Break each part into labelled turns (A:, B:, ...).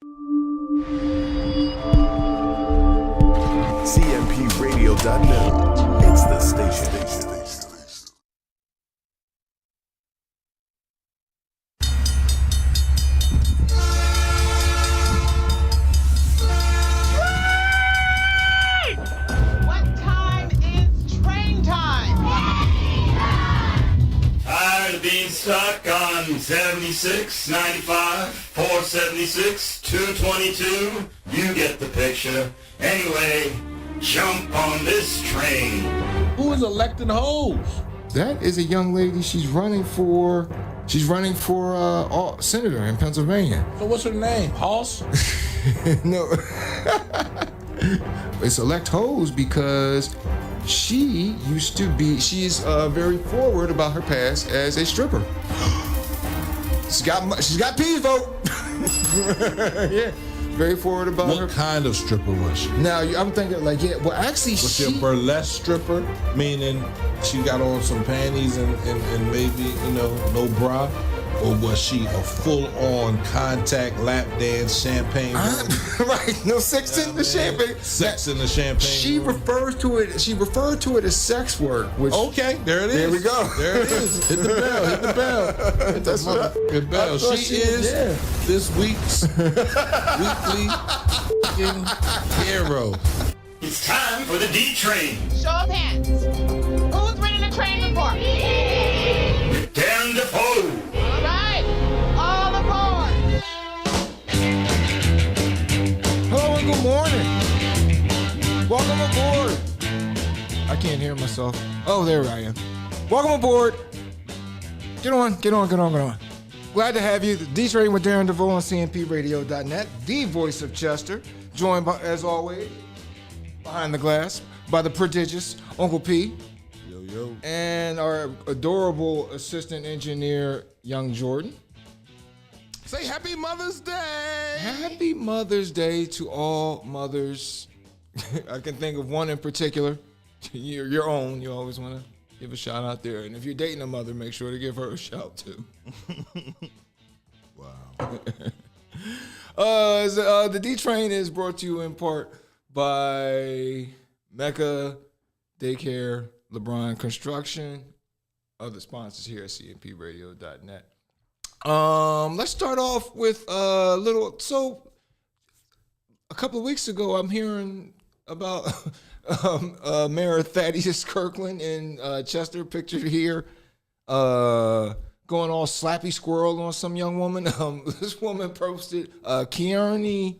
A: CMPRadio.net. It's the station.
B: What time is train time?
C: Tired of being stuck on 76, 95, 476, 222? You get the picture. Anyway, jump on this train.
D: Who is electing hoes?
E: That is a young lady. She's running for senator in Pennsylvania.
D: So what's her name? Hoss?
E: No. It's elect hoes because she's very forward about her past as a stripper. She's got P's vote. Yeah. Very forward about her.
D: What kind of stripper was she?
E: Now, I'm thinking actually
D: Was she a burlesque stripper? Meaning she got on some panties and maybe, no bra? Or was she a full-on contact lap dance champagne?
E: Right, no sex in the champagne.
D: Sex in the champagne.
E: She referred to it as sex work. Which,
D: okay, there it is.
E: There we go.
D: There it is. Hit the bell. Hit the bell. Hit the motherfucking bell. She is this week's weekly fucking hero.
C: It's time for the D train.
B: Show of hands. Who's winning the train report?
C: Darren Devoue.
B: All right. All aboard.
E: hello and good morning. Welcome aboard. I can't hear myself. Oh, there I am. Welcome aboard. Get on. Glad to have you. The D Train with Darren Devoue on CMPRadio.net, the voice of Chester, joined by, as always, behind the glass by the prodigious Uncle P.
D: Yo.
E: And our adorable assistant engineer, Young Jordan.
D: Say Happy Mother's Day.
E: Happy Mother's Day to all mothers. I can think of one in particular, your own. You always want to give a shout out there. And if you're dating a mother, make sure to give her a shout too.
D: Wow.
E: The D Train is brought to you in part by Mecca Daycare, LeBron Construction, other sponsors here at CMPRadio.net. Let's start off with a little. So, a couple of weeks ago, I'm hearing about Mayor Thaddeus Kirkland in Chester, pictured here, going all slappy squirrel on some young woman. This woman posted, Kearney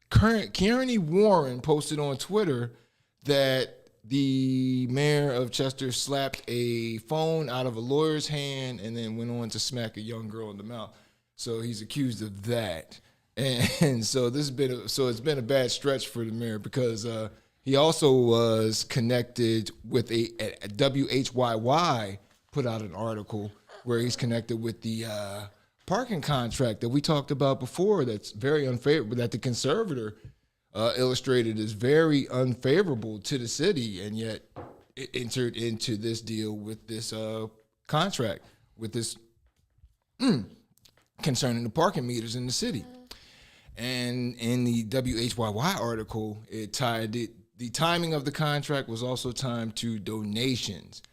E: Warren posted on Twitter that the mayor of Chester slapped a phone out of a lawyer's hand and then went on to smack a young girl in the mouth. So he's accused of that. And so it's been a bad stretch for the mayor because he also was connected with a WHYY put out an article where he's connected with the parking contract that we talked about before that's very unfavorable, that the conservator illustrated is very unfavorable to the city, and yet it entered into this deal with this contract with this concerning the parking meters in the city. And in the WHYY article, it tied it. The timing of the contract was also timed to donations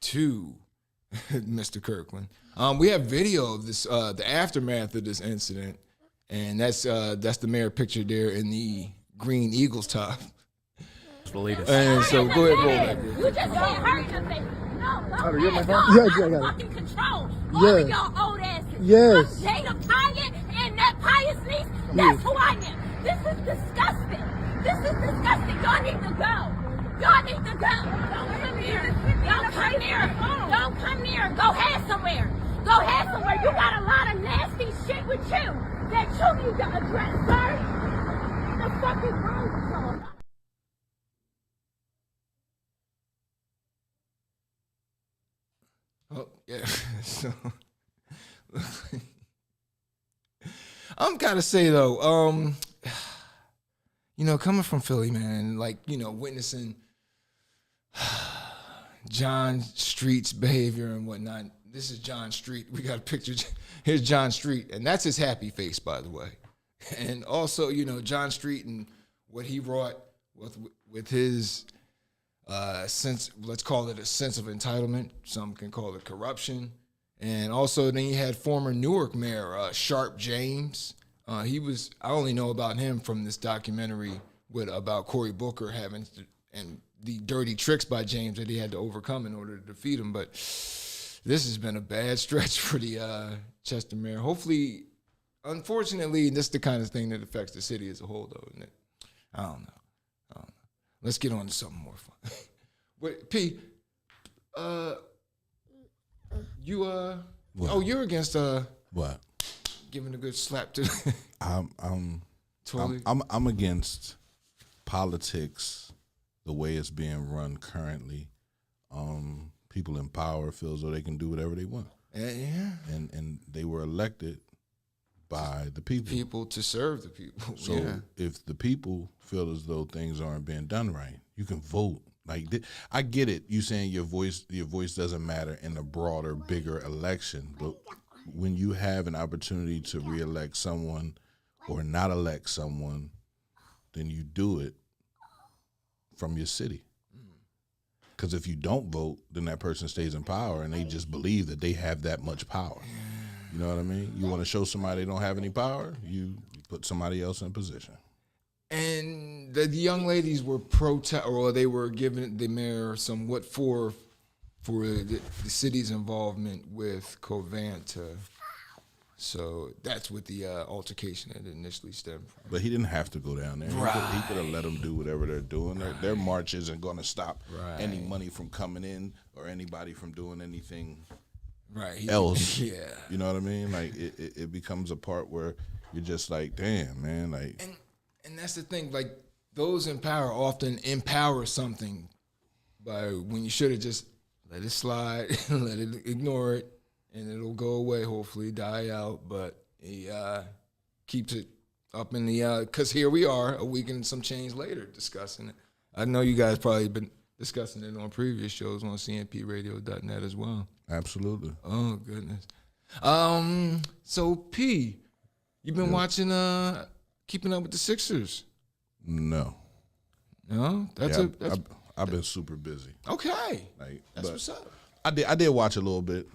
E: to Mr. Kirkland. We have video of this, the aftermath of this incident, and that's the mayor pictured there in the green Eagles top. And so go ahead, roll that.
F: You just can't hurt yourself. No,
G: You're my
F: y'all
G: phone? Yeah, I got
F: fucking control.
G: Yeah.
F: All of y'all old asses.
G: Yes.
F: I'm Jada Piot and that pious niece. That's who I am. This is disgusting. Y'all need to go. Y'all need to go. Don't come here. Don't come near. Don't come near. Go ahead somewhere. You got a lot of nasty shit with you that you need to address, sir. The fuck is wrong with y'all?
E: Oh, yeah. So, I'm gotta say though, coming from Philly, man, witnessing John Street's behavior and whatnot. This is John Street. We got a picture. Here's John Street, and that's his happy face, by the way. And also, John Street and what he wrought with his sense, let's call it a sense of entitlement. Some can call it corruption. And also then you had former Newark Mayor Sharp James. I only know about him from this documentary about Cory Booker and the dirty tricks by James that he had to overcome in order to defeat him. But this has been a bad stretch for the Chester mayor. Hopefully, unfortunately, this is the kind of thing that affects the city as a whole, though, isn't it? I don't know. Let's get on to something more fun. Wait, P, you're against
D: What?
E: giving a good slap to totally.
D: I'm against politics the way it's being run currently. People in power feel as though they can do whatever they want.
E: Yeah.
D: And they were elected by the people.
E: People to serve the people.
D: So if the people feel as though things aren't being done right, you can vote. I get it. You saying your voice doesn't matter in a broader, bigger election, but when you have an opportunity to reelect someone or not elect someone, then you do it from your city. Because if you don't vote, then that person stays in power, and they just believe that they have that much power. You know what I mean? You want to show somebody they don't have any power, you put somebody else in position.
E: And the young ladies were they were giving the mayor somewhat for the city's involvement with Covanta. So that's what the altercation had initially stemmed from.
D: But he didn't have to go down there.
E: Right.
D: He could have let them do whatever they're doing. Their march isn't going to stop any
E: Right.
D: money from coming in or anybody from doing anything
E: Right.
D: else.
E: Yeah.
D: You know what I mean? Like it becomes a part where you're just like, damn, man. Like,
E: And that's the thing. Like those in power often empower something by when you should have just let it slide, let it ignore it, and it'll go away. Hopefully, die out. But he keeps it up in the because here we are a week and some change later discussing it. I know you guys probably been discussing it on previous shows on cnpradio.net as well.
D: absolutely.
E: Oh goodness. So P, you've been watching Keeping Up with the Sixers?
D: No.
E: No,
D: I've been super busy.
E: Okay.
D: Like,
E: That's
D: but
E: what's up.
D: I did watch a little bit.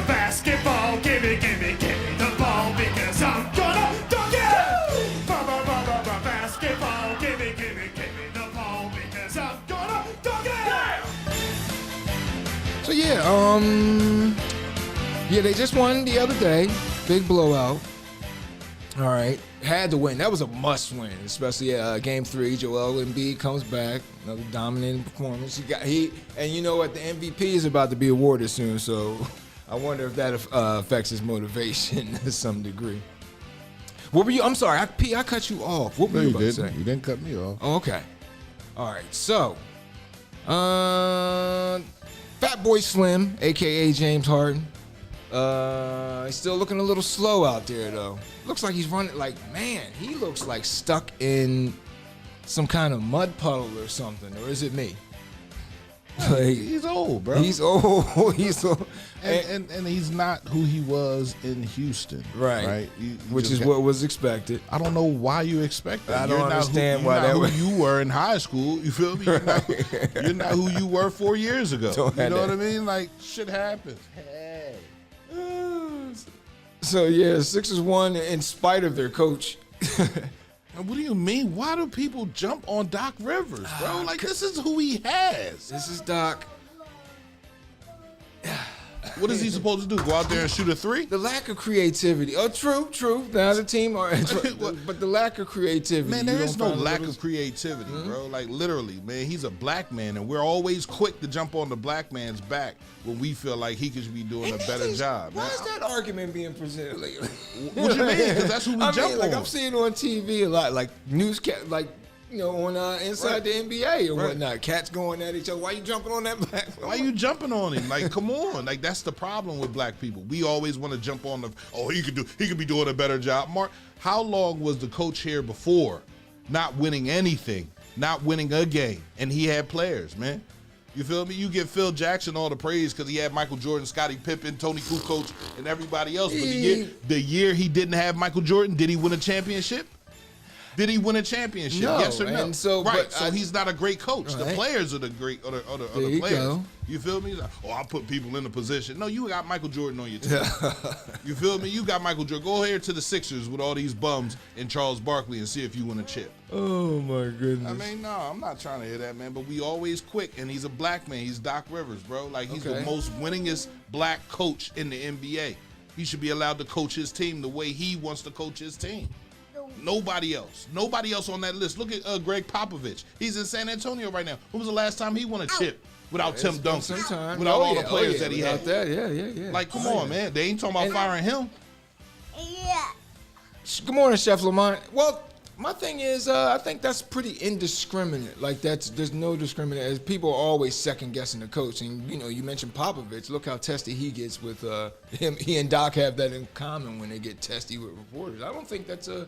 C: Basketball, give me the ball because I'm gonna dunk it! Basketball, give me the ball because I'm gonna dunk it!
E: So yeah, they just won the other day. Big blowout. All right. Had to win. That was a must win, especially game 3. Joel Embiid comes back. Another dominating performance. And you know what? The MVP is about to be awarded soon, so I wonder if that affects his motivation to some degree. What were you? I'm sorry, I cut you off. What were you about to say?
D: You didn't cut me off.
E: Oh, okay. All right. So, Fat Boy Slim, a.k.a. James Harden. He's still looking a little slow out there, though. Looks like he's running he looks like stuck in some kind of mud puddle or something. Or is it me?
D: He's old, bro.
E: He's old. He's old.
D: And he's not who he was in Houston.
E: Right.
D: You
E: Which is what was expected.
D: I don't know why you expect that.
E: I don't understand why that was.
D: You were in high school. You feel me? You're not who you were 4 years ago. You know what I mean? Like, shit happens. Hey.
E: So, yeah, Sixers won in spite of their coach.
D: What do you mean? Why do people jump on Doc Rivers, bro? Like, this is who he has.
E: This is Doc.
D: What is he supposed to do? Go out there and shoot a 3?
E: The lack of creativity. Oh, true. Now the team are, but the lack of creativity.
D: Man, there is no lack of creativity, bro. Like, literally, man, he's a black man, and we're always quick to jump on the black man's back when we feel like he could be doing a better job.
E: Why
D: Man.
E: is that argument being presented lately?
D: What you mean? Because that's who we jump on.
E: I'm seeing on TV a lot, like newscast, like on Inside the NBA or whatnot. Cats going at each other. Why you jumping on that black?
D: Why you jumping on him? Like, come on. Like, that's the problem with black people. We always want to jump on he could be doing a better job. Mark, how long was the coach here before not winning anything, not winning a game, and he had players, man? You feel me? You give Phil Jackson all the praise because he had Michael Jordan, Scottie Pippen, Tony Kukoc, and everybody else. But the year he didn't have Michael Jordan, did he win a championship? Did he win a championship?
E: No.
D: Yes or no?
E: And so,
D: right.
E: But
D: so he's not a great coach.
E: Right.
D: The players are the great, or the
E: There you
D: players.
E: go.
D: You feel me? Like, oh, I put people in the position. No, you got Michael Jordan on your team. You feel me? You got Michael Jordan. Go ahead to the Sixers with all these bums and Charles Barkley and see if you win a chip.
E: Oh my goodness.
D: I mean, no, I'm not trying to hear that, man. But we always quick, and he's a black man. He's Doc Rivers, bro. Like he's the most winningest black coach in the NBA. He should be allowed to coach his team the way he wants to coach his team. Nobody else. Nobody else on that list. Look at Greg Popovich. He's in San Antonio right now. When was the last time he won a chip without Tim Duncan? Without all the players that he had.
E: Yeah.
D: Like, come on, man. They ain't talking about firing him.
F: Yeah.
E: Good morning, Chef Lamont. Well, my thing is, I think that's pretty indiscriminate. Like, there's no discriminate. As people are always second guessing the coach, and you mentioned Popovich. Look how testy he gets with him. He and Doc have that in common when they get testy with reporters. I don't think that's a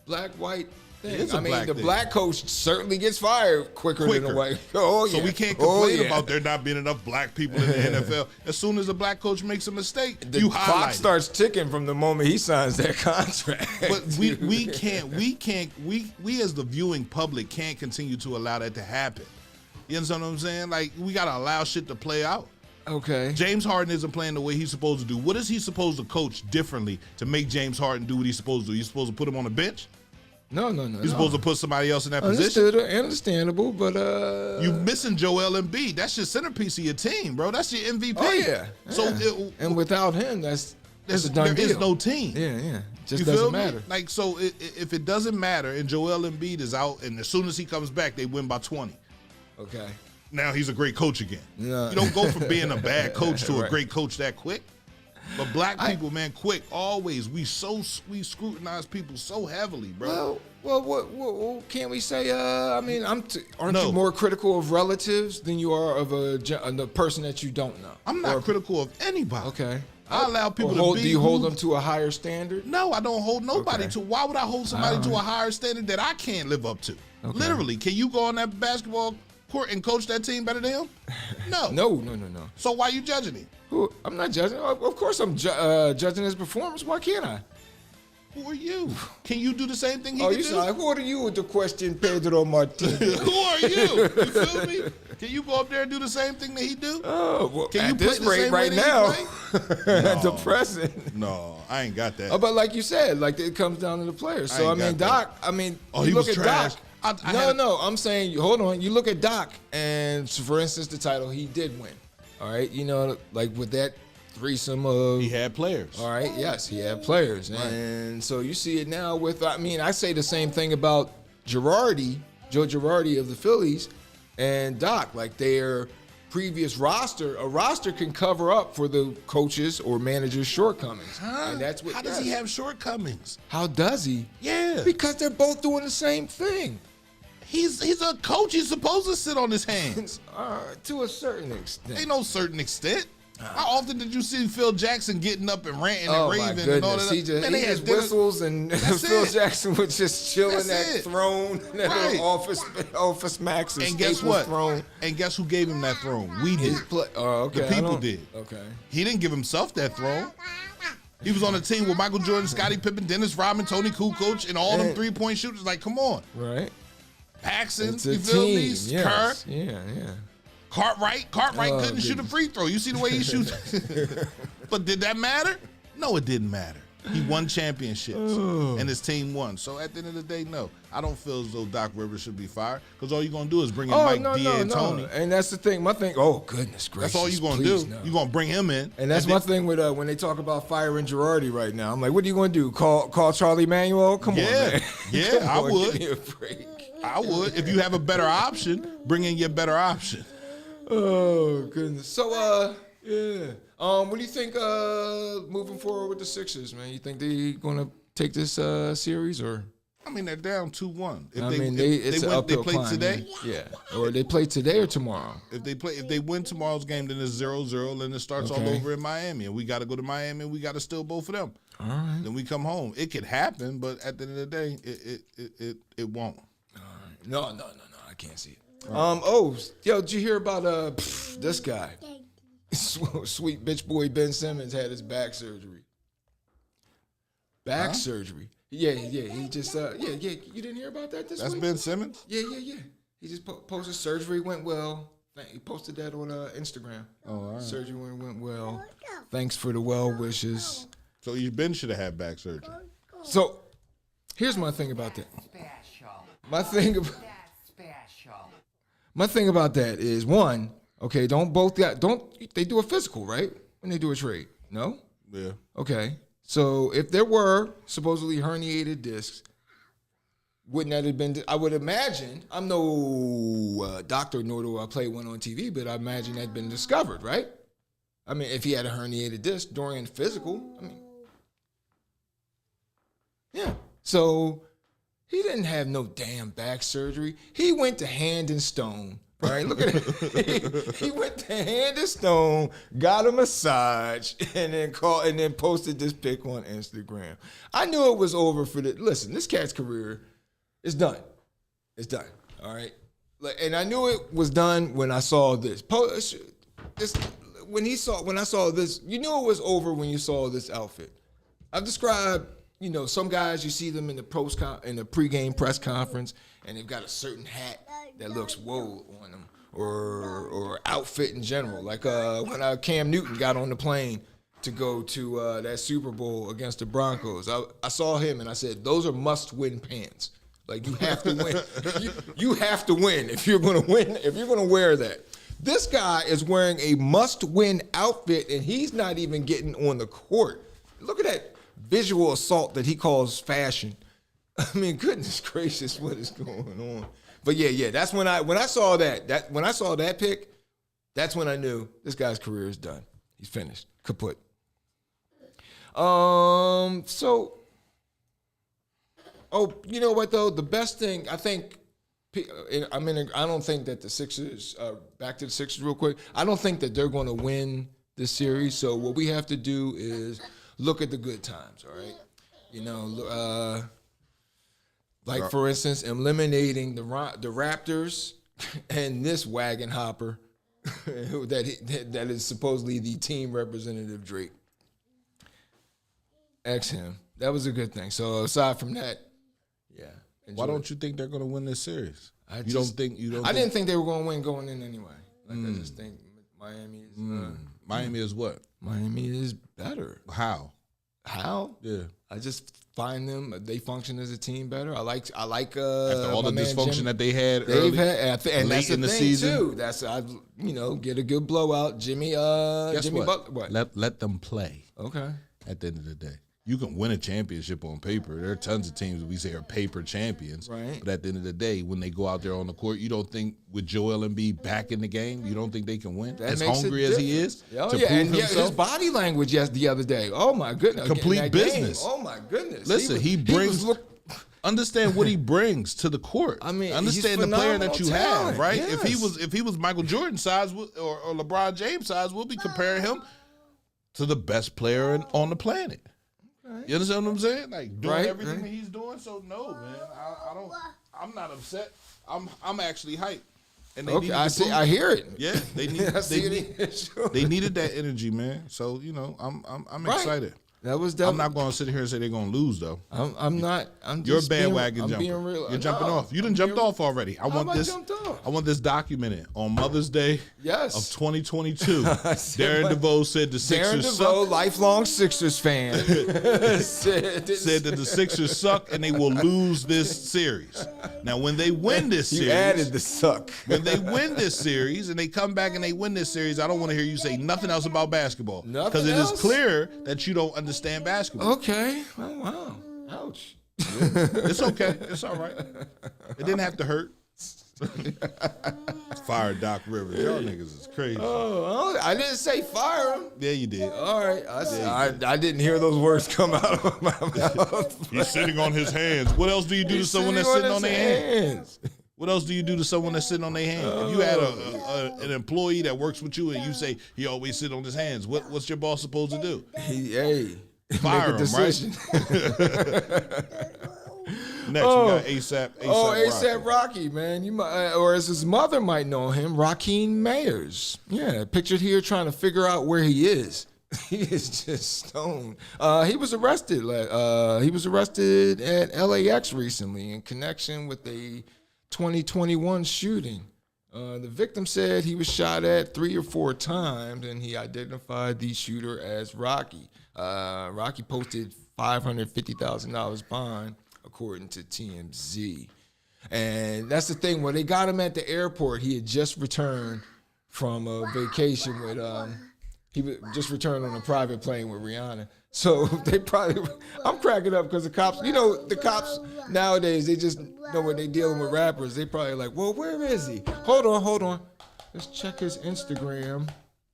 E: black-white thing. I mean, the black coach certainly gets fired quicker than the white. Oh yeah.
D: So we can't complain about there not being enough black people in the NFL. As soon as a black coach makes a mistake,
E: the clock starts ticking from the moment he signs that contract.
D: But we as the viewing public can't continue to allow that to happen. You understand what I'm saying? Like, we gotta allow shit to play out.
E: Okay.
D: James Harden isn't playing the way he's supposed to do. What is he supposed to coach differently to make James Harden do what he's supposed to do? He's supposed to put him on the bench?
E: No.
D: You're supposed to put somebody else in that position?
E: Understandable, but
D: you missing Joel Embiid. That's your centerpiece of your team, bro. That's your MVP.
E: Oh yeah.
D: So
E: and without him, that's a done
D: there
E: deal.
D: is no team.
E: Yeah. Just
D: You
E: doesn't
D: feel me?
E: matter.
D: Like, so if it doesn't matter and Joel Embiid is out and as soon as he comes back, they win by 20.
E: Okay.
D: Now he's a great coach again.
E: Yeah.
D: You don't go from being a bad coach to
E: Right.
D: a great coach that quick. But black people, man, quick, always. We scrutinize people so heavily, bro.
E: Well, what can we say? I mean, aren't
D: No.
E: you more critical of relatives than you are of a person that you don't know?
D: I'm not critical of anybody.
E: Okay.
D: I allow people
E: Or
D: to be.
E: do you hold them to a higher standard?
D: No, I don't hold nobody
E: Okay.
D: to. Why would I hold somebody to a higher standard that I can't live up to?
E: Okay.
D: Literally, can you go on that basketball court and coach that team better than him? No.
E: No.
D: So why you judging him?
E: I'm not judging. Of course, I'm judging his performance. Why can't I?
D: Who are you? Can you do the same thing he
E: Oh,
D: can
E: you
D: do?
E: sorry. Who are you with the question, Pedro Martinez?
D: Who are you? You feel me? Can you go up there and do the same thing that he do?
E: Oh, well,
D: Can
E: at
D: you
E: this
D: play the
E: rate
D: same
E: right
D: way
E: now,
D: that he
E: depressing.
D: No, I ain't got that.
E: But like you said, like it comes down to the players. So I
D: ain't
E: mean,
D: got
E: Doc. I mean,
D: Oh,
E: you
D: he
E: look
D: was
E: at
D: trash.
E: Doc.
D: I
E: No. I'm saying, hold on. You look at Doc, and for instance, the title he did win. All right, like with that threesome of
D: He had players.
E: All right, yes, he had players.
D: Right.
E: And so you see it now with, I say the same thing about Joe Girardi of the Phillies and Doc. Like their previous roster, a roster can cover up for the coaches or managers' shortcomings.
D: Huh?
E: And that's what.
D: How does he have shortcomings?
E: How does he?
D: Yeah.
E: Because they're both doing the same thing.
D: He's a coach. He's supposed to sit on his hands.
E: To a certain extent.
D: Ain't no certain extent. How often did you see Phil Jackson getting up and ranting
E: Oh
D: and
E: my
D: raving and all
E: goodness!
D: that?
E: He just
D: Man, they had
E: whistles and Phil
D: it.
E: Jackson was just chilling
D: That's
E: that
D: it.
E: throne, that
D: Right.
E: little office max
D: And guess
E: Staples
D: what?
E: throne.
D: And guess who gave him that throne? We did.
E: Okay,
D: The people did.
E: Okay.
D: He didn't give himself that throne. He was on a team with Michael Jordan, Scottie Pippen, Dennis Rodman, Tony Kukoc, and all them
E: And-
D: 3-point shooters. Like, come on.
E: Right.
D: Paxson,
E: It's a
D: you feel me?
E: team. Yes.
D: Kerr,
E: Yeah.
D: Cartwright
E: Oh,
D: couldn't shoot a free throw. You see the way he shoots? But did that matter? No, it didn't matter. He won championships, and his team won. So at the end of the day, no. I don't feel as though Doc Rivers should be fired because all you're going to do is bring in Mike D'Antoni.
E: And that's the thing. My thing, oh, goodness gracious.
D: That's all you're going to
E: please,
D: do.
E: no.
D: You're going to bring him in.
E: And that's my thing with when they talk about firing Girardi right now. I'm like, what are you going to do? Call Charlie Manuel? Come on, man.
D: Yeah,
E: Come
D: I
E: on,
D: would.
E: Give me a break.
D: I would. If you have a better option, bring in your better option.
E: Oh goodness. So yeah. What do you think moving forward with the Sixers, man? You think they gonna take this series or?
D: I mean, they're down 2-1.
E: It's an uphill
D: play
E: climb,
D: today.
E: man. Yeah. Or they play today or tomorrow.
D: If they win tomorrow's game, then it's 0-0, then it starts all
E: Okay.
D: over in Miami, and we got to go to Miami, and we got to steal both of them.
E: All right.
D: Then we come home. It could happen, but at the end of the day, it won't.
E: No, I can't see it. Yo, did you hear about this guy? Sweet bitch boy Ben Simmons had his back surgery. Surgery. Yeah. He just You didn't hear about that this week?
D: That's Ben Simmons?
E: Yeah. He just posted surgery went well. He posted that on Instagram.
D: Oh, all right.
E: Surgery went well. Thanks for the well wishes.
D: So Ben should have had back surgery.
E: So here's my thing about that. My thing about that is one. Okay, don't they do a physical, right? When they do a trade? No?
D: Yeah.
E: Okay. So if there were supposedly herniated discs, wouldn't that have been, I would imagine, I'm no doctor nor do I play one on TV, but I imagine that had been discovered, right? I mean, if he had a herniated disc during physical, yeah. So he didn't have no damn back surgery. He went to Hand and Stone. Right, look at it. He went to Hand and Stone, got a massage, and then posted this pic on Instagram. I knew it was over for listen, this cat's career is done. It's done. All right, and I knew it was done when I saw this. When I saw this, you knew it was over when you saw this outfit. I've described, some guys, you see them in the pregame press conference, and they've got a certain hat that looks whoa on them, or outfit in general. Like when Cam Newton got on the plane to go to that Super Bowl against the Broncos, I saw him and I said, those are must-win pants. Like you have to win. you have to win if you're going to win. If you're going to wear that. This guy is wearing a must-win outfit, and he's not even getting on the court. Look at that visual assault that he calls fashion. I mean, goodness gracious, what is going on? But yeah, that's when I saw that pic, that's when I knew this guy's career is done. He's finished, kaput. You know what though? The best thing I think, I don't think that the Sixers. Back to the Sixers real quick. I don't think that they're going to win this series. So what we have to do is look at the good times. All right, like, for instance, eliminating the Raptors and this wagon hopper that is supposedly the team representative, Drake. X him. That was a good thing. So aside from that, yeah.
D: Why don't you think they're going to win this series? I didn't think they were going to win going in anyway. I just think Miami is... Miami is what?
E: Miami is better.
D: How? Yeah.
E: I just find they function as a team better. I like
D: after all the dysfunction
E: Jimmy,
D: that they had
E: and
D: late in the season
E: too. That's get a good blowout. Jimmy Jimmy
D: what?
E: Butler.
D: Let them play.
E: Okay.
D: At the end of the day, you can win a championship on paper. There are tons of teams that we say are paper champions.
E: Right.
D: But at the end of the day, when they go out there on the court, you don't think with Joel Embiid back in the game, you don't think they can win? As hungry as he is to prove himself.
E: His body language the other day. Oh my goodness.
D: Complete business.
E: Oh my goodness.
D: Listen, he brings understand what he brings to the court.
E: I mean,
D: understand the player that you have, right?
E: Yes.
D: If he was Michael Jordan size or LeBron James size, we'll be comparing him to the best player on the planet. You understand what I'm saying? Like doing everything that he's doing. So no, man, I'm not upset. I'm actually hyped. And they
E: I hear it.
D: Yeah, they needed that energy, man. So I'm excited.
E: That was
D: I'm not going to sit here and say they're going to lose though.
E: I'm not.
D: You're a bandwagon jumper.
E: Being real.
D: You're jumping off. You done jumped off already. I want this documented on Mother's Day of 2022. Darren Devoue said the Sixers suck.
E: Lifelong Sixers fan,
D: said that the Sixers suck and they will lose this series. Now, when they win this series,
E: you added the suck.
D: When they win this series and they come back and they win this series, I don't want to hear you say nothing else about basketball because it is clear that you don't understand basketball.
E: Okay. Oh, wow. Ouch.
D: Yeah. It's okay. It's all right. It didn't have to hurt. Fire Doc Rivers. Y'all niggas is crazy.
E: Oh, I didn't say fire him.
D: Yeah, you did.
E: All right. I didn't hear those words come out of my mouth.
D: He's sitting on his hands. What else do you do to someone that's sitting on their hands? What else do you do to someone that's sitting on their hands? If you had an employee that works with you and you say he always sit on his hands, what's your boss supposed to do?
E: Fire
D: him, right? Next, we got ASAP.
E: ASAP Rocky, man. You might, or as his mother might know him, Rakeem Mayers. Yeah, pictured here trying to figure out where he is. He is just stoned. He was arrested. He was arrested at LAX recently in connection with a 2021 shooting. The victim said he was shot at 3 or 4 times, and he identified the shooter as Rocky. Rocky posted $550,000 bond, according to TMZ. And that's the thing. When they got him at the airport, he had just returned from a vacation with he just returned on a private plane with Rihanna. So they probably, I'm cracking up because the cops, the cops nowadays, they just know when they dealing with rappers, they probably like, well, where is he? Hold on. Let's check his Instagram.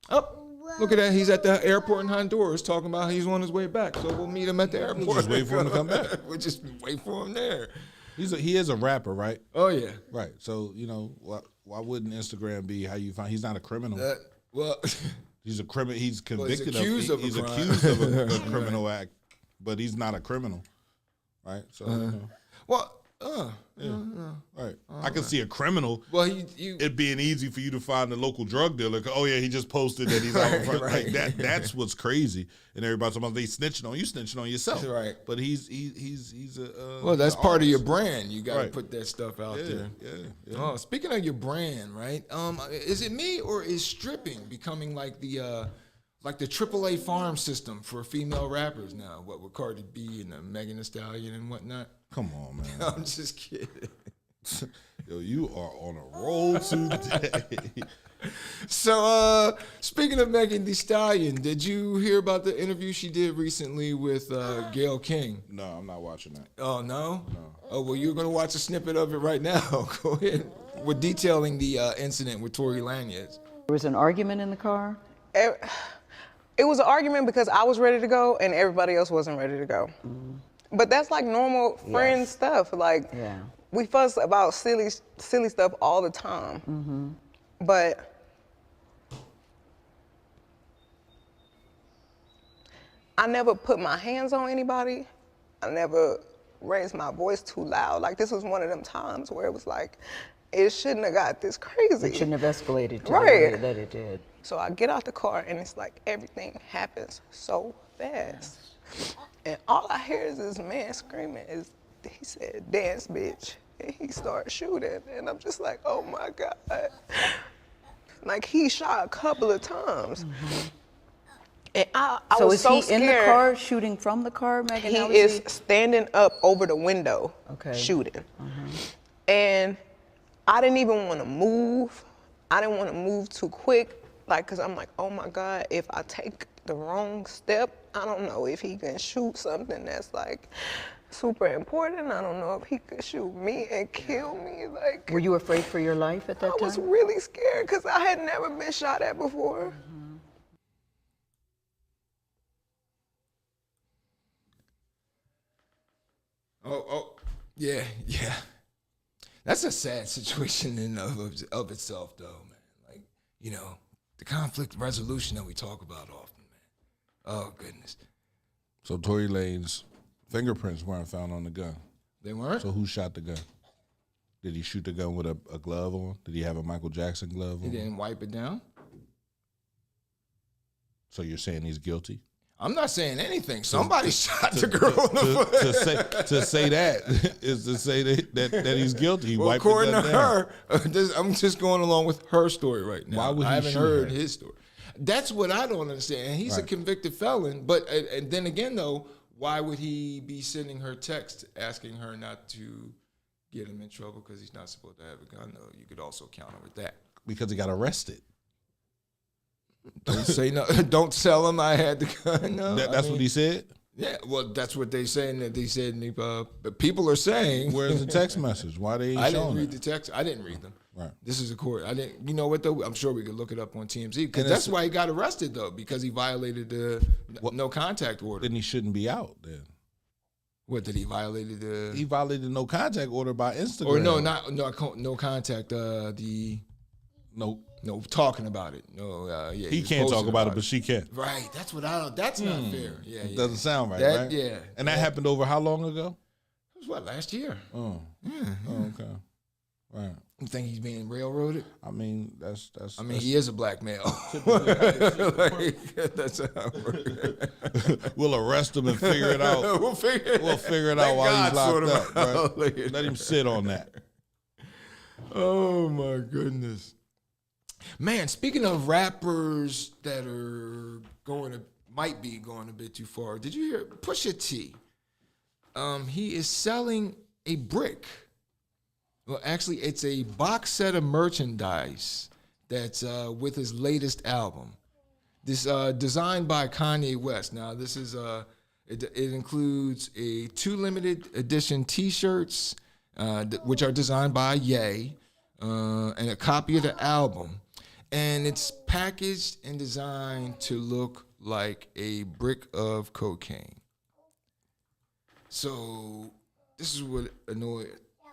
E: Oh, look at that. He's at the airport in Honduras talking about he's on his way back. So we'll meet him at the airport.
D: We'll just wait for him to come back.
E: We'll just wait for him there.
D: He is a rapper, right?
E: Oh, yeah.
D: Right. So, why wouldn't Instagram be how you find? He's not a criminal.
E: Well...
D: He's a criminal. He's convicted
E: he's accused of
D: he's
E: a crime.
D: accused of a criminal act, but he's not a criminal, right? So, right. I can see a criminal.
E: Well,
D: it being easy for you to find the local drug dealer. Oh yeah, he just posted that he's out in front.
E: Right.
D: Like that. That's what's crazy. And everybody's talking about they snitching on you, snitching on yourself.
E: Right.
D: But he's a
E: well, that's
D: an
E: part of your
D: artist.
E: Brand. You got to
D: Right.
E: put that stuff out there.
D: Yeah.
E: Oh, speaking of your brand, right? Is it me or is stripping becoming like the AAA farm system for female rappers now? What with Cardi B and Megan Thee Stallion and whatnot?
D: Come on, man.
E: I'm just kidding.
D: Yo, you are on a roll today.
E: So, speaking of Megan Thee Stallion, did you hear about the interview she did recently with Gayle King?
D: No, I'm not watching that.
E: Oh, no?
D: No.
E: Oh, well, you're going to watch a snippet of it right now. Go ahead. We're detailing the incident with Tory Lanez.
G: There was an argument in the car?
H: It was an argument because I was ready to go and everybody else wasn't ready to go. But that's like normal friend stuff. Like, we fuss about silly stuff all the time. But I never put my hands on anybody. I never raised my voice too loud. Like, this was one of them times where it was like, it shouldn't have got this crazy.
G: It shouldn't have escalated to the way that it did.
H: So I get out the car and it's like everything happens so fast. And all I hear is this man screaming, he said, "Dance, bitch." And he started shooting. And I'm just like, oh my God. Like, he shot a couple of times. And I
G: so
H: was so
G: is he
H: scared.
G: in the car shooting from the car, Megan?
H: He is standing up over the window shooting. And I didn't even want to move. I didn't want to move too quick, like, because I'm like, oh my God, if I take the wrong step, I don't know if he can shoot something that's like super important. I don't know if he could shoot me and kill me. Like,
G: were you afraid for your life at that time?
H: I was really scared because I had never been shot at before.
E: Yeah. That's a sad situation in of itself, though, man. Like, the conflict resolution that we talk about often, man. Oh, goodness.
D: So Tory Lanez's fingerprints weren't found on the gun.
E: They weren't?
D: So who shot the gun? Did he shoot the gun with a glove on? Did he have a Michael Jackson glove on?
E: He didn't wipe it down?
D: So you're saying he's guilty?
E: I'm not saying anything. Somebody shot the girl in the foot.
D: To say that is to say that he's guilty. He
E: well,
D: wiped
E: according
D: the
E: to
D: gun
E: her, I'm just going along with her story right now.
D: Why would he
E: I haven't
D: shoot
E: heard
D: her?
E: his story. That's what I don't understand. And he's a convicted felon. But and then again, though, why would he be sending her text asking her not to get him in trouble because he's not supposed to have a gun? Though you could also counter with that.
D: because he got arrested.
E: Don't say no. Don't tell him I had the gun. No,
D: That's what he said?
E: Yeah, well, that's what they saying. That they said. But people are saying.
D: Where's the text message? Why they ain't
E: I
D: showing
E: didn't read
D: it?
E: the text. I didn't read them.
D: Right.
E: This is a court. I didn't. You know what though? I'm sure we could look it up on TMZ because that's why he got arrested though, because he violated the no contact order.
D: Then he shouldn't be out. Then
E: What did he violated the?
D: he violated no contact order by Instagram.
E: Or no contact. No talking about it. No, yeah.
D: He can't talk about it, but she can.
E: Right. That's what I don't. That's not fair. Yeah.
D: It doesn't sound right,
E: That-
D: right?
E: yeah.
D: And that happened over how long ago?
E: was what, last year?
D: Oh.
E: Yeah.
D: Oh, okay. Right.
E: You think he's being railroaded?
D: I mean, that's.
E: I mean, he is a black male. Like, that's how it works.
D: We'll arrest him and figure it out.
E: We'll figure
D: it out while he's locked up.
E: out.
D: Right? Let him sit on that.
E: Oh my goodness. Man, speaking of rappers that are might be going a bit too far, did you hear Pusha T? He is selling a brick. Well, actually, it's a box set of merchandise that's with his latest album. This designed by Kanye West. Now, this is it includes 2 limited edition T-shirts, which are designed by Ye, and a copy of the album. And it's packaged and designed to look like a brick of cocaine. So this is what annoyed.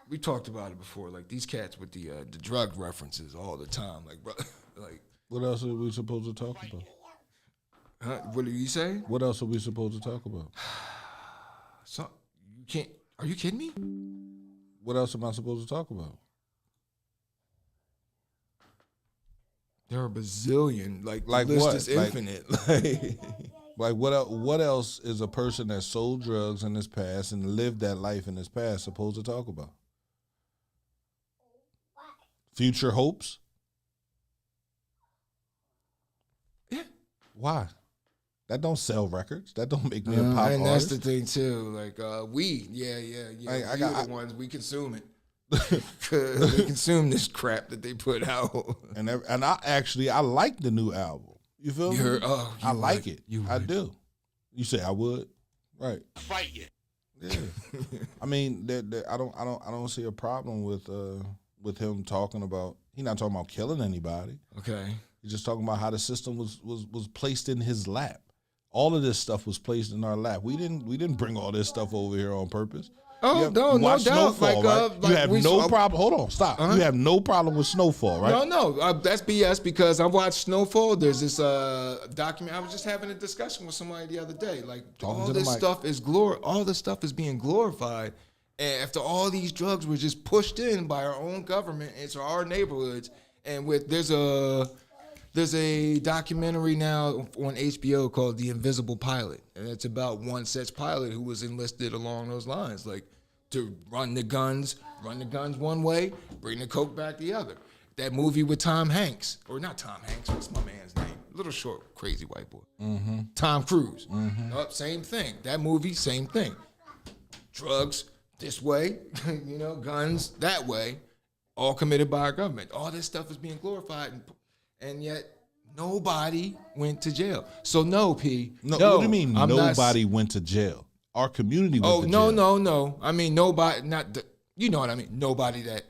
E: We talked about it before. Like these cats with the drug references all the time. Like, bro, like.
D: What else are we supposed to talk about?
E: Huh? What did you say?
D: What else are we supposed to talk about?
E: So you can't. Are you kidding me?
D: What else am I supposed to talk about?
E: There are a bazillion. Like the
D: what?
E: list is infinite.
D: Like what else is a person that sold drugs in his past and lived that life in his past supposed to talk about? Future hopes?
E: Yeah.
D: Why? That don't sell records. That don't make me a pop
E: and
D: artist.
E: that's the thing too. Like weed. Yeah.
D: I
E: We
D: got
E: are the ones we consume it. Cause we consume this crap that they put out.
D: And I like the new album. You feel me? I like it. I do. You say I would, right?
C: Fight you.
D: Yeah. I mean, I don't see a problem with him talking about. He's not talking about killing anybody.
E: Okay.
D: He's just talking about how the system was placed in his lap. All of this stuff was placed in our lap. We didn't bring all this stuff over here on purpose.
E: Oh, no doubt.
D: Snowfall, right? You have no problem. Hold on, stop.
E: Uh-huh.
D: You have no problem with Snowfall, right?
E: No, that's BS because I watched Snowfall. There's this document. I was just having a discussion with somebody the other day. Like all this stuff is being glorified. And after all these drugs were just pushed in by our own government into our neighborhoods, and there's a documentary now on HBO called The Invisible Pilot, and it's about one such pilot who was enlisted along those lines, like to run the guns one way, bring the coke back the other. That movie with Tom Hanks, or not Tom Hanks, what's my man's name? Little short, crazy white boy. Mm-hmm. Tom Cruise. Mm-hmm. Same thing. That movie, same thing. Drugs this way, guns that way, all committed by our government. All this stuff is being glorified, and yet nobody went to jail. So no, P.
D: No, what do you mean nobody went to jail? Our community went to jail.
E: No. I mean nobody. You know what I mean. Nobody that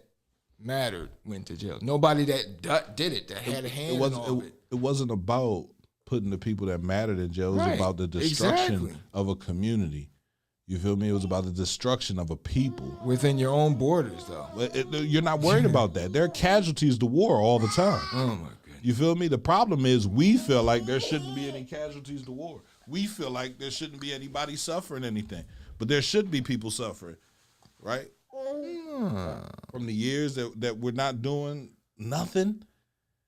E: mattered went to jail. Nobody that did it. That had a hand in all of it.
D: It wasn't about putting the people that mattered in jail. It was about the destruction of a community. You feel me? It was about the destruction of a people.
E: Within your own borders, though.
D: You're not worried about that. There are casualties to war all the time.
E: Oh, my goodness.
D: You feel me? The problem is we feel like there shouldn't be any casualties to war. We feel like there shouldn't be anybody suffering anything. But there should be people suffering, right? From the years that we're not doing nothing.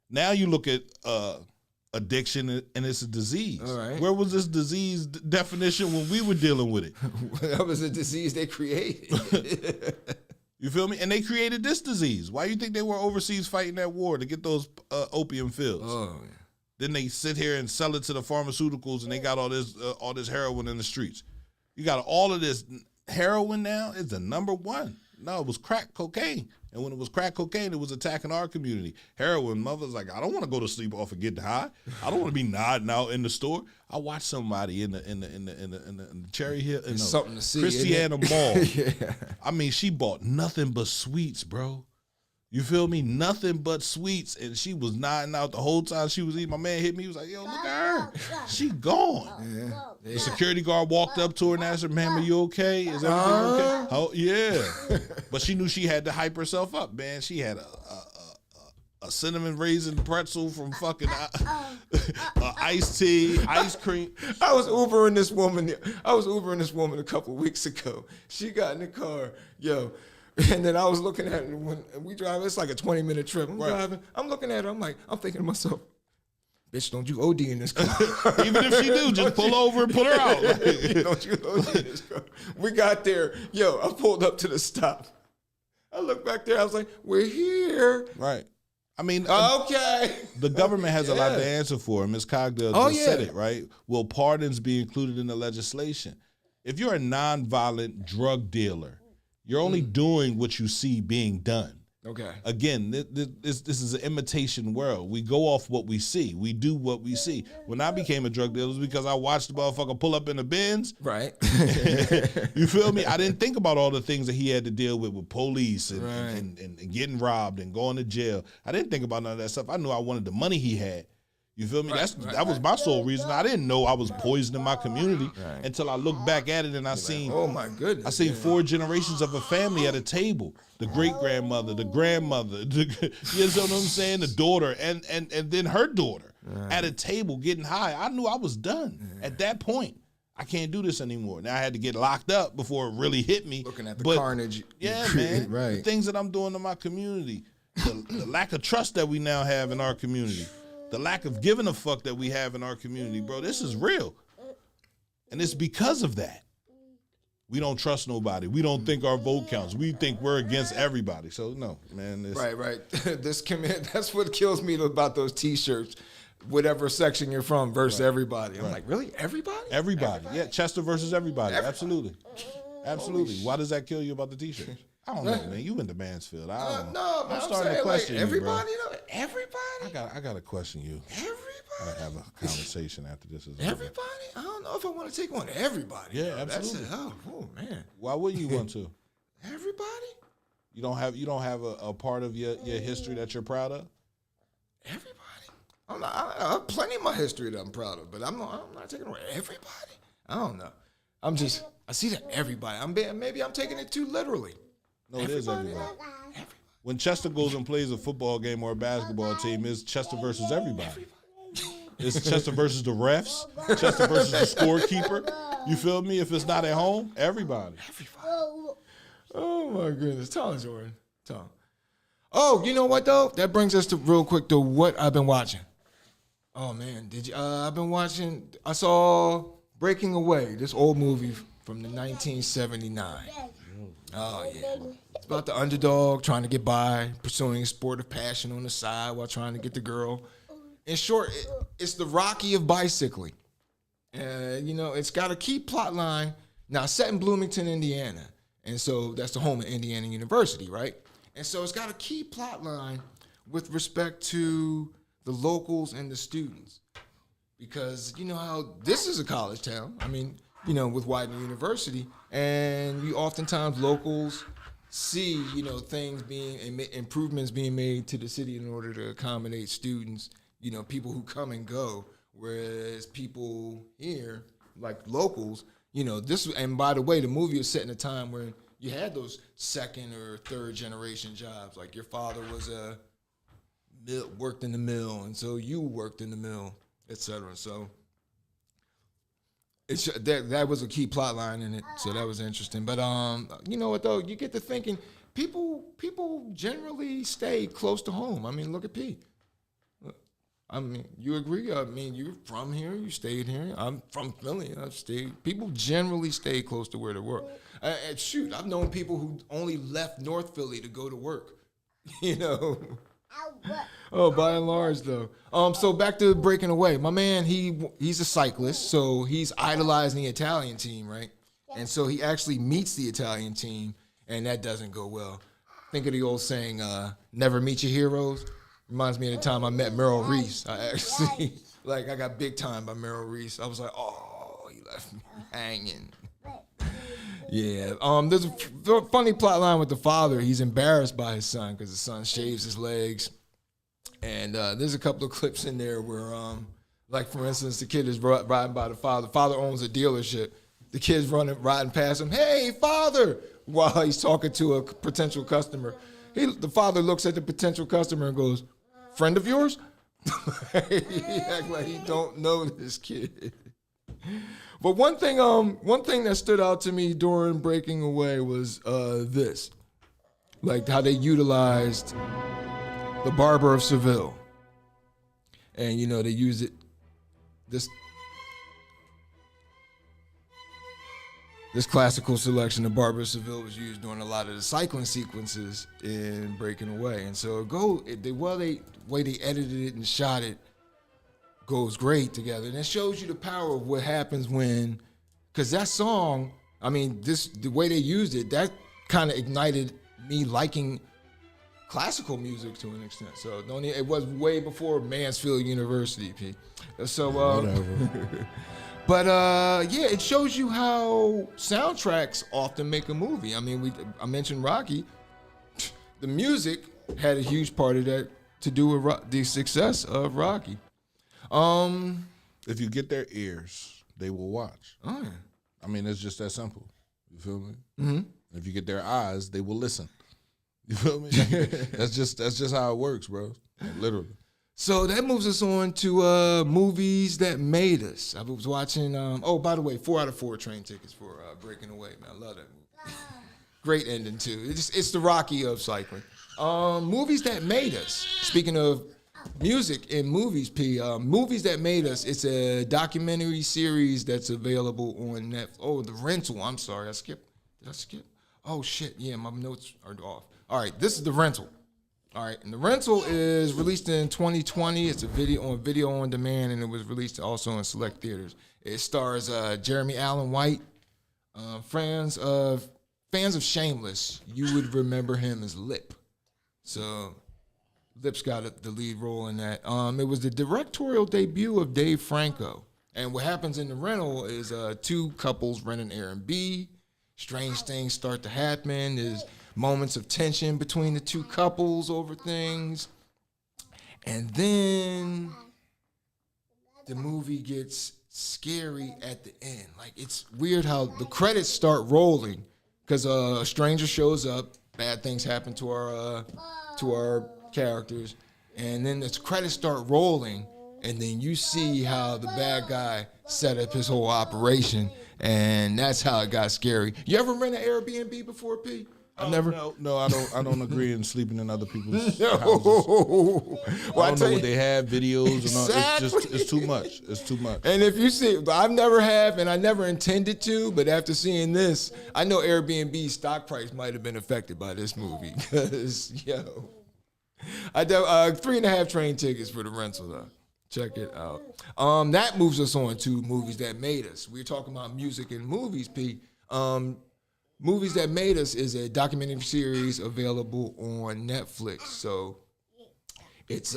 D: Now you look at addiction and it's a disease.
E: All right.
D: Where was this disease definition when we were dealing with it?
E: That was a disease they created.
D: You feel me? And they created this disease. Why do you think they were overseas fighting that war to get those opium fields?
E: Oh, yeah.
D: Then they sit here and sell it to the pharmaceuticals, and they got all this heroin in the streets. You got all of this heroin now. It's the number one. No, it was crack cocaine. And when it was crack cocaine, it was attacking our community. Heroin, mother's like, I don't want to go to sleep off and get high. I don't want to be nodding out in the store. I watched somebody in the Cherry Hill,
E: something to see.
D: Christiana Mall.
E: Yeah.
D: I mean, she bought nothing but sweets, bro. You feel me? Nothing but sweets, and she was nodding out the whole time she was eating. My man hit me. He was like, "Yo, look at her. She gone." Yeah. The security guard walked up to her and asked her, "Ma'am, are you okay? Is everything okay?" Oh, yeah. But she knew she had to hype herself up, man. She had a cinnamon raisin pretzel from fucking iced tea, ice cream.
E: I was Ubering this woman a couple weeks ago. She got in the car, and then I was looking at her when we drive. It's like a 20-minute trip. I'm driving. I'm looking at her. I'm thinking to myself, bitch, don't you OD in this car.
D: Even if she do, just pull over and put her out.
E: Don't you OD in this car. We got there. I pulled up to the stop. I looked back there. I was like, we're here.
D: Right. I mean,
E: okay.
D: The government has a lot to answer for. Ms. Cogdell just said it, right? Will pardons be included in the legislation? If you're a nonviolent drug dealer, you're only doing what you see being done.
E: Okay.
D: Again, this is an imitation world. We go off what we see. We do what we see. When I became a drug dealer, it was because I watched the motherfucker pull up in the Benz.
E: Right.
D: You feel me? I didn't think about all the things that he had to deal with police and getting robbed and going to jail. I didn't think about none of that stuff. I knew I wanted the money he had. You feel me? That was my sole reason. I didn't know I was poisoning my community until I looked back at it and I seen,
E: oh my goodness,
D: I seen 4 generations of a family at a table. The great-grandmother, the grandmother, you know what I'm saying? The daughter and then her daughter at a table getting high. I knew I was done at that point. I can't do this anymore. Now I had to get locked up before it really hit me.
E: Looking at the carnage.
D: Yeah, man.
E: Right.
D: The things that I'm doing to my community, the lack of trust that we now have in our community. The lack of giving a fuck that we have in our community, bro, this is real. And it's because of that. We don't trust nobody. We don't think our vote counts. We think we're against everybody. So, no, man.
E: Right. That's what kills me about those T-shirts, whatever section you're from versus everybody. I'm like, really? Everybody?
D: Everybody. Yeah, Chester versus everybody. Absolutely. Why does that kill you about the T-shirts? I don't know, man. You in the Mansfield. I don't know. I'm starting to question
E: everybody,
D: you, bro.
E: Everybody?
D: I got to question you.
E: Everybody?
D: I have a conversation after this.
E: Everybody? I don't know if I want to take on everybody.
D: Yeah, absolutely.
E: Oh, man.
D: Why wouldn't you want to?
E: Everybody?
D: You don't have a part of your history that you're proud of?
E: Everybody? I have plenty of my history that I'm proud of, but I'm not taking on everybody. I don't know. I see that everybody. Maybe I'm taking it too literally.
D: No, it is everybody. When Chester goes and plays a football game or a basketball team, it's Chester versus everybody. It's Chester versus the refs, Chester versus the scorekeeper. You feel me? If it's not at home, everybody.
E: Oh, my goodness. Tell us, Jordan. Tell. Oh, you know what, though? That brings us to real quick to what I've been watching. Oh, man. I saw Breaking Away, this old movie from the 1979. Oh, yeah. It's about the underdog trying to get by, pursuing a sport of passion on the side while trying to get the girl. In short, it's the Rocky of bicycling. It's got a key plot line. Now, set in Bloomington, Indiana. And so that's the home of Indiana University, right? And so it's got a key plot line with respect to the locals and the students. Because you know how this is a college town. I mean, with Widener University. And you oftentimes locals see, things improvements being made to the city in order to accommodate students, people who come and go. Whereas people here, like locals, and by the way, the movie is set in a time where you had those second or third generation jobs. Like your father was worked in the mill, and so you worked in the mill, etc. So that was a key plot line in it, so that was interesting. But you know what though, you get to thinking, people generally stay close to home. I mean, look at P. I mean, you agree? I mean, you're from here, you stayed here. I'm from Philly, I've stayed. People generally stay close to where they work. Shoot, I've known people who only left North Philly to go to work. Oh, by and large, though. So back to Breaking Away. My man, he's a cyclist, so he's idolizing the Italian team, right? And so he actually meets the Italian team, and that doesn't go well. Think of the old saying, never meet your heroes. Reminds me of the time I met Merrill Reese. I got big time by Merrill Reese. I was like, oh, he left me hanging. Yeah. There's a funny plot line with the father. He's embarrassed by his son because the son shaves his legs. And there's a couple of clips in there where, like, for instance, the kid is riding by the father. The father owns a dealership. The kid's riding past him. Hey, father! While he's talking to a potential customer. The father looks at the potential customer and goes, friend of yours? He act like he don't know this kid. But one thing that stood out to me during Breaking Away was this. Like how they utilized the Barber of Seville. And, you know, they used it, this classical selection of Barber of Seville was used during a lot of the cycling sequences in Breaking Away. And so the way they edited it and shot it goes great together. And it shows you the power of what happens when, because that song, I mean, the way they used it, that kind of ignited me liking classical music to an extent. So it was way before Mansfield University, P. So
D: Whatever.
E: but yeah, it shows you how soundtracks often make a movie. I mean, I mentioned Rocky. The music had a huge part of that to do with the success of Rocky.
D: If you get their ears, they will watch.
E: Oh yeah.
D: I mean, it's just that simple. You feel me?
E: Mm-hmm.
D: If you get their eyes, they will listen. You feel me? That's just how it works, bro. Literally.
E: So that moves us on to movies that made us. I was watching. By the way, 4 out of 4 train tickets for Breaking Away. Man, I love that movie. Great ending too. It's the Rocky of cycling. Movies that made us. Speaking of music in movies, P. Movies that made us. It's a documentary series that's available on Netflix. Oh, The Rental. I'm sorry, I skipped. Did I skip? Oh shit. Yeah, my notes are off. All right, this is The Rental. All right, and The Rental is released in 2020. It's a video on demand, and it was released also in select theaters. It stars Jeremy Allen White. Fans of Shameless, you would remember him as Lip. So Lip's got the lead role in that. It was the directorial debut of Dave Franco. And what happens in The Rental is 2 couples rent an Airbnb. Strange things start to happen. There's moments of tension between the 2 couples over things. And then the movie gets scary at the end. Like, it's weird how the credits start rolling because a stranger shows up, bad things happen to our characters, and then the credits start rolling, and then you see how the bad guy set up his whole operation, and that's how it got scary. You ever rent an Airbnb before, P? I've never.
D: No, I don't agree in sleeping in other people's houses.
E: Well,
D: I don't know what they have, videos, exactly. It's too much. It's too much.
E: And if you see, I've never have, and I never intended to, but after seeing this, I know Airbnb's stock price might have been affected by this movie. Because, I 3.5 train tickets for The Rental, though. Check it out. That moves us on to movies that made us. We're talking about music and movies, P. Movies That Made Us is a documentary series available on Netflix. So it's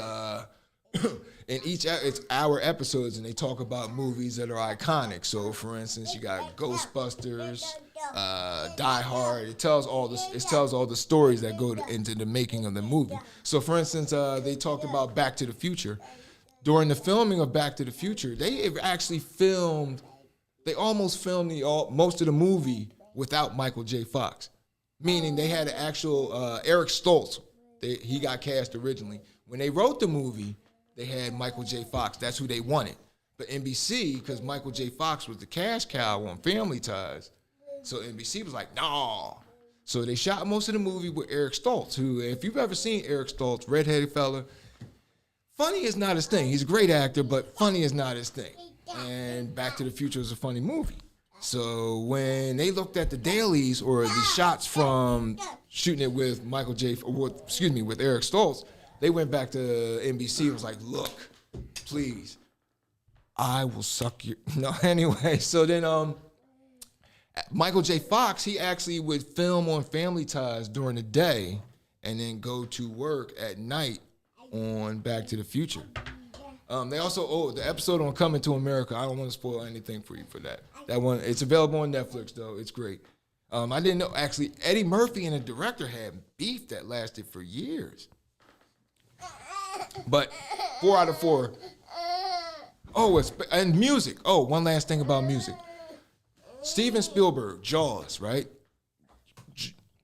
E: it's hour episodes, and they talk about movies that are iconic. So for instance, you got Ghostbusters, Die Hard. It tells all the stories that go into the making of the movie. So for instance, they talked about Back to the Future. During the filming of Back to the Future, they almost filmed most of the movie without Michael J. Fox, meaning they had an actual Eric Stoltz. He got cast originally. When they wrote the movie, they had Michael J. Fox. That's who they wanted. But NBC, because Michael J. Fox was the cash cow on Family Ties, so NBC was like, nah. So they shot most of the movie with Eric Stoltz, who, if you've ever seen Eric Stoltz, redheaded fella, funny is not his thing. He's a great actor, but funny is not his thing. And Back to the Future is a funny movie. So when they looked at the dailies or the shots from shooting it with with Eric Stoltz, they went back to NBC and was like, look, please, I will suck your... No, anyway, so then Michael J. Fox, he actually would film on Family Ties during the day and then go to work at night on Back to the Future. They also, the episode on Coming to America, I don't want to spoil anything for you for that. That one, it's available on Netflix, though. It's great. I didn't know, actually, Eddie Murphy and the director had beef that lasted for years. But 4 out of 4. And music. Oh, one last thing about music. Steven Spielberg, Jaws, right?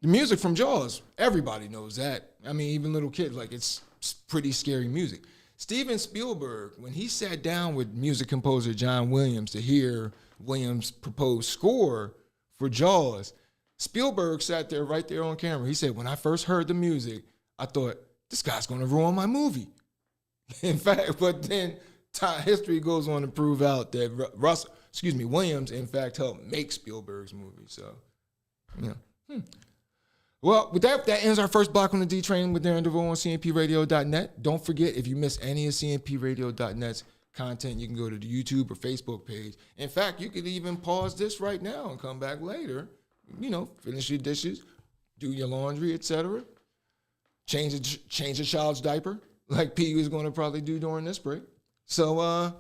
E: The music from Jaws, everybody knows that. I mean, even little kids, like, it's pretty scary music. Steven Spielberg, when he sat down with music composer John Williams to hear Williams' proposed score for Jaws, Spielberg sat there right there on camera. He said, when I first heard the music, I thought, this guy's going to ruin my movie. In fact, but then history goes on to prove out that Williams, in fact, helped make Spielberg's movie. So, yeah. Well, with that ends our first block on the D Train with Darren Devoue on CNPradio.net. Don't forget, if you miss any of CNPradio.net's content, you can go to the YouTube or Facebook page. In fact, you could even pause this right now and come back later. Finish your dishes, do your laundry, etc. Change a child's diaper, like P was going to probably do during this break. So,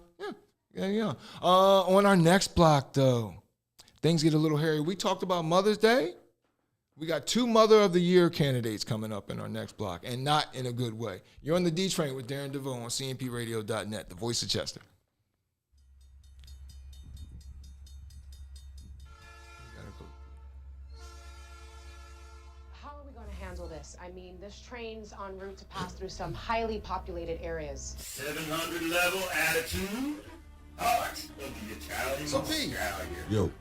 E: yeah. On our next block, though, things get a little hairy. We talked about Mother's Day. We got 2 Mother of the Year candidates coming up in our next block, and not in a good way. You're on the D Train with Darren Devoue on CNPradio.net, the voice of Chester.
I: How are we going to handle this? I mean, this train's en route to pass through some highly populated areas.
C: 700 level attitude. Heart of the Italian.
E: So, P.
D: Yo.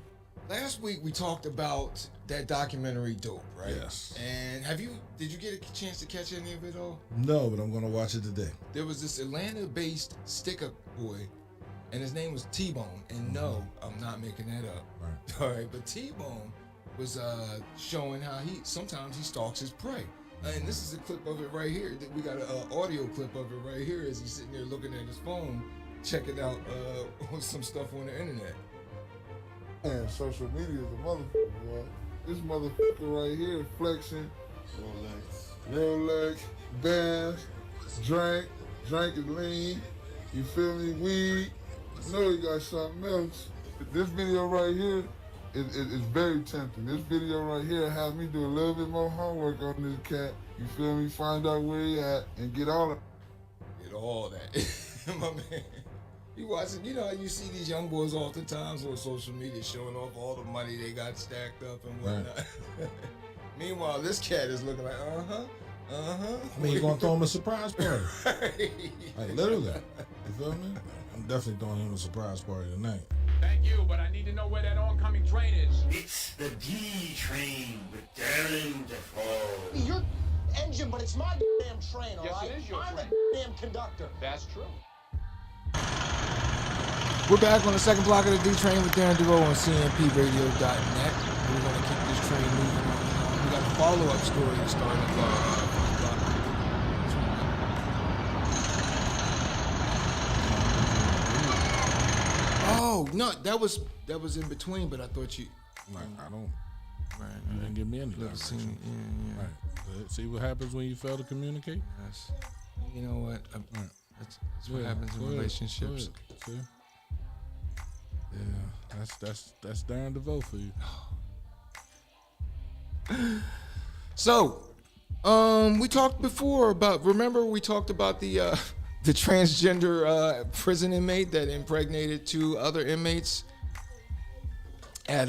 E: Last week we talked about that documentary Dope, right?
D: Yes.
E: And did you get a chance to catch any of it all?
D: No, but I'm gonna watch it today.
E: There was this Atlanta-based stick-up boy, and his name was T-Bone. And no, I'm not making that up.
D: Right.
E: All right, but T-Bone was showing how sometimes he stalks his prey. And this is a clip of it right here. We got an audio clip of it right here as he's sitting there looking at his phone, checking out some stuff on the internet.
J: And social media is a motherfucker, boy. This motherfucker right here flexing. Rolex, bands, drank is lean. You feel me? Weed. You know he got something else. This video right here is very tempting. This video right here has me do a little bit more homework on this cat. You feel me? Find out where he at and get all of it.
E: Get all that. My man. You watching, you see these young boys oftentimes on social media showing off all the money they got stacked up and whatnot. Right. Meanwhile, this cat is looking like,
D: I mean, you're gonna throw him a surprise party.
E: Right.
D: Like, literally. You feel me? I'm definitely throwing him a surprise party tonight.
K: Thank you, but I need to know where that oncoming train is.
C: It's the D Train with Darren Displays.
L: Your engine, but it's my damn train, all right?
K: Yes, it is your
L: I'm
K: train.
L: the damn conductor.
K: That's true.
E: We're back on the second block of the D Train with Darren Devoue on CNPradio.net. We're going to keep this train moving on. We got a follow-up story to start with first block. Oh, no, that was in between, but I thought you...
D: Right, you didn't give me any direction.
E: Yeah.
D: Right. See what happens when you fail to communicate?
E: Yes. You know what? That's what happens in relationships.
D: See? Yeah, that's Darren Devoue for you.
E: So, we talked before about. Remember, we talked about the transgender prison inmate that impregnated 2 other inmates at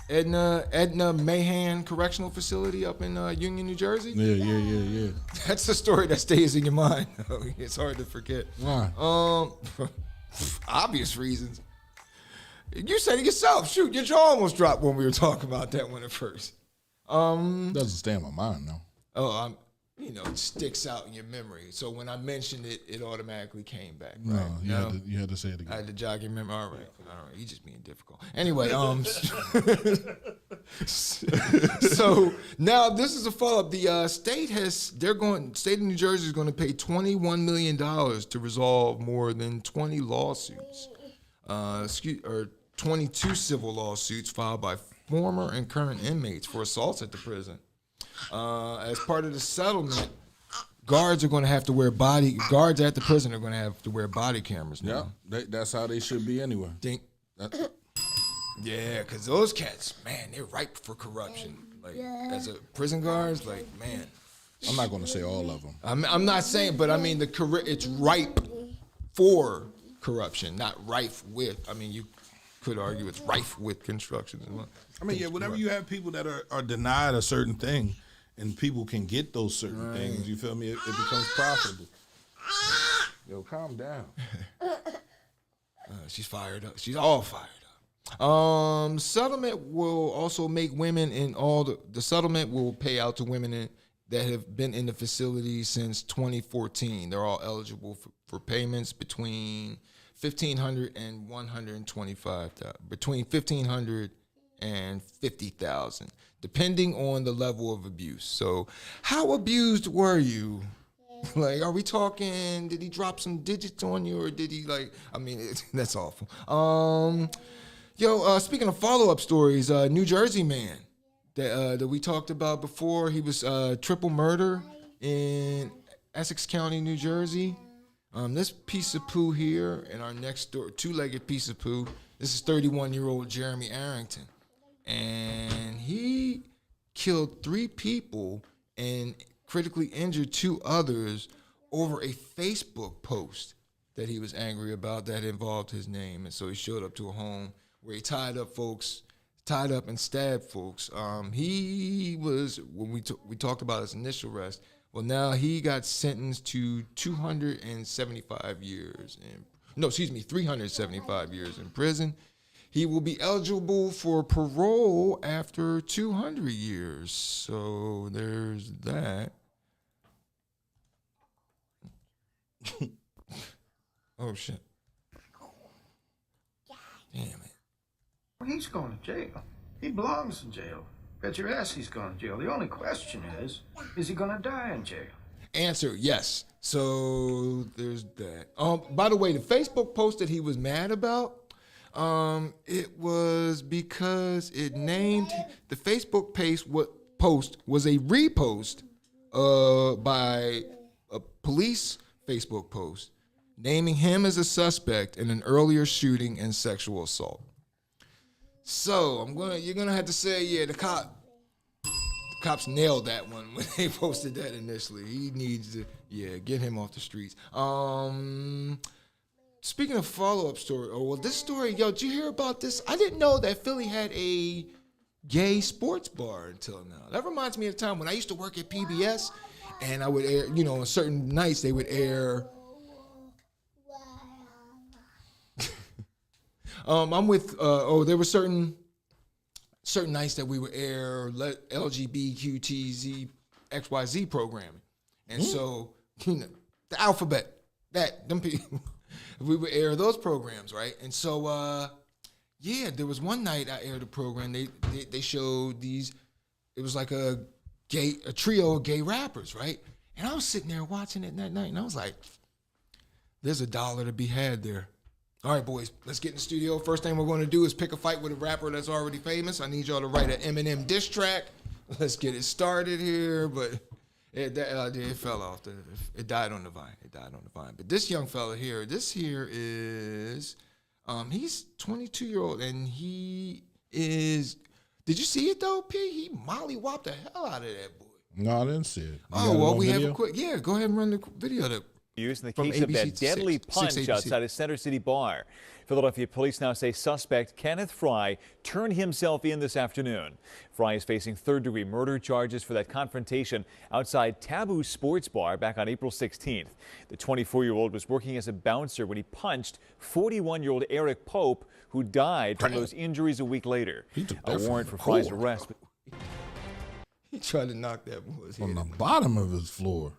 E: Edna Mahan Correctional Facility up in Union, New Jersey.
D: Yeah.
E: That's the story that stays in your mind. It's hard to forget.
D: Why?
E: For obvious reasons. You said it yourself. Shoot, your jaw almost dropped when we were talking about that one at first.
D: Doesn't stay in my mind though.
E: Oh, it sticks out in your memory. So when I mentioned it, it automatically came back.
D: No,
E: right?
D: you had to say it again.
E: I had to jog your memory. All right. You just being difficult. Anyway, so now this is a follow-up. The state of New Jersey is going to pay $21 million to resolve more than 20 lawsuits. 22 civil lawsuits filed by former and current inmates for assaults at the prison. As part of the settlement, guards at the prison are going to have to wear body cameras now.
D: Yeah, that's how they should be anyway.
E: Yeah, because those cats, man, they're ripe for corruption. Like, as a prison guards, like, man.
D: I'm not going to say all of them.
E: I'm not saying, but I mean, it's ripe for corruption, not rife with. I mean, you could argue it's rife with construction as well.
D: I mean, yeah, whenever you have people that are denied a certain thing, and people can get those certain things. You feel me? It becomes profitable. Yo, calm down.
E: She's fired up. She's all fired up. Settlement will also make women in all the settlement will pay out to women that have been in the facility since 2014. They're all eligible for payments between $1,500 and $125,000, between $1,500 and $50,000, depending on the level of abuse. So, how abused were you? Like, are we talking? Did he drop some digits on you, or did he that's awful. Speaking of follow-up stories, New Jersey man that we talked about before, he was triple murder in Essex County, New Jersey. This piece of poo here in our next door, two-legged piece of poo. This is 31-year-old Jeremy Arrington, and he killed 3 people and critically injured 2 others over a Facebook post that he was angry about that involved his name. And so he showed up to a home where he tied up and stabbed folks. He was, when we talked about his initial arrest, well, now he got sentenced to 375 years in prison. He will be eligible for parole after 200 years. So there's that. Oh, shit. Damn it.
M: Well, he's going to jail. He belongs in jail. Bet your ass he's going to jail. The only question is he going to die in jail?
E: Answer, yes. So there's that. By the way, the Facebook post that he was mad about, it was because it named the Facebook post was a repost by a police Facebook post naming him as a suspect in an earlier shooting and sexual assault. So you're gonna have to say, yeah, the cops nailed that one when they posted that initially. He needs to, get him off the streets. Speaking of follow-up story, this story, did you hear about this? I didn't know that Philly had a gay sports bar until now. That reminds me of the time when I used to work at PBS, and I would air, on certain nights they would air. I'm with. There were certain nights that we would air LGBTQTZ XYZ programming, and so the alphabet them people. We would air those programs, right? And so, there was one night I aired a program. They showed these. It was like a trio of gay rappers, right? And I was sitting there watching it that night, and I was like, "There's $1 to be had there." All right, boys, let's get in the studio. First thing we're going to do is pick a fight with a rapper that's already famous. I need y'all to write an Eminem diss track. Let's get it started here, but. It fell off. It died on the vine. But this young fella here, is, he's 22-year-old, and he is. Did you see it though, P? He molly-whopped the hell out of that boy.
D: No, I didn't see it.
E: We have a quick. Yeah, go ahead and run the video.
N: In the case of that deadly punch outside a Center City bar. Philadelphia police now say suspect Kenneth Fry turned himself in this afternoon. Fry is facing third-degree murder charges for that confrontation outside Taboo Sports Bar back on April 16th. The 24-year-old was working as a bouncer when he punched 41-year-old Eric Pope, who died from those injuries a week later. A warrant for Fry's arrest.
E: He tried to knock that boy's
D: on the bottom of his floor.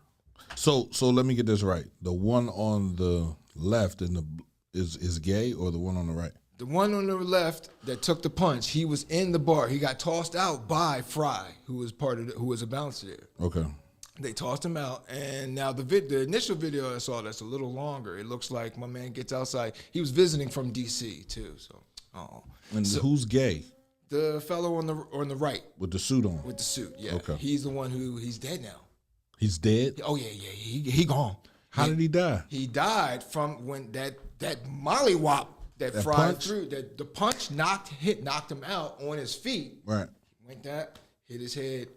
D: So let me get this right. The one on the left is gay, or the one on the right?
E: The one on the left that took the punch, he was in the bar. He got tossed out by Fry, who was a bouncer there.
D: Okay.
E: They tossed him out, and now the initial video I saw that's a little longer. It looks like my man gets outside. He was visiting from D.C. too.
D: Who's gay?
E: The fellow on the right
D: with the suit on.
E: With the suit, yeah.
D: Okay.
E: He's the one he's dead now.
D: He's dead?
E: Oh yeah. He gone.
D: How did he die?
E: He died from when that mollywop that Fry
D: punch?
E: threw. That the punch knocked him out on his feet.
D: Right.
E: Went that, hit his head,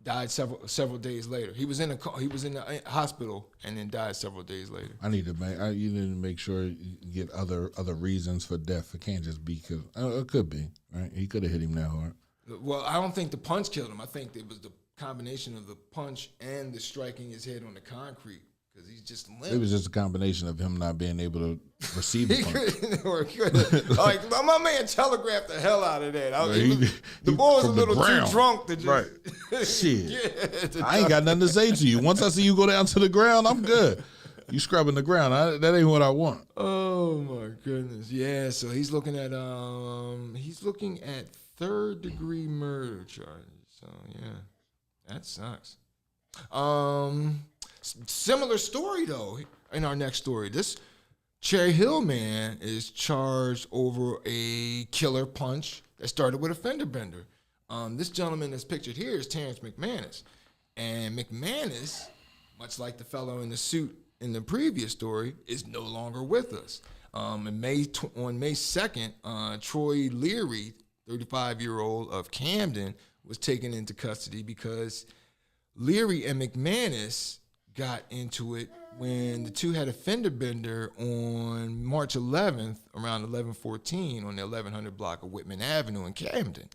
E: died several days later. He was in the hospital and then died several days later.
D: You need to make sure you get other reasons for death. It can't just be because it could be right. He could have hit him that hard.
E: Well, I don't think the punch killed him. I think it was the combination of the punch and the striking his head on the concrete because he's just limp.
D: It was just a combination of him not being able to receive the punch.
E: Like my man telegraphed the hell out of that. The boy was a little too drunk to just
D: Shit. I ain't got nothing to say to you. Once I see you go down to the ground, I'm good. You scrubbing the ground. That ain't what I want.
E: Oh my goodness. Yeah, so he's looking at 3rd-degree murder charges. So yeah. That sucks. Similar story though in our next story. This Cherry Hill man is charged over a killer punch that started with a fender bender. This gentleman that's pictured here is Terrence McManus. And McManus, much like the fellow in the suit in the previous story, is no longer with us. On May 2nd, Troy Leary, 35-year-old of Camden, was taken into custody because Leary and McManus got into it when the two had a fender bender on March 11th around 11:14 on the 1100 block of Whitman Avenue in Camden.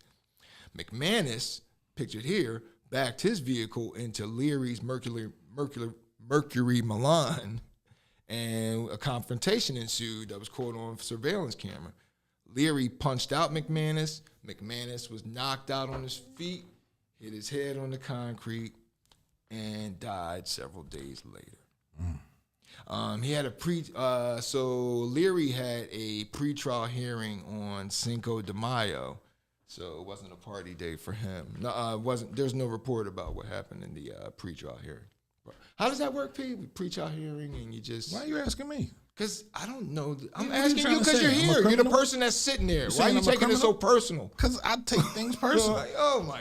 E: McManus, pictured here, backed his vehicle into Leary's Mercury Milan, and a confrontation ensued that was caught on surveillance camera. Leary punched out McManus. McManus was knocked out on his feet, hit his head on the concrete, and died several days later. He had so Leary had a pretrial hearing on Cinco de Mayo, so it wasn't a party day for him. No, there's no report about what happened in the pretrial hearing. How does that work, P? Pretrial hearing, and you just...
D: Why are you asking me?
E: Because I don't know. I'm asking you because you're here. You're the person that's sitting there. Why are you taking it so personal?
D: Because I take things personal.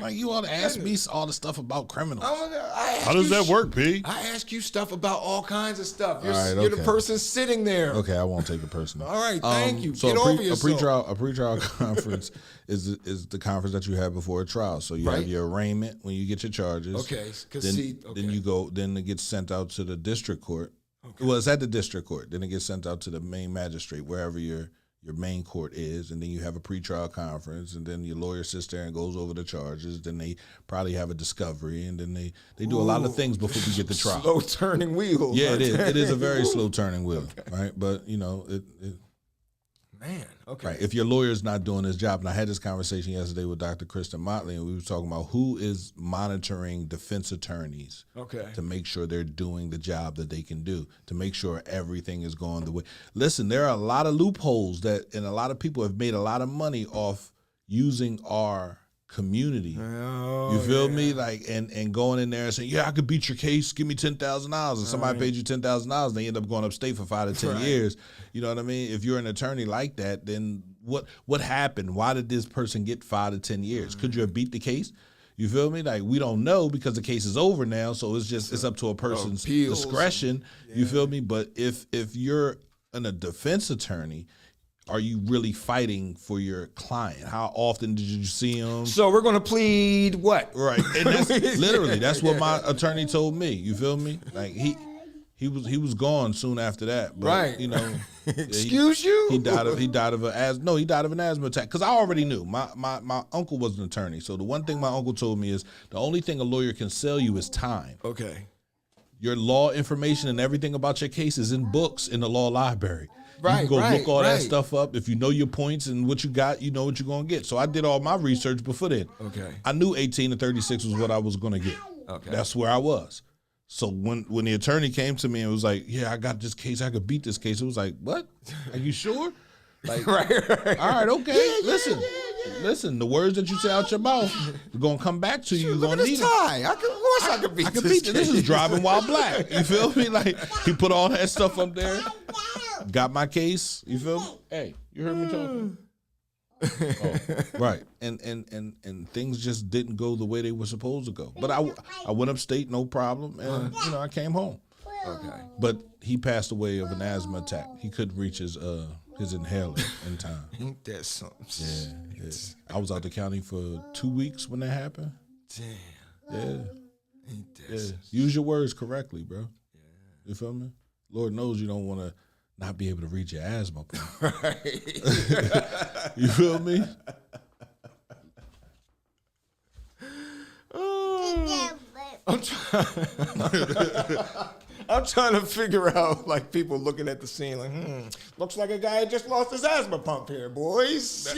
E: Like
D: you ought to ask me all the stuff about criminals.
E: How
D: does that work, P?
E: I ask you stuff about all kinds of stuff. You're,
D: right,
E: you're the person sitting there.
D: Okay, I won't take it personal.
E: All right, thank you.
D: So
E: Get over yourself.
D: A pretrial conference is the conference that you have before a trial. So you have your arraignment when you get your charges.
E: Okay,
D: then it gets sent out to the district court. Okay. Well, it's at the district court. Then it gets sent out to the main magistrate, wherever your main court is, and then you have a pretrial conference, and then your lawyer sits there and goes over the charges. Then they probably have a discovery, and then they do a lot of things before we get the trial.
E: Slow turning wheel.
D: Yeah, it is. It is a very slow turning wheel, right? But
E: Man, okay.
D: Right. If your lawyer's not doing his job, and I had this conversation yesterday with Dr. Kristen Motley, and we were talking about who is monitoring defense attorneys to make sure they're doing the job that they can do, to make sure everything is going the way. Listen, there are a lot of loopholes and a lot of people have made a lot of money off using our community. You feel me? Like and going in there and saying, I could beat your case, give me $10,000. And somebody paid you $10,000, and they end up going upstate for 5 to 10 years. You know what I mean? If you're an attorney like that, then what happened? Why did this person get 5 to 10 years? Could you have beat the case? You feel me? Like, we don't know because the case is over now, so it's up to a person's discretion. You feel me? But if you're a defense attorney, are you really fighting for your client? How often did you see him?
E: So we're going to plead what?
D: Right. And that's literally, that's what my attorney told me. You feel me? Like he was gone soon after that. But, you know,
E: excuse you?
D: He died of an asthma attack. Because I already knew. My uncle was an attorney. So the one thing my uncle told me is the only thing a lawyer can sell you is time.
E: Okay.
D: Your law information and everything about your case is in books in the law library.
E: Right,
D: you can go look all that stuff up. If you know your points and what you got, you know what you're going to get. So I did all my research before then.
E: Okay.
D: I knew 18 to 36 was what I was going to get.
E: Okay.
D: That's where I was. So when the attorney came to me and was like, I got this case, I could beat this case. It was like, what? Are you sure? Like, all right, okay. Listen, the words that you say out your mouth are going to come back to you. You're going to need
E: tie. Of course I could beat this case.
D: This is Driving While Black. You feel me? Like, he put all that stuff up there. Got my case. You feel me? Hey, you heard me talking? Right. And things just didn't go the way they were supposed to go. But I went upstate, no problem, and I came home.
E: Okay.
D: But he passed away of an asthma attack. He couldn't reach his inhaler in time.
E: Ain't that something?
D: Yeah. I was out the county for 2 weeks when that happened.
E: Damn.
D: Yeah.
E: Ain't that something?
D: Use your words correctly, bro. Yeah. You feel me? Lord knows you don't want to not be able to reach your asthma point.
E: Right.
D: You feel me?
E: Oh. I'm trying to figure out, like, people looking at the scene like, looks like a guy just lost his asthma pump here, boys.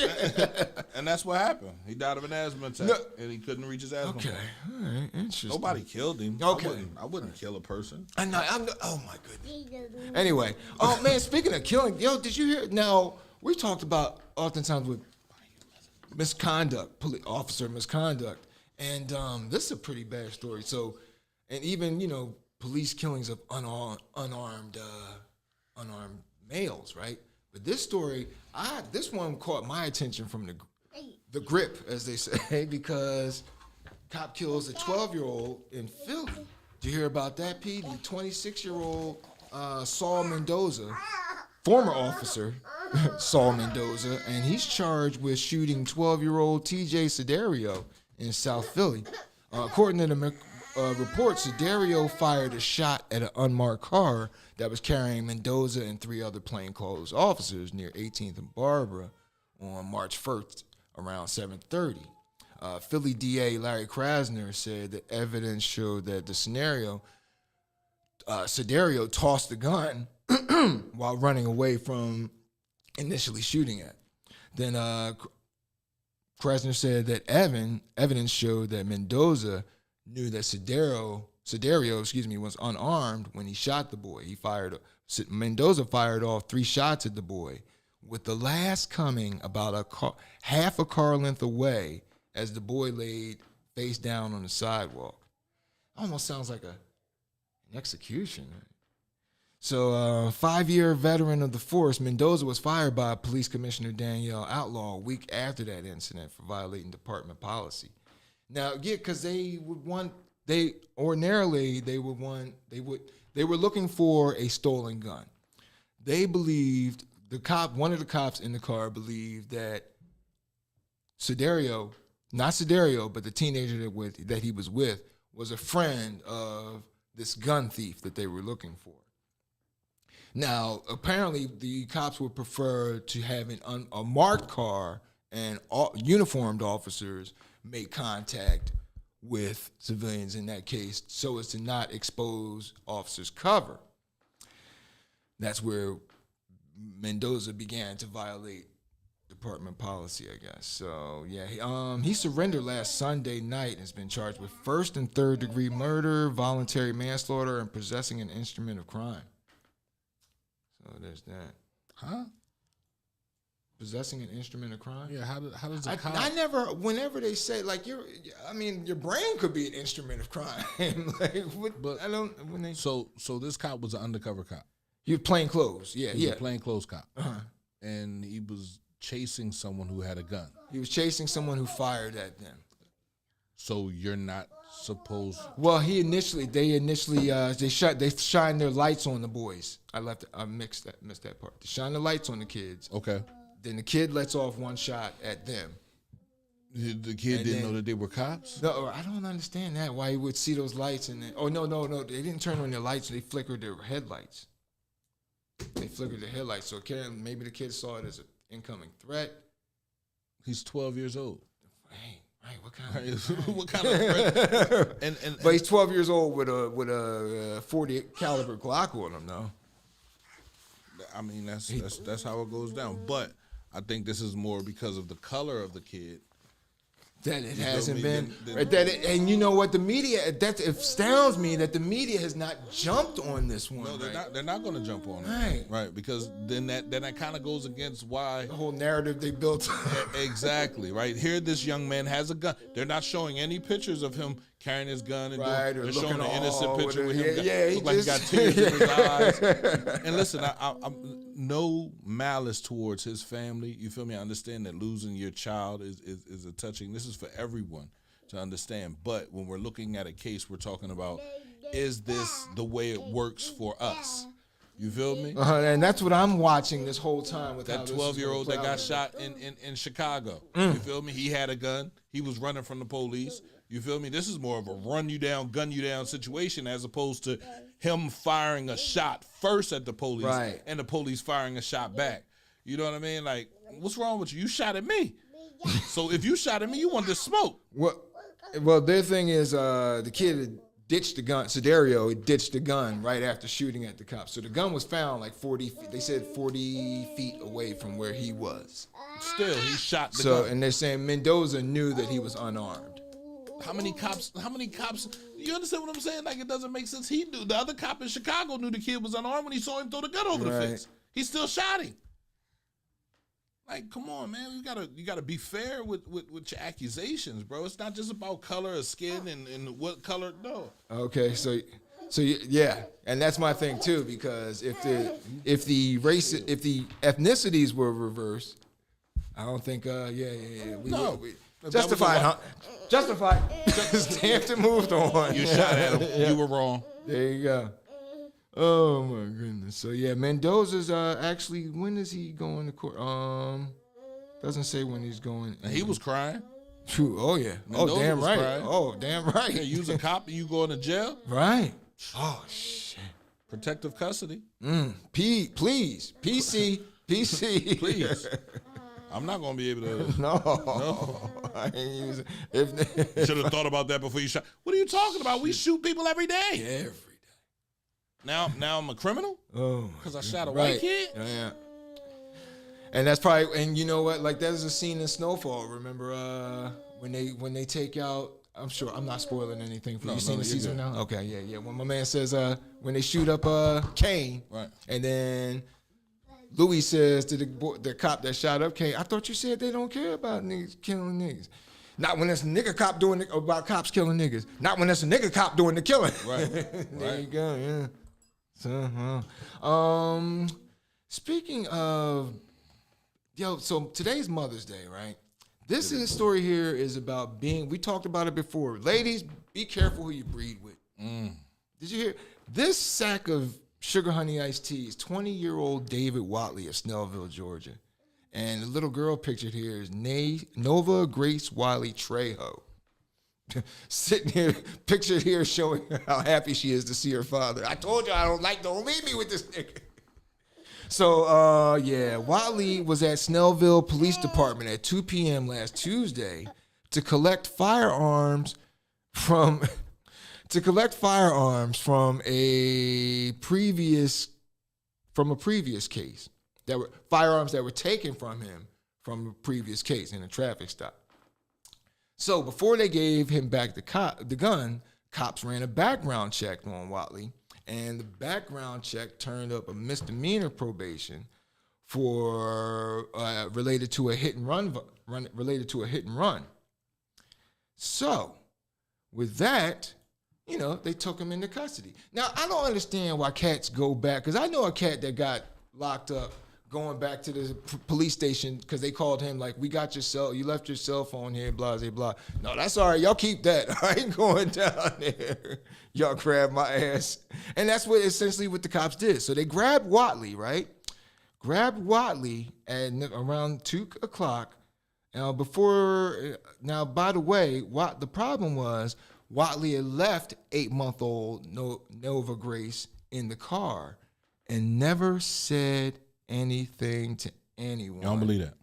D: And that's what happened. He died of an asthma attack, and he couldn't reach his asthma pump.
E: Okay, all right, interesting.
D: Nobody killed him.
E: Okay.
D: I wouldn't kill a person.
E: Oh my goodness. Anyway, oh man, speaking of killing, yo, did you hear? Now we talked about oftentimes with misconduct, officer misconduct, and this is a pretty bad story. So, and even police killings of unarmed males, right? But this story, this one caught my attention from the grip, as they say, because cop kills a 12-year-old in Philly. Did you hear about that, Pete? The 26-year-old Saul Mendoza, former officer Saul Mendoza, and he's charged with shooting 12-year-old TJ Siderio in South Philly. According to the report, Siderio fired a shot at an unmarked car that was carrying Mendoza and 3 other plainclothes officers near 18th and Barbara on March 1st around 7:30. Philly DA Larry Krasner said that evidence showed that the Siderio tossed the gun while running away from initially shooting at. Then Krasner said that evidence showed that Mendoza knew that Siderio, was unarmed when he shot the boy. Mendoza fired off 3 shots at the boy, with the last coming about half a car length away as the boy laid face down on the sidewalk. Almost sounds like an execution. So, 5-year veteran of the force, Mendoza was fired by Police Commissioner Danielle Outlaw a week after that incident for violating department policy. Now, yeah, because they were looking for a stolen gun. They believed, one of the cops in the car believed that Siderio, not Siderio, but the teenager that he was with, was a friend of this gun thief that they were looking for. Now, apparently, the cops would prefer to have a marked car and uniformed officers make contact with civilians in that case so as to not expose officers' cover. That's where Mendoza began to violate department policy, I guess. So, yeah, he surrendered last Sunday night and has been charged with 1st and 3rd degree murder, voluntary manslaughter, and possessing an instrument of crime. So there's that.
D: Huh?
E: Possessing an instrument of crime?
D: Yeah, how does a cop...
E: whenever they say, like, your brain could be an instrument of crime.
D: So this cop was an undercover cop.
E: He was plain clothes, yeah.
D: He was a plain clothes cop. Uh-huh. And he was chasing someone who had a gun.
E: He was chasing someone who fired at them.
D: So you're not supposed...
E: Well, they shined their lights on the boys. I missed that part. They shine the lights on the kids.
D: Okay.
E: Then the kid lets off 1 shot at them.
D: The kid didn't know that they were cops?
E: No, I don't understand that. Why he would see those lights and then... Oh, no. They didn't turn on their lights. They flickered their headlights. So maybe the kid saw it as an incoming threat.
D: He's 12 years old.
E: Right, what kind of
D: threat?
E: But he's 12 years old with a 40 caliber Glock on him, though.
D: I mean, that's how it goes down. But I think this is more because of the color of the kid.
E: That it hasn't been. And you know what? The media, it astounds me that the media has not jumped on this one.
D: No, they're not going to jump on it. Right. Because then that kind of goes against why...
E: The whole narrative they built.
D: Exactly, right? Here this young man has a gun. They're not showing any pictures of him carrying his gun. And they're showing an innocent picture with him. He got tears in his eyes. And listen, I'm no malice towards his family. You feel me? I understand that losing your child is a touching. This is for everyone to understand. But when we're looking at a case, we're talking about, is this the way it works for us? You feel me?
E: And that's what I'm watching this whole time with
D: that 12-year-old that got shot in Chicago. You feel me? He had a gun. He was running from the police. You feel me? This is more of a run you down, gun you down situation as opposed to him firing a shot first at the police and the police firing a shot back. You know what I mean? Like, what's wrong with you? You shot at me. So if you shot at me, you wanted to smoke.
E: Well, their thing is the kid ditched the gun. Siderio ditched the gun right after shooting at the cops. So the gun was found like 40 feet. They said 40 feet away from where he was.
D: Still, he shot the
E: So,
D: gun.
E: and they're saying Mendoza knew that he was unarmed.
D: How many cops? You understand what I'm saying? Like, it doesn't make sense. He knew. The other cop in Chicago knew the kid was unarmed when he saw him throw the gun over the fence. He still shot him. Like, come on, man. You gotta be fair with your accusations, bro. It's not just about color of skin and what color. No.
E: Okay, so yeah, and that's my thing too, because if the ethnicities were reversed, I don't think we justified, huh? Justified. Stamped and moved on.
D: You shot at him. You were wrong.
E: There you go. Oh my goodness. So yeah, Mendoza's actually, when is he going to court? Doesn't say when he's going.
D: And he was crying.
E: True. Oh yeah.
D: Mendoza
E: damn
D: was
E: right.
D: crying.
E: Oh damn right.
D: Yeah, you was a cop and you going to jail.
E: Right. Oh shit.
D: Protective custody.
E: Please. PC.
D: Please. I'm not gonna be able to.
E: No. I ain't using.
D: You should have thought about that before you shot. What are you talking about? We shoot people every day.
E: Every day.
D: Now I'm a criminal?
E: Oh,
D: because I shot a white kid?
E: Yeah. And that's probably, and you know what? Like, there's a scene in Snowfall. Remember when they take out? I'm sure I'm not spoiling anything for you. Seen the season now? Okay, yeah. When my man says when they shoot up Kane,
D: right?
E: And then Louis says to the cop that shot up Kane, I thought you said they don't care about niggas killing niggas. Not when it's a nigga cop doing about cops killing niggas. Not when it's a nigga cop doing the killing.
D: Right.
E: There you go. Yeah. So, speaking of, so today's Mother's Day, right? This story here is about we talked about it before. Ladies, be careful who you breed with. Did you hear? This sack of sugar honey iced tea is 20-year-old David Watley of Snellville, Georgia. And the little girl pictured here is Nova Grace Wiley Trejo. Sitting here, pictured here showing how happy she is to see her father. I told you don't leave me with this nigga. So, Watley was at Snellville Police Department at 2 p.m. last Tuesday to collect firearms from a previous case. That were firearms that were taken from him from a previous case in a traffic stop. So before they gave him back the gun, cops ran a background check on Watley, and the background check turned up a misdemeanor probation for related to a hit and run. So with that, they took him into custody. Now I don't understand why cats go back, because I know a cat that got locked up going back to the police station because they called him like, we got you left your cell phone here, blah, blah, blah. No, that's all right. Y'all keep that. I ain't going down there. Y'all grab my ass. And that's essentially what the cops did. So they grabbed Watley, right? Grabbed Watley at around 2 o'clock. Now, by the way, the problem was Watley had left 8-month-old Nova Grace in the car and never said anything to anyone.
D: I don't believe that.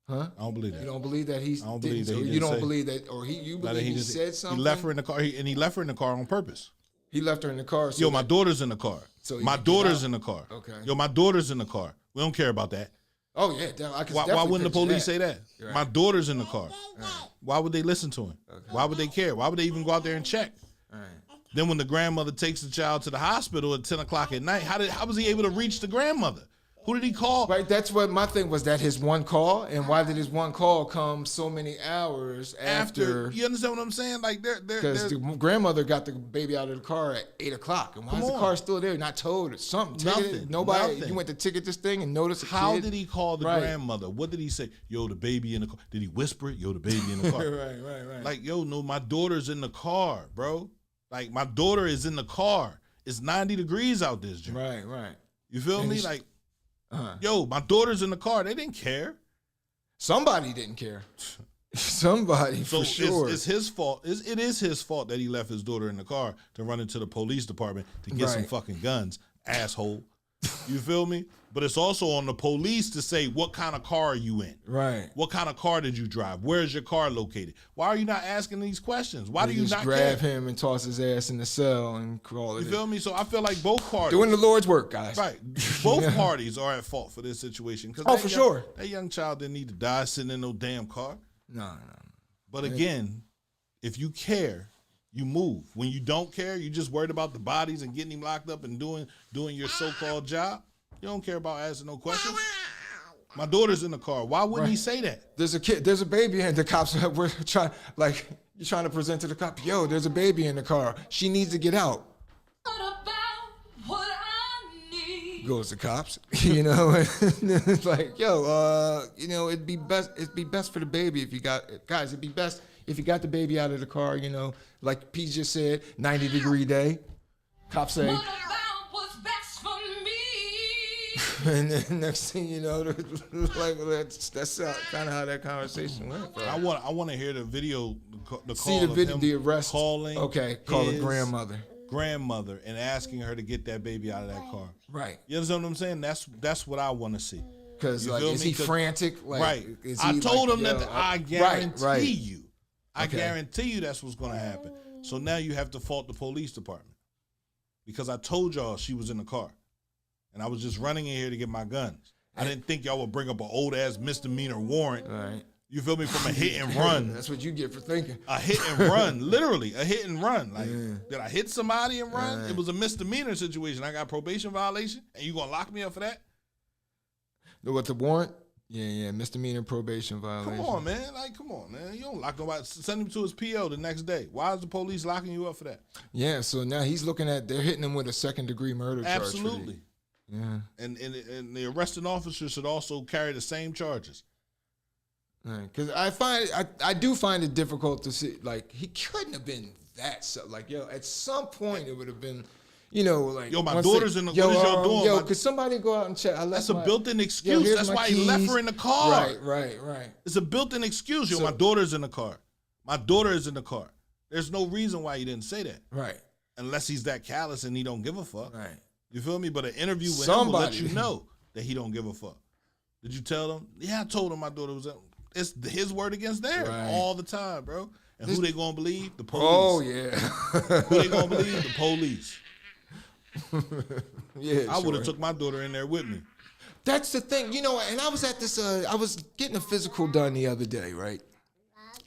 E: Huh?
D: I don't believe that.
E: You don't believe that he's?
D: I don't believe that.
E: You don't believe that, or you believe he said something?
D: He left her in the car, and he left her in the car on purpose.
E: He left her in the car. So
D: my daughter's in the car.
E: So
D: my daughter's in the car.
E: Okay.
D: My daughter's in the car. We don't care about that.
E: Oh yeah.
D: Why wouldn't the police say that?
E: Right.
D: My daughter's in the car.
E: Right.
D: Why would they listen to him? Okay. Why would they care? Why would they even go out there and check?
E: Right.
D: Then when the grandmother takes the child to the hospital at 10 o'clock at night, how was he able to reach the grandmother? Who did he call?
E: Right, that's what my thing was, that his one call, and why did his one call come so many hours after?
D: You understand what I'm saying? Like
E: because the grandmother got the baby out of the car at 8 o'clock, and why is the car still there? Not told or something.
D: Nothing.
E: Nobody.
D: Nothing.
E: You went to ticket this thing and noticed a kid?
D: How did he call the grandmother? What did he say? Yo, the baby in the car. Did he whisper it? Yo, the baby in the car.
E: Right.
D: Like, yo, no, my daughter's in the car, bro. Like, my daughter is in the car. It's 90 degrees out this joint.
E: Right.
D: You feel me? Like, yo, my daughter's in the car. They didn't care.
E: Somebody didn't care. Somebody, for sure.
D: It's his fault. It is his fault that he left his daughter in the car to run into the police department to get some fucking guns, asshole. You feel me? But it's also on the police to say, what kind of car are you in?
E: Right.
D: What kind of car did you drive? Where is your car located? Why are you not asking these questions? Why do you
E: just
D: not
E: grab
D: care?
E: him and toss his ass in the cell and call it?
D: You feel me? So I feel like both parties
E: doing the Lord's work, guys.
D: Right. Both parties are at fault for this situation.
E: Oh, for sure.
D: That young child didn't need to die sitting in no damn car.
E: No.
D: But again, if you care, you move. When you don't care, you just worried about the bodies and getting him locked up and doing your so-called job. You don't care about asking no questions. My daughter's in the car. Why wouldn't he say that?
E: There's a kid. There's a baby, and the cops were trying. Like, you're trying to present to the cop. Yo, there's a baby in the car. She needs to get out. Goes the cops. You know, and it's like, yo, you know, it'd be best for the baby if you got guys. It'd be best if you got the baby out of the car. You know, like P just said, 90-degree day. Cops say. And then next thing you know, like that's kind of how that conversation went. Bro.
D: I want to hear the video, the
E: See
D: call
E: the
D: of
E: video,
D: him
E: the arrest.
D: calling.
E: Okay, call
D: his
E: a
D: grandmother and asking her to get that baby out of that car.
E: Right.
D: You understand what I'm saying? That's what I want to see.
E: Because like, is he frantic? Like,
D: right.
E: Is
D: I
E: he
D: told
E: like,
D: him that I guarantee you. I
E: Okay.
D: guarantee you that's what's going to happen. So now you have to fault the police department because I told y'all she was in the car. And I was just running in here to get my guns. I didn't think y'all would bring up an old-ass misdemeanor warrant.
E: Right.
D: You feel me? From a hit and run.
E: That's what you get for thinking.
D: A hit and run. Literally, a hit and run. Like, did I hit somebody and run? It was a misdemeanor situation. I got probation violation, and you going to lock me up for that?
E: What, the warrant? Yeah, misdemeanor probation violation.
D: Come on, man. Like, come on, man. You don't lock nobody. Send him to his PO the next day. Why is the police locking you up for that?
E: Yeah, so now he's looking at, they're hitting him with a second-degree murder charge.
D: Absolutely.
E: Yeah.
D: And the arresting officer should also carry the same charges.
E: Because I do find it difficult to see, like, he couldn't have been that, like, yo, at some point it would have been, you know, like,
D: yo, my daughter's in the, what is y'all doing?
E: Yo, could somebody go out and check?
D: That's a built-in excuse. That's why he left her in the car.
E: Right.
D: It's a built-in excuse. Yo, my daughter's in the car. My daughter is in the car. There's no reason why he didn't say that.
E: Right.
D: Unless he's that callous and he don't give a fuck.
E: Right.
D: You feel me? But an interview with him will let you know that he don't give a fuck. Did you tell him? Yeah, I told him my daughter was. It's his word against theirs all the time, bro. And who they gonna believe? The police.
E: Oh yeah.
D: Who they gonna believe? The police.
E: Yeah.
D: I would have took my daughter in there with me.
E: That's the thing, you know. And I was at this. I was getting a physical done the other day, right?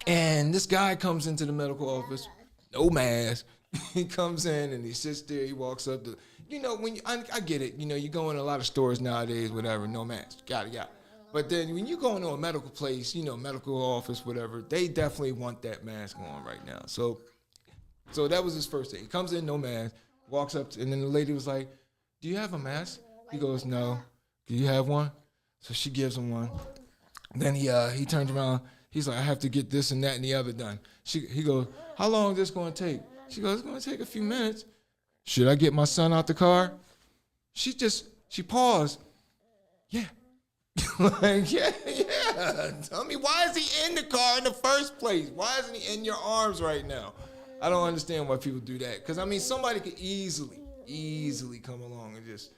E: And this guy comes into the medical office, no mask. He comes in and he sits there. He walks up to, you know, when I get it. You know, you go in a lot of stores nowadays, whatever, no mask, got it. But then when you go into a medical place, you know, medical office, whatever, they definitely want that mask on right now. So that was his first thing. He comes in, no mask, walks up, and then the lady was like, "Do you have a mask?" He goes, "No." "Do you have one?" So she gives him one. Then he turns around. He's like, "I have to get this and that and the other done." He goes, "How long is this going to take?" She goes, "It's going to take a few minutes." "Should I get my son out the car?" She paused. Yeah. Like, yeah. Tell me, why is he in the car in the first place? Why isn't he in your arms right now? I don't understand why people do that. Because, I mean, somebody could easily come along and just,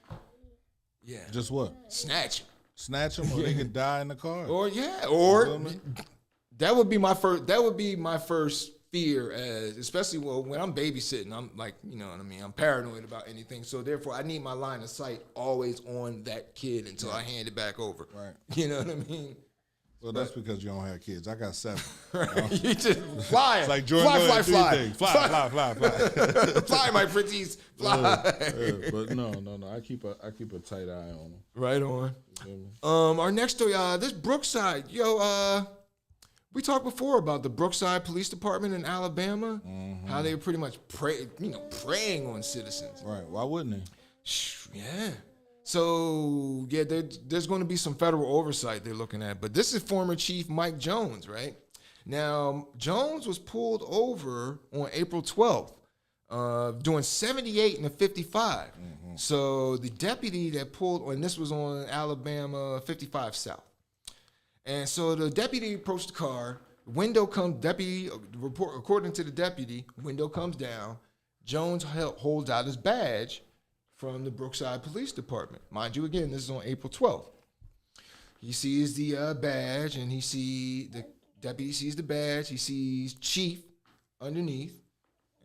D: Just what?
E: Snatch him.
D: Snatch him, or they could die in the car.
E: Or that would be my first fear, especially when I'm babysitting. I'm like, you know what I mean? I'm paranoid about anything. So therefore, I need my line of sight always on that kid until I hand it back over.
D: Right.
E: You know what I mean?
D: Well, that's because you don't have kids. I got 7.
E: Right. You just fly.
D: It's like Jordan,
E: fly.
D: Fly.
E: Fly, my pretties. Fly.
D: But no. I keep a tight eye on them.
E: Right on. Our next story, this Brookside. We talked before about the Brookside Police Department in Alabama, how they were pretty much preying on citizens.
D: Right. Why wouldn't they?
E: Yeah. So, there's going to be some federal oversight they're looking at. But this is former Chief Mike Jones, right? Now, Jones was pulled over on April 12th, doing 78 and a 55. So the deputy that pulled, and this was on Alabama 55 South. And so the deputy approached the car. According to the deputy, window comes down. Jones holds out his badge from the Brookside Police Department. Mind you, again, this is on April 12th. He sees the badge, and the deputy sees the badge. He sees Chief underneath.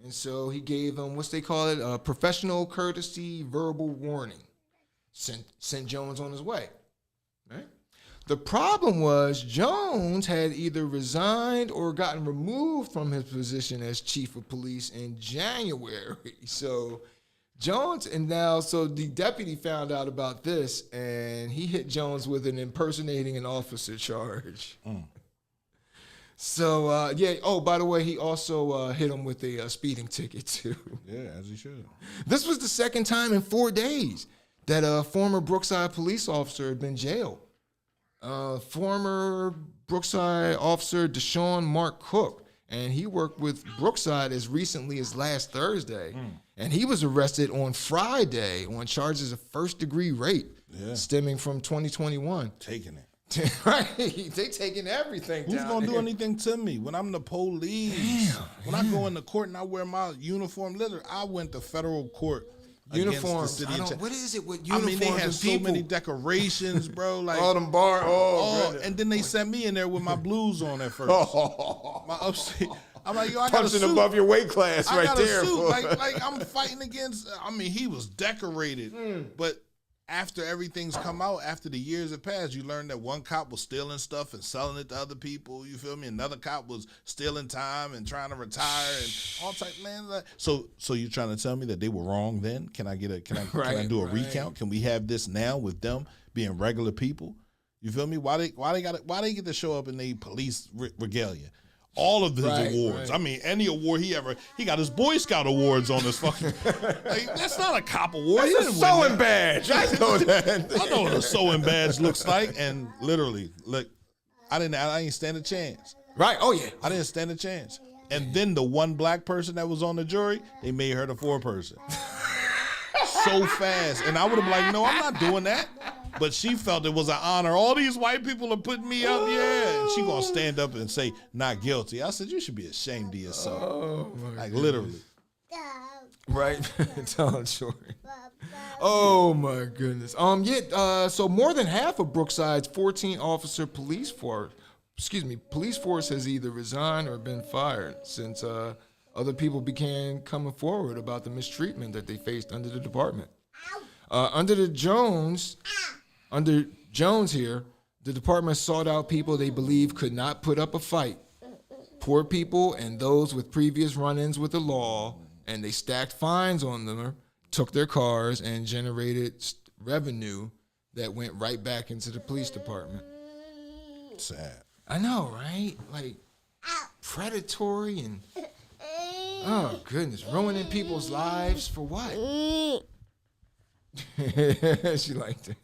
E: And so he gave him, what's they call it, a professional courtesy verbal warning. Sent Jones on his way. Right? The problem was Jones had either resigned or gotten removed from his position as chief of police in January. So so the deputy found out about this, and he hit Jones with an impersonating an officer charge. So, oh, by the way, he also hit him with a speeding ticket, too.
D: Yeah, as he should.
E: This was the second time in 4 days that a former Brookside police officer had been jailed. Former Brookside officer Deshaun Mark Cook, and he worked with Brookside as recently as last Thursday, and he was arrested on Friday on charges of first-degree rape stemming from 2021.
D: Taking it.
E: Right, they taking everything.
D: Who's gonna do anything to me when I'm the police? When I go into court and I wear my uniform, literally, I went to federal court.
E: Uniforms. What is it with uniforms?
D: I mean, they have
E: and
D: so
E: people?
D: many decorations, bro. Like
E: all them
D: and then they sent me in there with my blues on at first. My upstate. I'm like, yo, I got
E: punching
D: a suit.
E: above your weight class
D: I
E: right
D: got
E: there.
D: A suit. Like I'm fighting against. I mean, he was decorated, but after everything's come out, after the years have passed, you learn that one cop was stealing stuff and selling it to other people. You feel me? Another cop was stealing time and trying to retire and all type man. So you're trying to tell me that they were wrong then? Can I do a recount? Can we have this now with them being regular people? You feel me? Why they get to show up in the police regalia? All of his awards. Right. I mean, any award he got his Boy Scout awards on his fucking. Like, that's not a cop award.
E: That's a sewing badge. I know that.
D: I know what a sewing badge looks like, and literally, look, I didn't stand a chance.
E: Right? Oh yeah,
D: I didn't stand a chance. And then the one black person that was on the jury, they made her the 4-person. So fast, and I would have been like, no, I'm not doing that. But she felt it was an honor. All these white people are putting me up, and she gonna stand up and say not guilty. I said, you should be ashamed of yourself.
E: Oh,
D: like literally.
E: Right, telling story. Oh my goodness. So more than half of Brookside's 14-officer police force has either resigned or been fired since other people began coming forward about the mistreatment that they faced under the department. Under Jones here, the department sought out people they believe could not put up a fight. Poor people and those with previous run-ins with the law, and they stacked fines on them, took their cars, and generated revenue that went right back into the police department.
D: Sad.
E: I know, right? Like, predatory and, oh goodness, ruining people's lives for what? She liked it.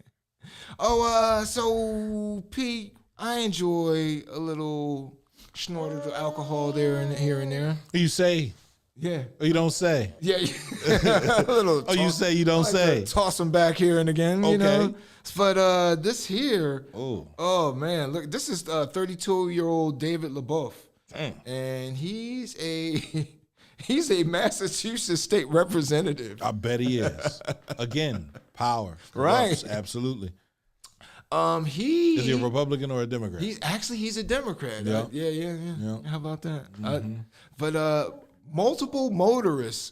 E: So Pete, I enjoy a little snort of alcohol here and there.
D: You say?
E: Yeah.
D: Or you don't say?
E: Yeah. A little.
D: Oh, you say, you don't say?
E: Toss them back here and again, you know. But this here, oh man, look, this is 32-year-old David LaBeouf. And he's a Massachusetts state representative.
D: I bet he is. Again, power.
E: Right.
D: Absolutely.
E: Is
D: he a Republican or a Democrat?
E: He's a Democrat.
D: Yeah.
E: Yeah. How about that? But multiple motorists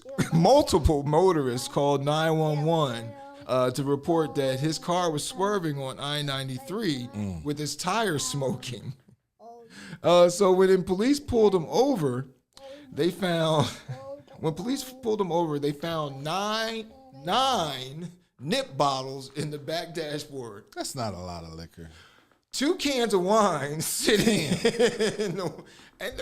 E: called 911 to report that his car was swerving on I-93 with his tires smoking. So when police pulled him over, they found nine nip bottles in the back dashboard.
D: That's not a lot of liquor.
E: 2 cans of wine sitting in and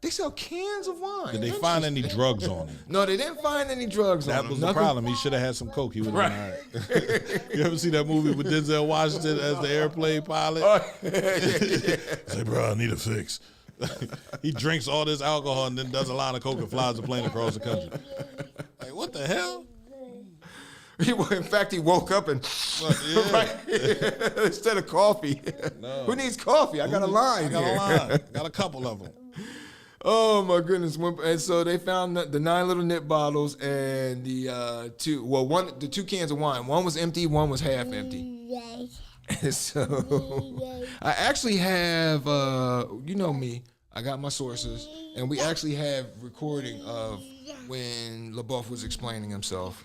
E: they sell cans of wine.
D: Did they find any drugs on him?
E: No, they didn't find any drugs on him.
D: That was the problem. He should have had some coke. He would have been all right. You ever see that movie with Denzel Washington as the airplane pilot? Say, bro, I need a fix. He drinks all this alcohol and then does a line of coke and flies a plane across the country. Like, what the hell?
E: In fact, he woke up and instead of coffee. No. Who needs coffee? I got a line.
D: Got a couple of them.
E: Oh my goodness! And so they found the 9 little nip bottles and the 2 cans of wine. One was empty, one was half empty. And so I actually have, you know me, I got my sources, and we actually have recording of when LaBeouf was explaining himself.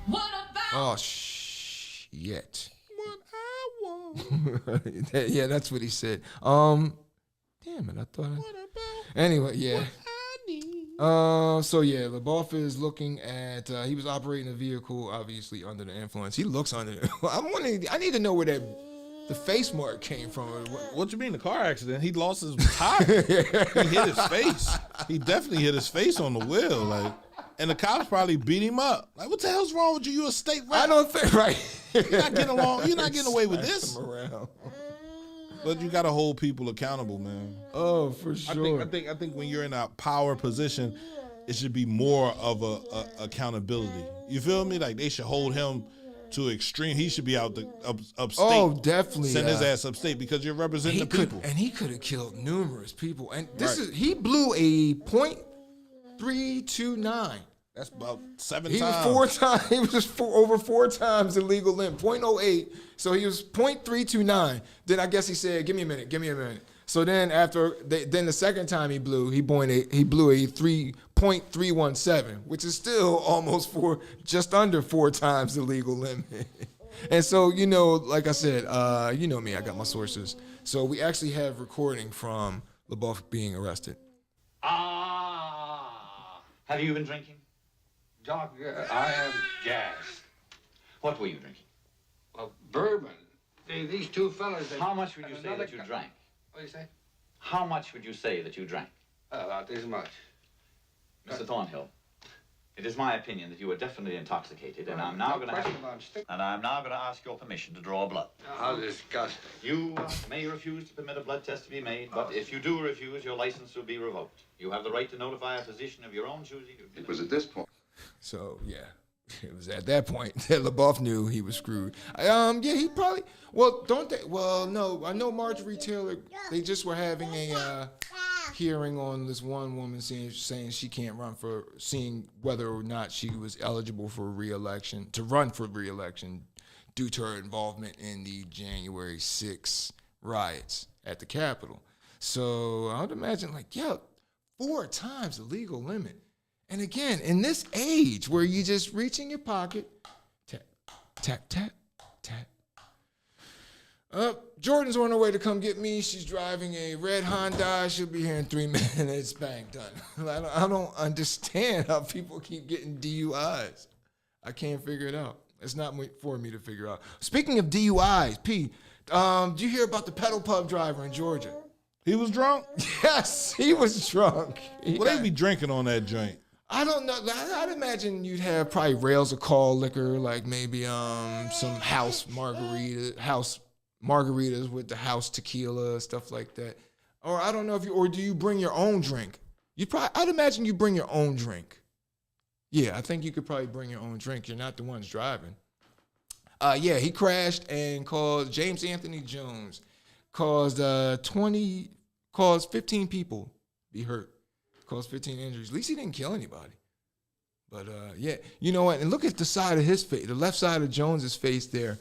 F: What about?
E: Oh shit! What I want. Yeah, that's what he said. Damn it! I thought. Anyway, yeah. So yeah, LaBeouf is looking at. He was operating a vehicle, obviously under the influence. He looks under. I'm wondering. I need to know where the face mark came from.
D: What you mean, the car accident? He lost his tire. He hit his face. He definitely hit his face on the wheel, like. And the cops probably beat him up. Like, what the hell's wrong with you? You a state rep?
E: I don't think right.
D: You're not getting along. You're not getting away with this.
E: Around.
D: But you gotta hold people accountable, man.
E: Oh, for sure.
D: I think when you're in a power position, it should be more of a accountability. You feel me? Like they should hold him to extreme. He should be out upstate.
E: Oh, definitely.
D: Send his ass upstate because you're representing the people.
E: And he could have killed numerous people. And he blew a .329.
D: That's about 7
E: He
D: times.
E: was 4 times. He was just over 4 times the legal limit. 0.08. So he was .329. Then I guess he said, "Give me a minute." So then then the second time he blew a 3.317, which is still almost just under 4 times the legal limit. And so like I said, you know me, I got my sources. So we actually have recording from LaBeouf being arrested.
O: Have you been drinking?
P: Doc, I am gassed.
O: What were you drinking?
P: Well, bourbon. These two fellas...
O: How much would you say that you drank?
P: What do you say?
O: How much would you say that you drank?
P: About this much.
O: Mr. Thornhill, it is my opinion that you are definitely intoxicated, and I'm now going to ask your permission to draw blood.
P: How disgusting.
O: You may refuse to permit a blood test to be made, but if you do refuse, your license will be revoked. You have the right to notify a physician of your own choosing.
P: It was at this point.
E: So, yeah, it was at that point that LaBeouf knew he was screwed. Yeah, he probably, no, I know Marjorie Taylor, they just were having a hearing on this one woman saying she can't run seeing whether or not she was eligible for to run for re-election due to her involvement in the January 6th riots at the Capitol. So I would imagine 4 times the legal limit. And again, in this age where you just reach in your pocket, tap, tap, tap, tap. Jordan's on her way to come get me. She's driving a red Honda. She'll be here in 3 minutes. Bang, done. I don't understand how people keep getting DUIs. I can't figure it out. It's not for me to figure out. Speaking of DUIs, P, did you hear about the pedal pub driver in Georgia?
D: He was drunk?
E: Yes, he was drunk.
D: They be drinking on that joint?
E: I don't know. I'd imagine you'd have probably rails of call liquor, like maybe some house margaritas with the house tequila, stuff like that. Or I don't know or do you bring your own drink? I'd imagine you bring your own drink. Yeah, I think you could probably bring your own drink. You're not the ones driving. Yeah, he crashed and caused James Anthony Jones caused 15 people be hurt. Caused 15 injuries. At least he didn't kill anybody. But yeah, you know what? And look at the side of his face, the left side of Jones's face there.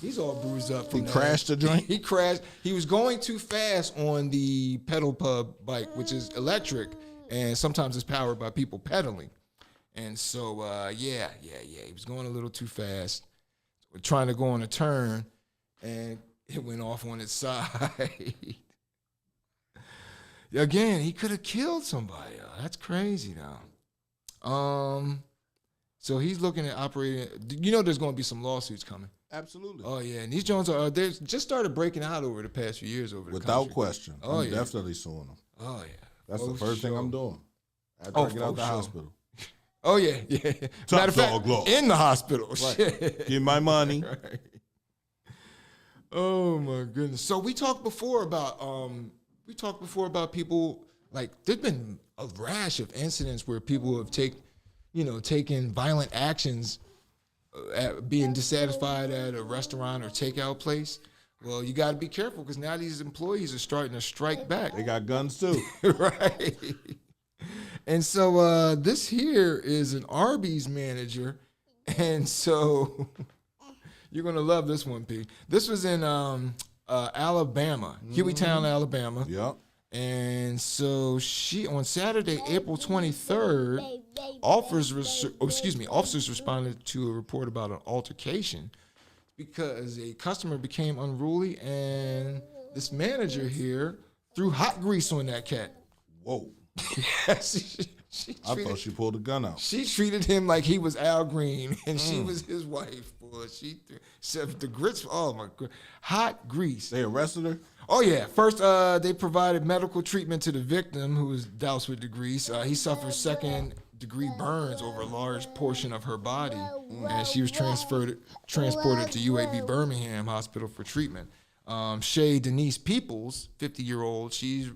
E: He's all bruised up.
D: He crashed the joint?
E: He crashed. He was going too fast on the pedal pub bike, which is electric, and sometimes it's powered by people pedaling. And so, yeah, he was going a little too fast, trying to go on a turn, and it went off on its side. Again, he could have killed somebody. That's crazy now. So he's looking at operating. There's going to be some lawsuits coming.
D: Absolutely.
E: Oh yeah, and these Jones they just started breaking out over the past few years over the country.
D: Without question. I'm definitely suing them.
E: Oh yeah.
D: That's the first thing I'm doing after I get out the hospital.
E: Oh yeah. Matter of fact, in the hospital.
D: Right. Give my money.
E: Right. Oh my goodness. So we talked before about people, like there's been a rash of incidents where people have taken violent actions at being dissatisfied at a restaurant or takeout place. Well, you got to be careful because now these employees are starting to strike back.
D: They got guns too.
E: Right. And so this here is an Arby's manager. And so you're going to love this one, P. This was in Alabama, Hueytown, Alabama.
D: Yep.
E: And so on Saturday, April 23rd, officers responded to a report about an altercation because a customer became unruly and this manager here threw hot grease on that cat.
D: Whoa.
E: I
D: thought she pulled a gun out.
E: She treated him like he was Al Green and she was his wife. Boy, the grits, oh my God. Hot grease.
D: They arrested her?
E: Oh, yeah. First, they provided medical treatment to the victim who was doused with the grease. He suffered second-degree burns over a large portion of her body, and she was transported to UAB Birmingham Hospital for treatment. Shay Denise Peoples, 50-year-old, she's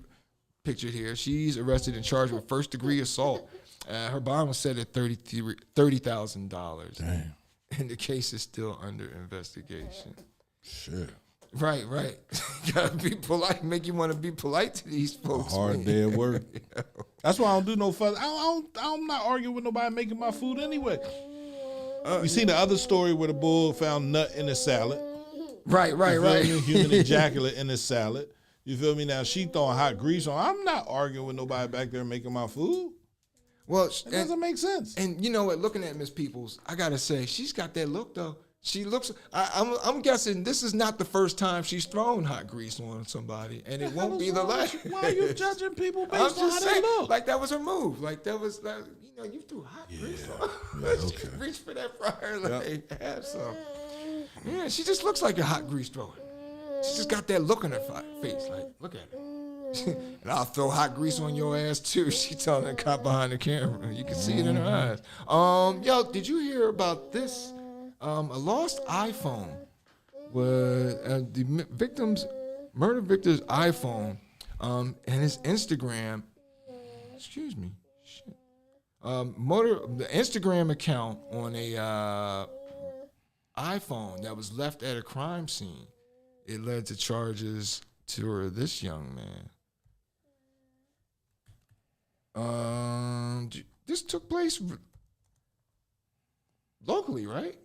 E: pictured here. She's arrested and charged with first-degree assault. Her bond was set at $30,000.
D: Damn.
E: And the case is still under investigation.
D: Shit.
E: Right. You gotta be polite. Make you want to be polite to these folks.
D: A hard day at work. That's why I don't do no fuss. I'm not arguing with nobody making my food anyway. You see the other story where the bull found nut in his salad.
E: Right.
D: Human ejaculate in his salad. You feel me? Now she throwing hot grease on. I'm not arguing with nobody back there making my food.
E: Well,
D: it doesn't make sense.
E: And you know what? Looking at Miss Peoples, I gotta say she's got that look though. She looks. I'm guessing this is not the first time she's thrown hot grease on somebody, and it won't be the last.
D: Why are you judging people based on how
E: saying,
D: they look?
E: like that was her move. Like that was, like, you threw hot grease on.
D: Okay.
E: Reach for that fryer, have some. Yeah, she just looks like a hot grease thrower. She just got that look on her face. Like, look at her. And I'll throw hot grease on your ass too. She telling the cop behind the camera. You can see it in her eyes. Yo, did you hear about this? A lost iPhone was the murder victim's iPhone, and his Instagram. Excuse me. Shit. The Instagram account on a iPhone that was left at a crime scene. It led to charges to this young man. This took place locally, right?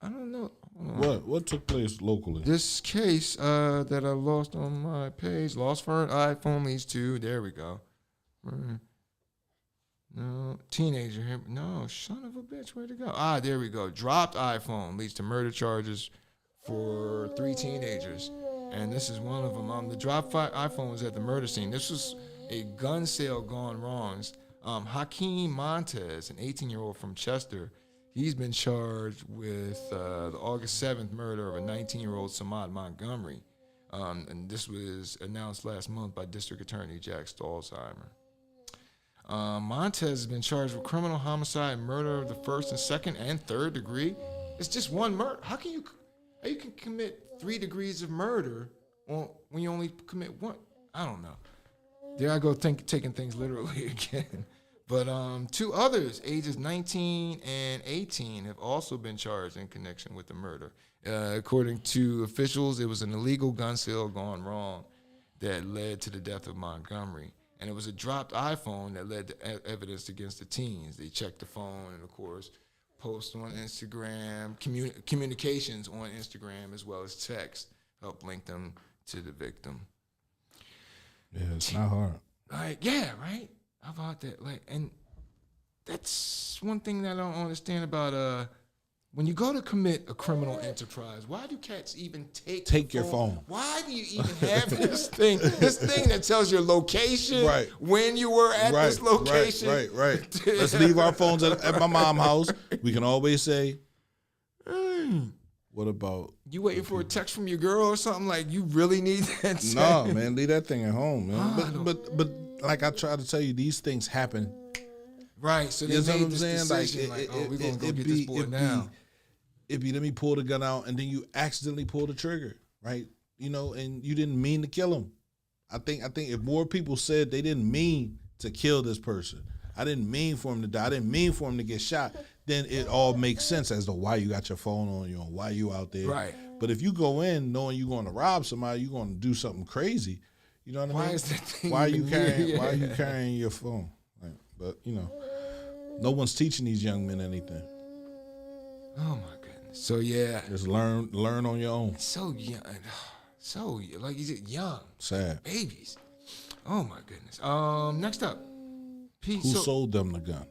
E: I don't know.
D: What took place locally?
E: This case that I lost on my page, lost for an iPhone leads to, there we go. No, teenager here. No, son of a bitch, where'd it go? There we go. Dropped iPhone leads to murder charges for 3 teenagers. And this is one of them. The dropped iPhone was at the murder scene. This was a gun sale gone wrong. Hakeem Montez, an 18-year-old from Chester, he's been charged with the August 7th murder of a 19-year-old Samad Montgomery. And this was announced last month by District Attorney Jack Stolzheimer. Montez has been charged with criminal homicide and murder of the first and second and third degree. It's just one murder. How you can commit 3 degrees of murder when you only commit one? I don't know. There I go taking things literally again. But 2 others, ages 19 and 18, have also been charged in connection with the murder. According to officials, it was an illegal gun sale gone wrong that led to the death of Montgomery. And it was a dropped iPhone that led to evidence against the teens. They checked the phone and, of course, posts on Instagram, communications on Instagram as well as text help link them to the victim.
D: Yeah, it's not hard.
E: Yeah, right? How about that? And that's one thing that I don't understand about when you go to commit a criminal enterprise, why do cats even take
D: your phone?
E: Why do you even have this thing that tells your location,
D: right,
E: when you were at this location?
D: Right. Let's leave our phones at my mom's house. We can always say, what about...
E: You waiting for a text from your girl or something? Like, you really need that text?
D: No, man, leave that thing at home, man. But like I try to tell you, these things happen.
E: Right, so they made this decision, we're going to go get this boy now.
D: It'd be, let me pull the gun out, and then you accidentally pull the trigger, right? And you didn't mean to kill him. I think if more people said they didn't mean to kill this person, I didn't mean for him to die, I didn't mean for him to get shot, then it all makes sense as to why you got your phone on you and why you out there.
E: Right.
D: But if you go in knowing you're going to rob somebody, you're going to do something crazy. You know what I mean?
E: Why is that thing
D: Why are you
E: even
D: carrying?
E: here?
D: Why are you carrying your phone? Like, but no one's teaching these young men anything.
E: Oh my goodness. So yeah,
D: just learn on your own.
E: So young, so like he's young.
D: Sad.
E: Babies. Oh my goodness. Next up,
D: Who sold them the gun?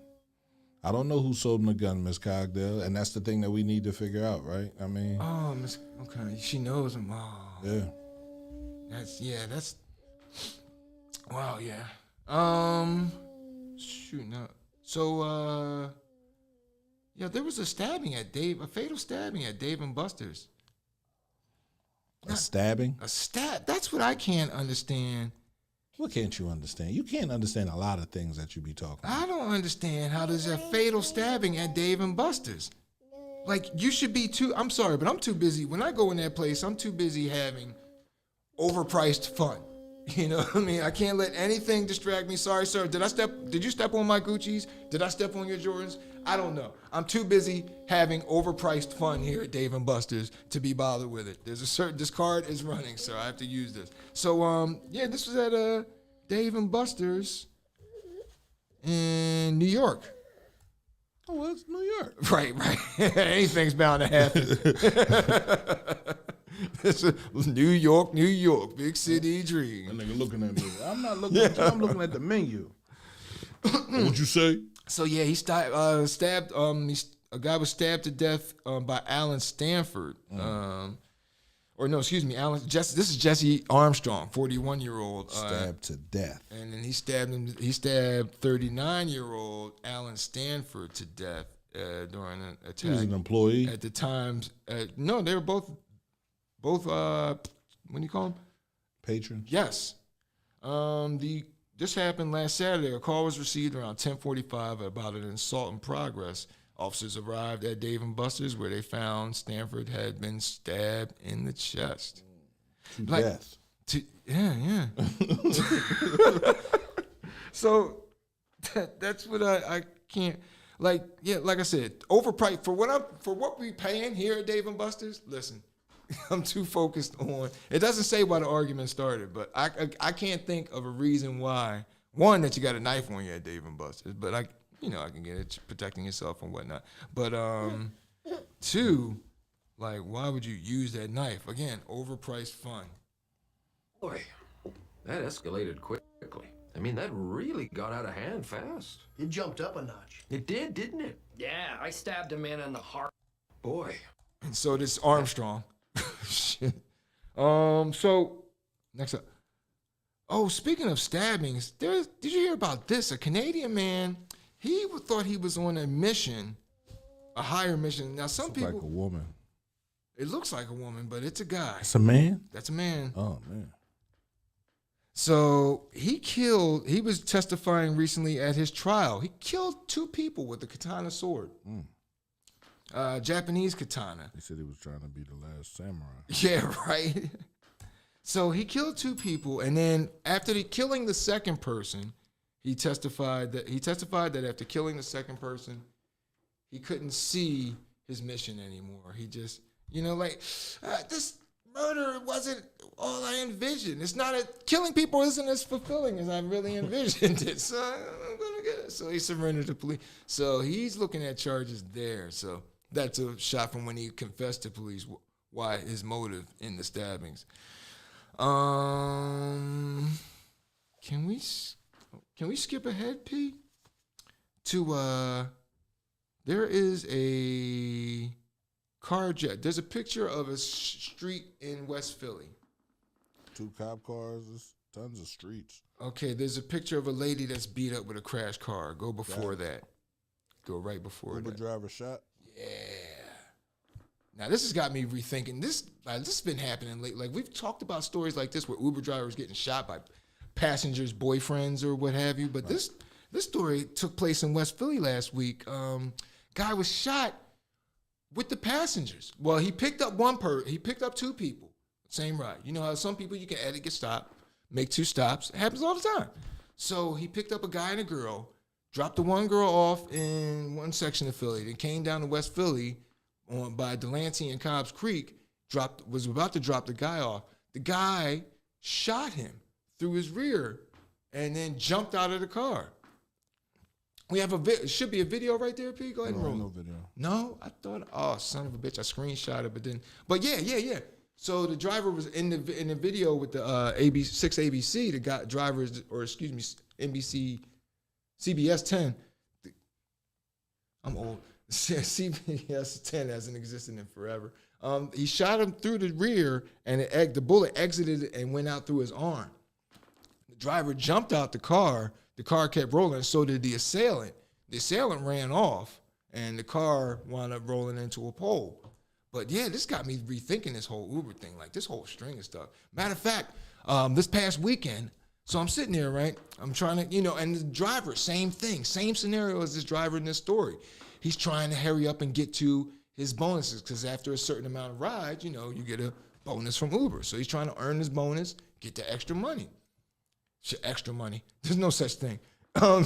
D: I don't know who sold them the gun, Miss Cogdell, and that's the thing that we need to figure out, right? I mean,
E: oh, okay, she knows him. Oh,
D: yeah.
E: That's wow, yeah. Shoot, no. So, yeah, there was a fatal stabbing at Dave and Buster's.
D: A stabbing?
E: A stab. That's what I can't understand.
D: What can't you understand? You can't understand a lot of things that you be talking about.
E: I don't understand how there's a fatal stabbing at Dave and Buster's. Like, you should be I'm sorry, but I'm too busy. When I go in that place, I'm too busy having overpriced fun. You know what I mean? I can't let anything distract me. Sorry, sir. Did you step on my Gucci's? Did I step on your Jordans? I don't know. I'm too busy having overpriced fun here at Dave & Buster's to be bothered with it. This card is running, so I have to use this. So, yeah, this was at Dave & Buster's in New York.
D: Oh, well, it's New York.
E: Right. Anything's bound to happen. It's New York, big city dream.
D: That nigga looking at me. I'm not looking at you. I'm looking at the menu. What'd you say?
E: So yeah, he stabbed. A guy was stabbed to death by Alan Stanford. This is Jesse Armstrong, 41-year-old.
D: Stabbed to death.
E: And then he stabbed 39-year-old Alan Stanford to death during an attack.
D: He was an employee
E: at the time. No, they were both. What do you call them?
D: Patrons?
E: Yes. This happened last Saturday. A call was received around 10:45 about an assault in progress. Officers arrived at Dave & Buster's where they found Stanford had been stabbed in the chest.
D: To death.
E: Yeah. So that's what I can't like I said, overpriced for what we paying here at Dave & Buster's. Listen, I'm too focused on. It doesn't say why the argument started, but I can't think of a reason why. One, that you got a knife on you at Dave & Buster's, but I can get it, protecting yourself and whatnot. But two, like, why would you use that knife? Again, overpriced fun.
Q: Boy, that escalated quickly. I mean, that really got out of hand fast.
L: It jumped up a notch.
Q: It did, didn't it?
L: Yeah, I stabbed a man in the heart.
Q: Boy.
E: And so this Armstrong. Shit. So next up. Oh, speaking of stabbings, did you hear about this? A Canadian man, he thought he was on a mission, a higher mission. Now some people
D: like a woman.
E: It looks like a woman, but it's a guy.
D: It's a man?
E: That's a man.
D: Oh man.
E: So he was testifying recently at his trial. He killed 2 people with a katana sword. Japanese katana.
D: He said he was trying to be the last samurai.
E: Yeah, right. So he killed 2 people, and then after killing the second person, he testified that after killing the second person, he couldn't see his mission anymore. He just, this murder wasn't all I envisioned. Killing people isn't as fulfilling as I really envisioned it. So I'm gonna get it. So he surrendered to police. So he's looking at charges there. So that's a shot from when he confessed to police why his motive in the stabbings. Can we skip ahead, P? To there is a carjack. There's a picture of a street in West Philly.
D: 2 cop cars, there's tons of streets.
E: Okay, there's a picture of a lady that's beat up with a crash car. Go before that. Go right before
D: Uber
E: that.
D: driver shot.
E: Yeah. Now this has got me rethinking this. This has been happening lately. Like we've talked about stories like this where Uber drivers getting shot by passengers' boyfriends or what have you. But this story took place in West Philly last week. Guy was shot with the passengers. Well, he picked up he picked up 2 people. Same ride. You know how some people you can get stopped, make 2 stops. It happens all the time. So he picked up a guy and a girl, dropped the one girl off in one section of Philly, then came down to West Philly by Delancey and Cobbs Creek, was about to drop the guy off. The guy shot him through his rear and then jumped out of the car. We have it should be a video right there, P. Go ahead and roll.
D: No video.
E: No, I thought, oh, son of a bitch, I screenshot it, but yeah. So the driver was in the video with the ABC, the guy drivers, or excuse me, NBC, CBS 10. I'm old. CBS 10 hasn't existed in forever. He shot him through the rear, and the bullet exited and went out through his arm. The driver jumped out the car. The car kept rolling, so did the assailant. The assailant ran off, and the car wound up rolling into a pole. But yeah, this got me rethinking this whole Uber thing, like this whole string of stuff. Matter of fact, this past weekend, so I'm sitting there, right? I'm trying to, and the driver, same thing, same scenario as this driver in this story. He's trying to hurry up and get to his bonuses, because after a certain amount of rides, you get a bonus from Uber. So he's trying to earn his bonus, get the extra money. Extra money. There's no such thing.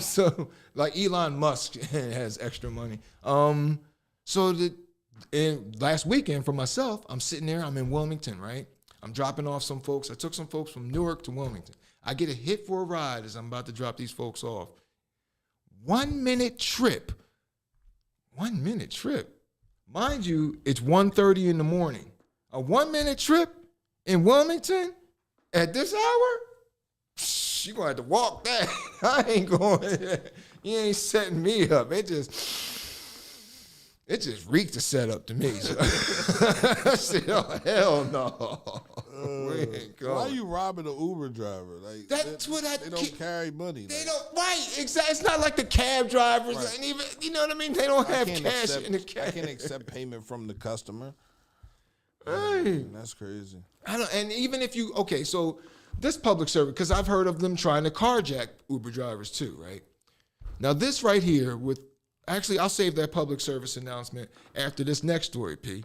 E: So like Elon Musk has extra money. And last weekend for myself, I'm sitting there, I'm in Wilmington, right? I'm dropping off some folks. I took some folks from Newark to Wilmington. I get a hit for a ride as I'm about to drop these folks off. 1 minute trip. 1 minute trip. Mind you, it's 1:30 in the morning. A 1 minute trip in Wilmington at this hour? You're going to have to walk that. I ain't going. You ain't setting me up. It just reeked the setup to me. So. I said, oh, hell no. We ain't going.
D: Why are you robbing an Uber driver? Like
E: that's what
D: they don't carry money.
E: They don't. Right. Exactly. It's not like the cab drivers. Right. And even, you know what I mean? They don't have cash in the cab.
D: I can't accept payment from the customer.
E: Hey.
D: That's crazy.
E: I don't. And even if you, okay, so this public service, because I've heard of them trying to carjack Uber drivers too, right? Now this right here actually, I'll save that public service announcement after this next story, P.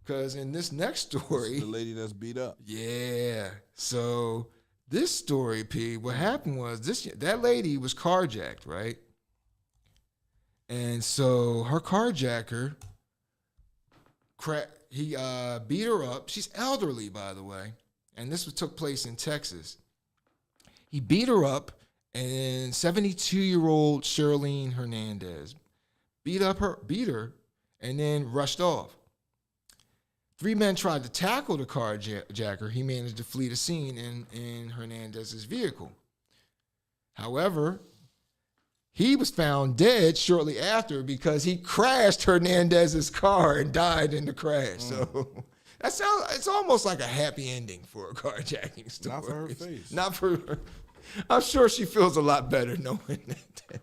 E: Because in this next story,
D: the lady that's beat up.
E: Yeah. So this story, P, what happened was that lady was carjacked, right? And so her carjacker, he beat her up. She's elderly, by the way. And this took place in Texas. He beat her up, and 72-year-old Charlene Hernandez beat her, and then rushed off. 3 men tried to tackle the carjacker. He managed to flee the scene in Hernandez's vehicle. However, he was found dead shortly after because he crashed Hernandez's car and died in the crash. So it's almost like a happy ending for a carjacking story.
D: Not for her face.
E: Not for her. I'm sure she feels a lot better knowing that.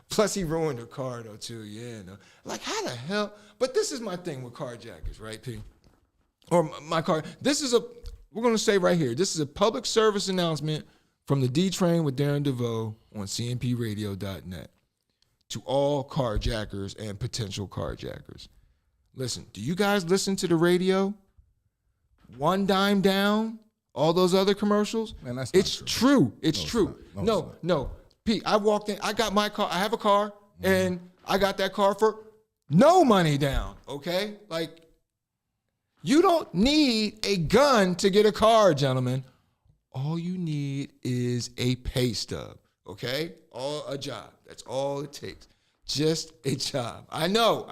E: Plus, he ruined her car, though, too. Yeah, no. Like, how the hell? But this is my thing with carjackers, right, P? Or my car. We're going to say right here, this is a public service announcement from the D-Train with Darren Devoue on cmpradio.net to all carjackers and potential carjackers. Listen, do you guys listen to the radio? One Dime Down, all those other commercials?
D: Man, that's
E: it's true. It's
D: no,
E: true.
D: It's not.
E: No. Pete, I walked in, I got my car, I have a car, and I got that car for no money down, okay? Like, you don't need a gun to get a car, gentlemen. All you need is a pay stub, okay? A job. That's all it takes. Just a job. I know.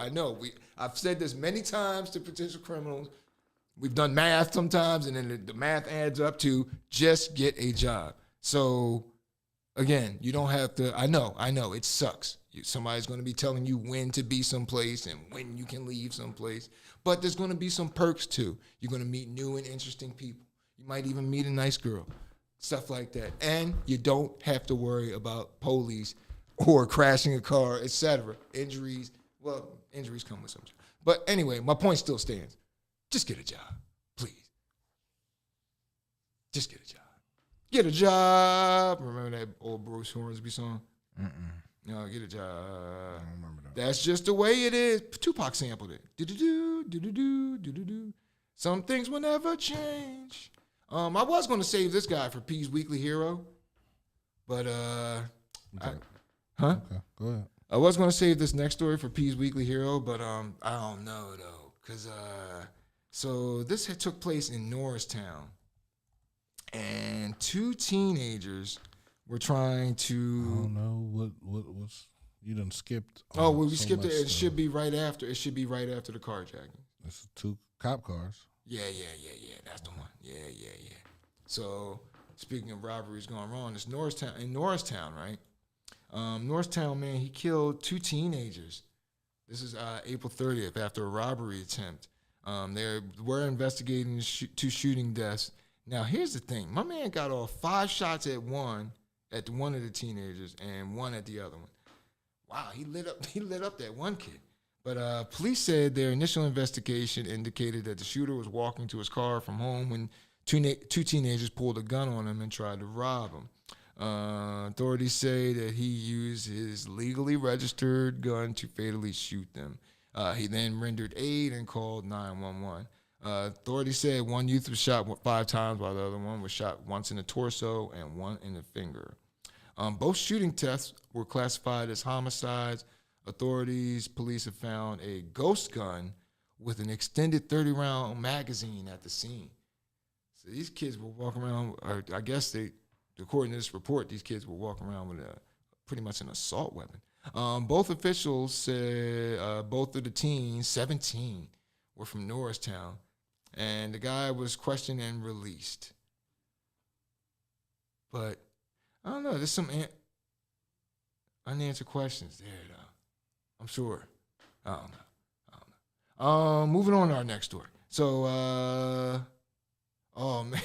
E: I've said this many times to potential criminals. We've done math sometimes, and then the math adds up to just get a job. So, again, you don't have to, I know, it sucks. Somebody's going to be telling you when to be someplace and when you can leave someplace. But there's going to be some perks, too. You're going to meet new and interesting people. You might even meet a nice girl, stuff like that. And you don't have to worry about police or crashing a car, etc. Injuries come with some. But anyway, my point still stands. Just get a job, please. Just get a job. Get a job. Remember that old Bruce Hornsby song? No, get a job.
D: I don't remember that.
E: That's just the way it is. Tupac sampled it. Do-do-do, do-do-do, do-do-do. Some things will never change. I was going to save this guy for P's Weekly Hero, but
D: Okay, go ahead.
E: I was going to save this next story for P's Weekly Hero, but I don't know though, because So this had took place in Norristown, and 2 teenagers were trying to.
D: I don't know what's you done skipped.
E: Oh, well, we
D: so
E: skipped it.
D: much
E: It
D: stuff.
E: should be right after. It should be right after the carjacking.
D: It's 2 cop cars.
E: Yeah. That's the one. Yeah. So speaking of robberies going wrong, it's Norristown, right? Norristown, man, he killed 2 teenagers. This is April 30th after a robbery attempt. They were investigating 2 shooting deaths. Now, here's the thing. My man got off 5 shots at one of the teenagers and 1 at the other one. Wow, he lit up that one kid. But police said their initial investigation indicated that the shooter was walking to his car from home when 2 teenagers pulled a gun on him and tried to rob him. Authorities say that he used his legally registered gun to fatally shoot them. He then rendered aid and called 911. Authorities said 1 youth was shot 5 times, while the other one was shot once in the torso and 1 in the finger. Both shooting deaths were classified as homicides. Police have found a ghost gun with an extended 30-round magazine at the scene. So these kids were walking around, or I guess according to this report, these kids were walking around with pretty much an assault weapon. Both officials said both of the teens, 17, were from Norristown, and the guy was questioned and released. But I don't know. There's some unanswered questions there, though. I'm sure. I don't know. Moving on to our next story. So, oh man.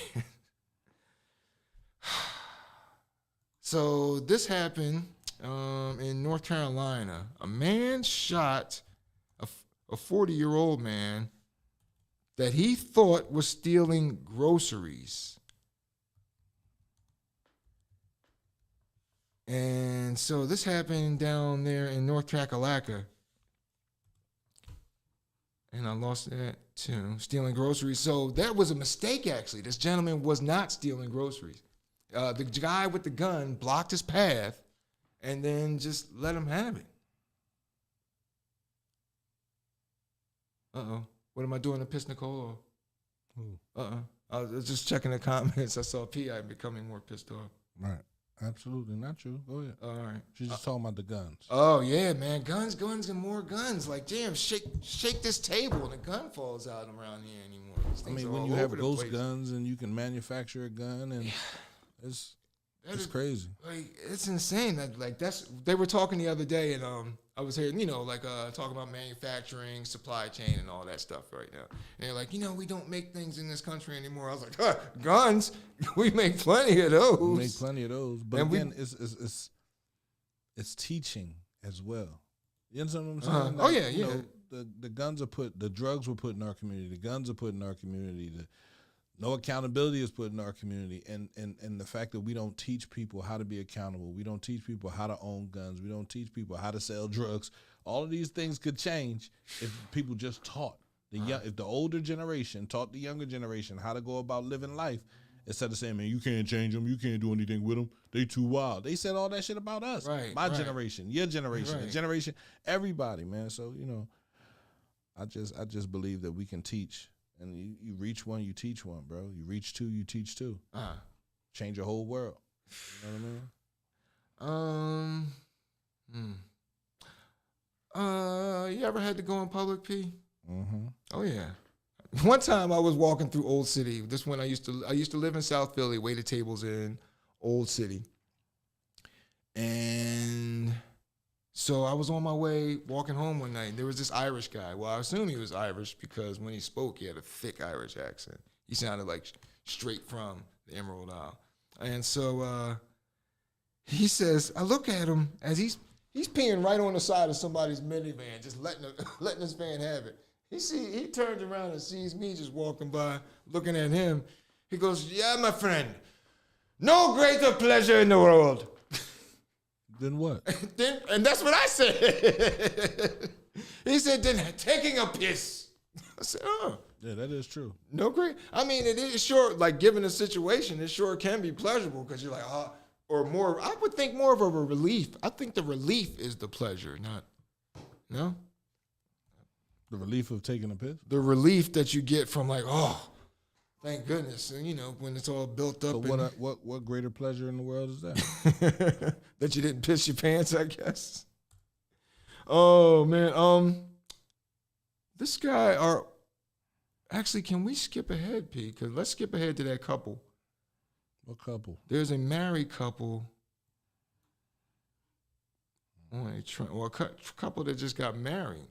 E: So this happened in North Carolina. A man shot a 40-year-old man that he thought was stealing groceries. And so this happened down there in North Kakalaka. And I lost that too, stealing groceries. So that was a mistake, actually. This gentleman was not stealing groceries. The guy with the gun blocked his path and then just let him have it. Uh-oh. What am I doing to piss Nicole off? I was just checking the comments. I saw P.I. becoming more pissed off.
D: Right. Absolutely not you. Go ahead.
E: All right.
D: She's just talking about the guns.
E: Oh yeah, man. Guns, and more guns. Like, damn, shake this table and a gun falls out around here anymore.
D: I mean, when you have ghost guns and you can manufacture a gun, and it's crazy.
E: Like, it's insane. They were talking the other day, and I was hearing, talking about manufacturing, supply chain, and all that stuff right now. And they're like, we don't make things in this country anymore. I was like, guns? We make plenty of those.
D: We make plenty of those. But again, it's teaching as well. You understand what I'm saying? The guns are the drugs were put in our community. The guns are put in our community. No accountability is put in our community, and the fact that we don't teach people how to be accountable, we don't teach people how to own guns, we don't teach people how to sell drugs. All of these things could change if people just taught if the older generation taught the younger generation how to go about living life, instead of saying, "Man, you can't change them, you can't do anything with them, they too wild." They said all that shit about us, my generation, your generation, the generation, everybody, man. So I just believe that we can teach. And you reach one, you teach one, bro. You reach 2, you teach 2. Change your whole world. You know what I mean?
E: You ever had to go in public pee?
D: Mm-hmm.
E: Oh yeah. One time I was walking through Old City. This when I used to live in South Philly, waited tables in Old City. And so I was on my way walking home one night, and there was this Irish guy. Well, I assume he was Irish because when he spoke, he had a thick Irish accent. He sounded like straight from the Emerald Isle. And so he says, I look at him as he's peeing right on the side of somebody's minivan, just letting his van have it. He turns around and sees me just walking by, looking at him. He goes, "Yeah, my friend, no greater pleasure in the world."
D: Then what?
E: And that's what I said. He said, "Then taking a piss." I said, "Oh."
D: Yeah, that is true.
E: No great. I mean, it is sure, like, given the situation, it sure can be pleasurable because you're like, or more. I would think more of a relief. I think the relief is the pleasure, not. No?
D: The relief of taking a piss?
E: The relief that you get from like, oh, thank goodness. And, when it's all built up.
D: So what greater pleasure in the world is that?
E: That you didn't piss your pants, I guess. Oh, man. This guy actually, can we skip ahead, P? Because let's skip ahead to that couple.
D: What couple?
E: There's a married couple. A couple that just got married.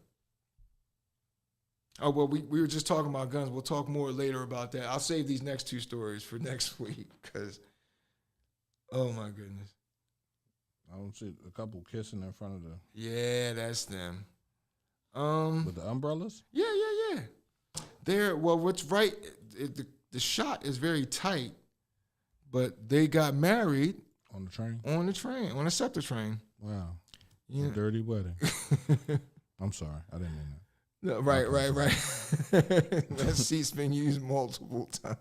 E: Oh, well, we were just talking about guns. We'll talk more later about that. I'll save these next two stories for next week because, oh, my goodness.
D: I don't see a couple kissing in front of the...
E: Yeah, that's them.
D: With the umbrellas?
E: Yeah. What's right, the shot is very tight, but they got married.
D: On the train?
E: On a SEPTA train.
D: Wow. A dirty wedding. I'm sorry. I didn't mean that.
E: No, right. That seat's been used multiple times.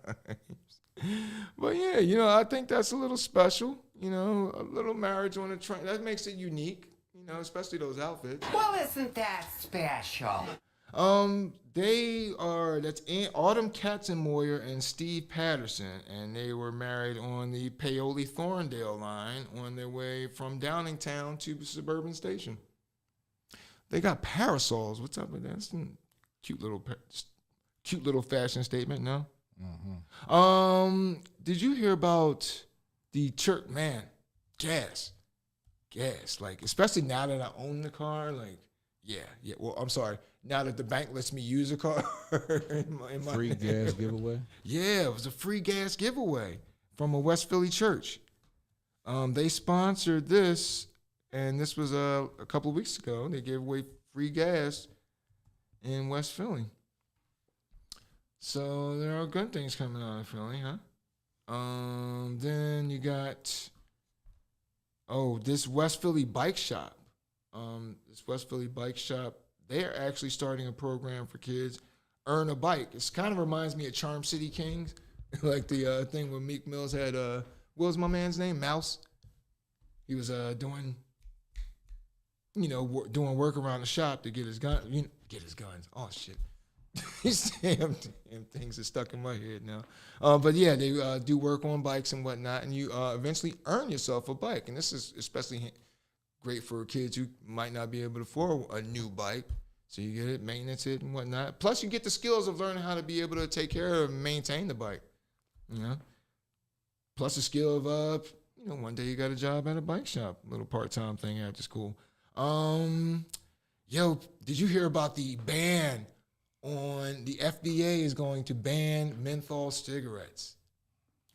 E: But yeah, I think that's a little special. A little marriage on a train. That makes it unique, especially those outfits.
R: Well, isn't that special?
E: That's Autumn Katzenmoyer and Steve Patterson, and they were married on the Paoli-Thorndale line on their way from Downingtown to the suburban station. They got parasols. What's up with that? That's a cute little fashion statement, no?
D: Mm-hmm.
E: Did you hear about the church? Man, gas. Like, especially now that I own the car, like, yeah. Well, I'm sorry. Now that the bank lets me use a car. in my
D: free gas giveaway?
E: Yeah, it was a free gas giveaway from a West Philly church. They sponsored this. And this was a couple of weeks ago. They gave away free gas in West Philly. So there are good things coming out of Philly, huh? Then you got, this West Philly bike shop. They're actually starting a program for kids. Earn a bike. It kind of reminds me of Charm City Kings. Like the thing where Meek Mills had, what was my man's name? Mouse. He was doing work around the shop to get his gun. Get his guns. Oh shit, these damn things are stuck in my head now. But yeah, they do work on bikes and whatnot, and you eventually earn yourself a bike. And this is especially great for kids who might not be able to afford a new bike. So you get it, maintenance it, and whatnot. Plus, you get the skills of learning how to be able to take care of and maintain the bike. Plus the skill of one day you got a job at a bike shop, little part-time thing after school. Did you hear about the ban on the FDA is going to ban menthol cigarettes?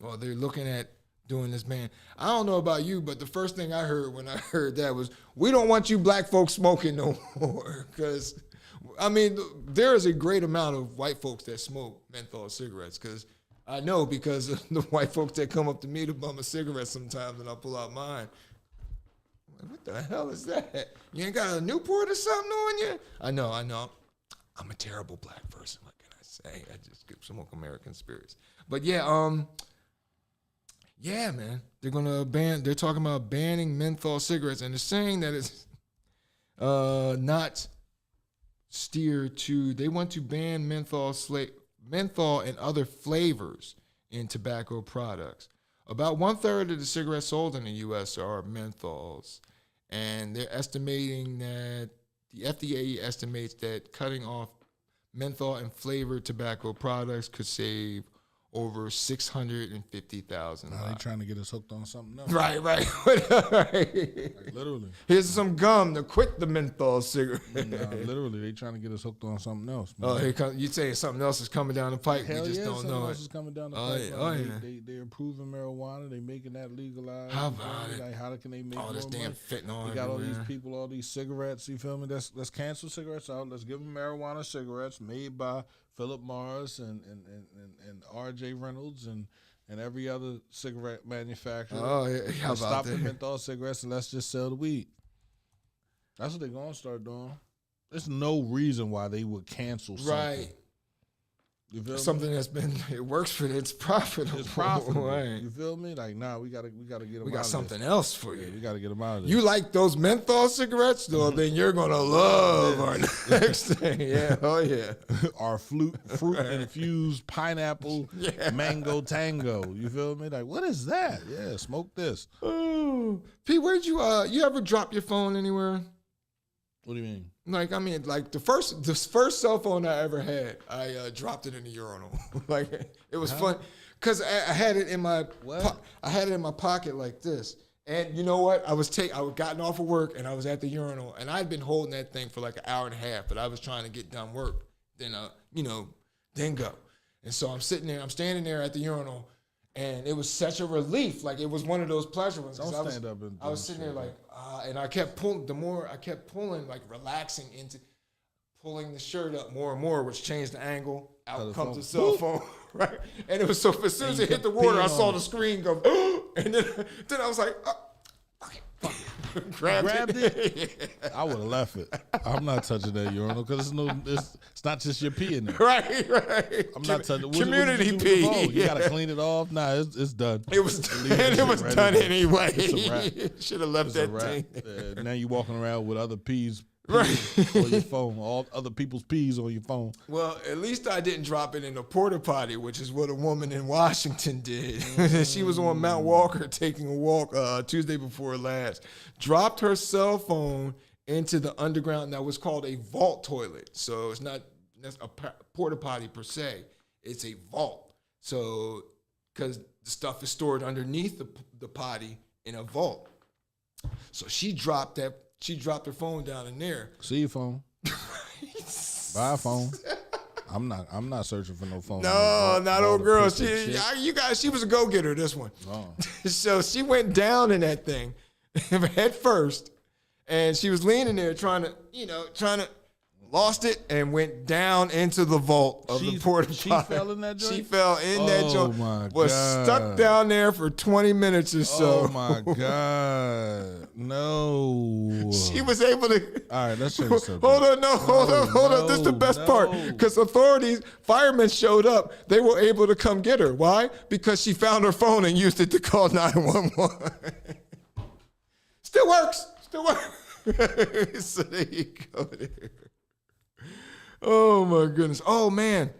E: Well, they're looking at doing this ban. I don't know about you, but the first thing I heard when I heard that was, we don't want you black folks smoking no more. Because, there is a great amount of white folks that smoke menthol cigarettes. Because I know, because of the white folks that come up to me to bum a cigarette sometimes, and I'll pull out mine. What the hell is that? You ain't got a Newport or something on you? I know. I'm a terrible black person. What can I say? I just smoke American spirits. But yeah, man. They're talking about banning menthol cigarettes, and they're saying that it's not steered to, they want to ban menthol and other flavors in tobacco products. About 1/3 of the cigarettes sold in the U.S. are menthols, and they're estimating that the FDA estimates that cutting off menthol and flavored tobacco products could save over 650,000.
D: Now they trying to get us hooked on something else.
E: Right.
D: Like, literally.
E: Here's some gum to quit the menthol cigarette.
D: Literally, they trying to get us hooked on something else.
E: Man. Oh, you say something else is coming down the pipe.
D: Hell
E: we just don't know
D: else is coming down the pipe. They're improving marijuana. They making that legalized.
E: How about it?
D: Like, how can they make
E: all this damn fentanyl?
D: They got all these people, all these cigarettes. You feel me? Let's cancel cigarettes out. Let's give them marijuana cigarettes made by Philip Morris and R.J. Reynolds and every other cigarette manufacturer.
E: Oh, yeah. How about
D: stop
E: that?
D: the menthol cigarettes and let's just sell the weed. That's what they're going to start doing. There's no reason why they would cancel something.
E: Right.
D: You feel
E: something
D: me?
E: that's been, it works for it's profitable.
D: It's profitable.
E: Right.
D: You feel me? Like, nah, we gotta get them.
E: We got something else for you.
D: Yeah, we gotta get them out of this.
E: You like those menthol cigarettes, though? Then you're gonna love our next thing. Yeah, oh yeah.
D: Our fruit infused pineapple mango tango. You feel me? Like, what is that? Yeah, smoke this.
E: Oh, Pete, where'd you ever drop your phone anywhere?
D: What do you mean?
E: Like, I mean, like the first cell phone I ever had, I dropped it in the urinal. Like, it was fun because I had it in my pocket like this. And you know what? I was gotten off of work and I was at the urinal and I'd been holding that thing for like an hour and a half, but I was trying to get done work. Then then go. And so I'm standing there at the urinal, and it was such a relief. Like, it was one of those pleasure ones.
D: Don't stand up and
E: I was sitting there like, and I kept pulling. The more I kept pulling, like relaxing into pulling the shirt up more and more, which changed the angle. Out comes the cell phone, right? And it was so. As soon as it hit the water, I saw the screen go, and then I was like, okay, fuck. Grabbed it.
D: I would have left it. I'm not touching that urinal because it's not just your pee in there.
E: Right.
D: I'm not touching
E: Community
D: what
E: pee.
D: You gotta clean it off. Nah, it's done.
E: It was done anyway.
D: It's a wrap.
E: Should have left that thing.
D: Now you're walking around with other peas
E: Right.
D: on your phone, all other people's peas on your phone.
E: Well, at least I didn't drop it in a porta potty, which is what a woman in Washington did. She was on Mount Walker taking a walk Tuesday before last. Dropped her cell phone into the underground. That was called a vault toilet. So it's not a porta potty per se. It's a vault. So because the stuff is stored underneath the potty in a vault. So she dropped her phone down in there.
D: See your phone. Buy a phone. I'm not searching for no phone.
E: No, not old girl. She was a go-getter, this one.
D: Oh.
E: So she went down in that thing head first, and she was leaning there trying to lost it and went down into the vault of the porta potty.
D: She fell in that joint?
E: She fell in that joint.
D: Oh my
E: was
D: God.
E: Stuck down there for 20 minutes or so.
D: Oh my God. No.
E: She was able to.
D: All right, let's change the subject.
E: Hold on. This is the best part. Because firemen showed up. They were able to come get her. Why? Because she found her phone and used it to call 911. Still works. So there you go there. Oh my goodness. Oh man.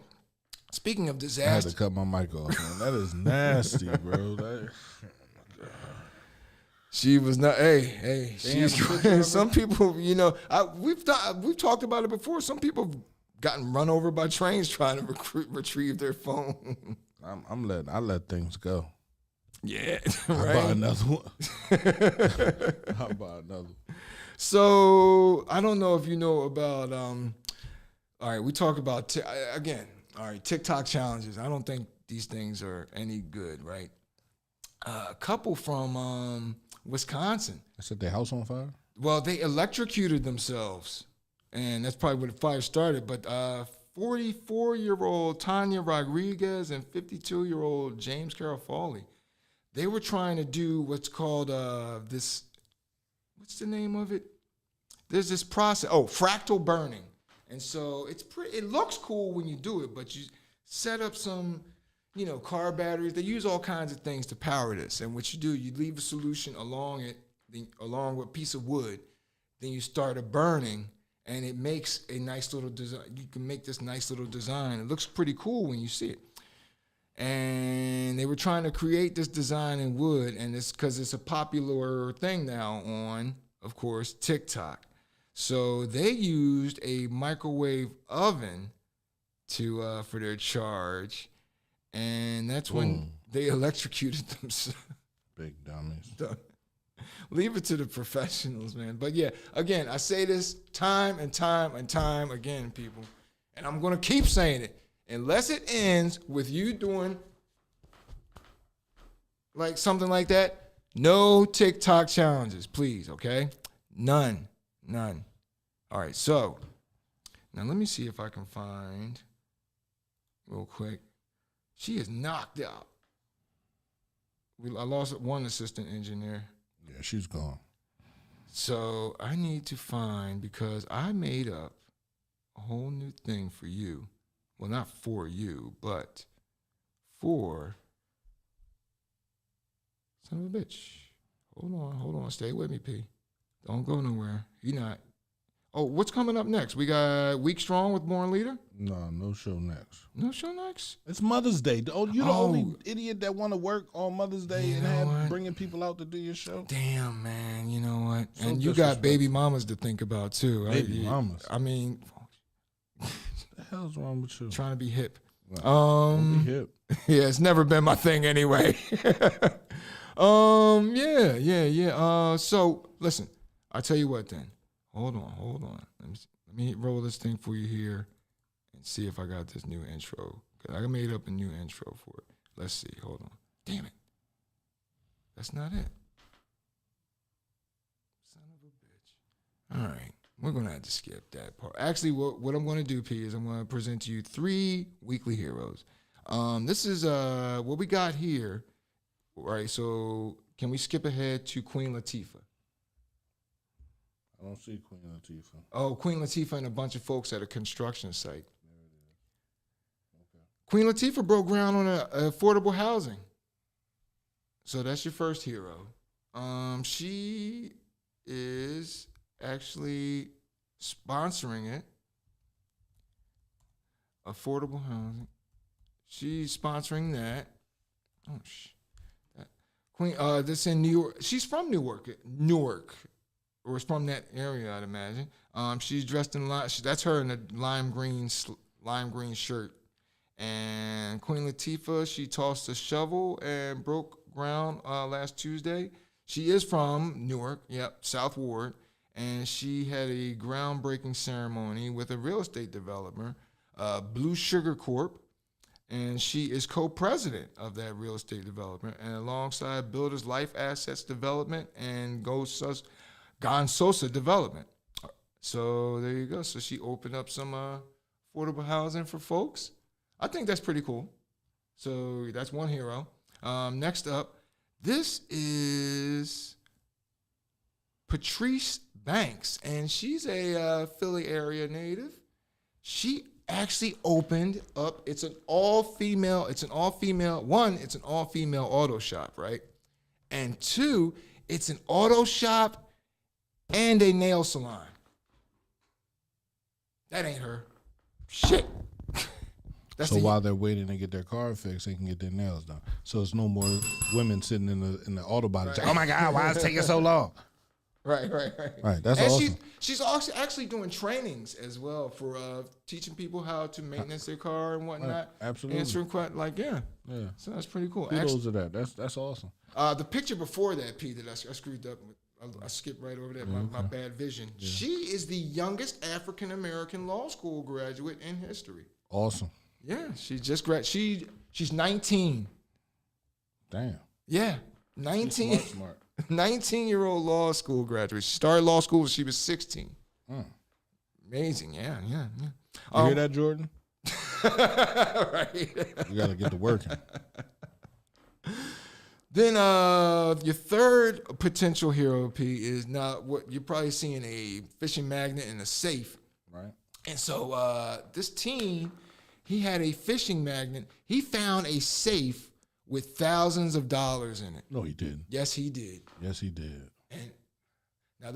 E: Speaking of disaster.
D: I had to cut my mic off, man. That is nasty, bro.
E: She was not. Hey. Some people, we've talked about it before. Some people have gotten run over by trains trying to retrieve their phone.
D: I let things go.
E: Yeah,
D: right. I'll buy another one. I'll buy another one.
E: So I don't know if you know about. All right, we talk about again. All right, TikTok challenges. I don't think these things are any good, right? A couple from Wisconsin.
D: They set their house on fire?
E: Well, they electrocuted themselves, and that's probably where the fire started. But 44-year-old Tanya Rodriguez and 52-year-old James Carroll Foley, they were trying to do what's called this. What's the name of it? There's this process. Oh, fractal burning. And so it looks cool when you do it, but you set up some, car batteries. They use all kinds of things to power this. And what you do, you leave a solution along with a piece of wood. Then you start a burning, and it makes a nice little design. You can make this nice little design. It looks pretty cool when you see it. And they were trying to create this design in wood, and it's because it's a popular thing now on, of course, TikTok. So they used a microwave oven for their charge, and that's when they electrocuted themselves.
D: Big dummies.
E: Leave it to the professionals, man. But yeah, again, I say this time and time and time again, people, and I'm going to keep saying it. Unless it ends with you doing like something like that, no TikTok challenges, please, okay? None. All right, so now let me see if I can find real quick. She is knocked out. I lost one assistant engineer.
D: Yeah, she's gone.
E: So I need to find, because I made up a whole new thing for you well, not for you, but for son of a bitch. Hold on, stay with me, P. Don't go nowhere. You're not. Oh, what's coming up next? We got Week Strong with Born Leader?
D: No show next.
E: No show next?
D: It's Mother's Day. Oh, you the only idiot that want to work on Mother's Day bringing people out to do your show?
E: Damn, man. You know what?
D: So
E: and you got baby mamas to think about, too. Right?
D: Baby mamas?
E: I mean,
D: what the hell's wrong with you?
E: Trying to be hip.
D: Don't be hip.
E: Yeah, it's never been my thing anyway. Yeah. So, listen, I tell you what then. Hold on. Let me roll this thing for you here and see if I got this new intro. 'Cause I made up a new intro for it. Let's see. Hold on. Damn it. That's not it. Son of a bitch. All right. We're going to have to skip that part. Actually, what I'm going to do, P, is I'm going to present to you 3 weekly heroes. This is what we got here. Right. So can we skip ahead to Queen Latifah?
D: I don't see Queen Latifah.
E: Oh, Queen Latifah and a bunch of folks at a construction site. There it is. Okay. Queen Latifah broke ground on affordable housing. So that's your first hero. She is actually sponsoring it. Affordable housing. She's sponsoring that. Oh, Queen, this in New York. She's from Newark. Or is from that area, I'd imagine. She's dressed in that's her in a lime green shirt. And Queen Latifah, she tossed a shovel and broke ground last Tuesday. She is from Newark, South Ward, and she had a groundbreaking ceremony with a real estate developer, Blue Sugar Corp, and she is co-president of that real estate development, and alongside Builders Life Assets Development and Gon Sosa Development. So there you go. So she opened up some affordable housing for folks. I think that's pretty cool. So that's one hero. Next up, this is Patrice Banks, and she's a Philly area native. She actually opened up. It's an all-female auto shop, right? And 2, it's an auto shop and a nail salon. That ain't her. Shit.
D: So while they're waiting to get their car fixed, they can get their nails done. So it's no more women sitting in the auto body. Right. Oh my God, why is it taking so long?
E: Right.
D: Right, that's
E: and
D: awesome.
E: She's also actually doing trainings as well for teaching people how to maintenance their car and whatnot.
D: Right. Absolutely.
E: Answering questions, yeah. So that's pretty cool.
D: Kudos to that. That's awesome.
E: The picture before that, P, that I screwed up with. I skipped right over that. My bad vision. Yeah. She is the youngest African American law school graduate in history.
D: Awesome.
E: Yeah, she just graduated. She's 19.
D: Damn.
E: Yeah, 19.
D: Smart.
E: 19-year-old law school graduate. She started law school when she was 16. Amazing. Yeah.
D: You hear that, Jordan?
E: Right.
D: You got to get to working.
E: Then your third potential hero, P, is not what you're probably seeing, a fishing magnet in a safe.
D: Right.
E: And so this teen, he had a fishing magnet. He found a safe with thousands of dollars in it.
D: No, he didn't.
E: Yes, he did.
D: Yes, he did.
E: And now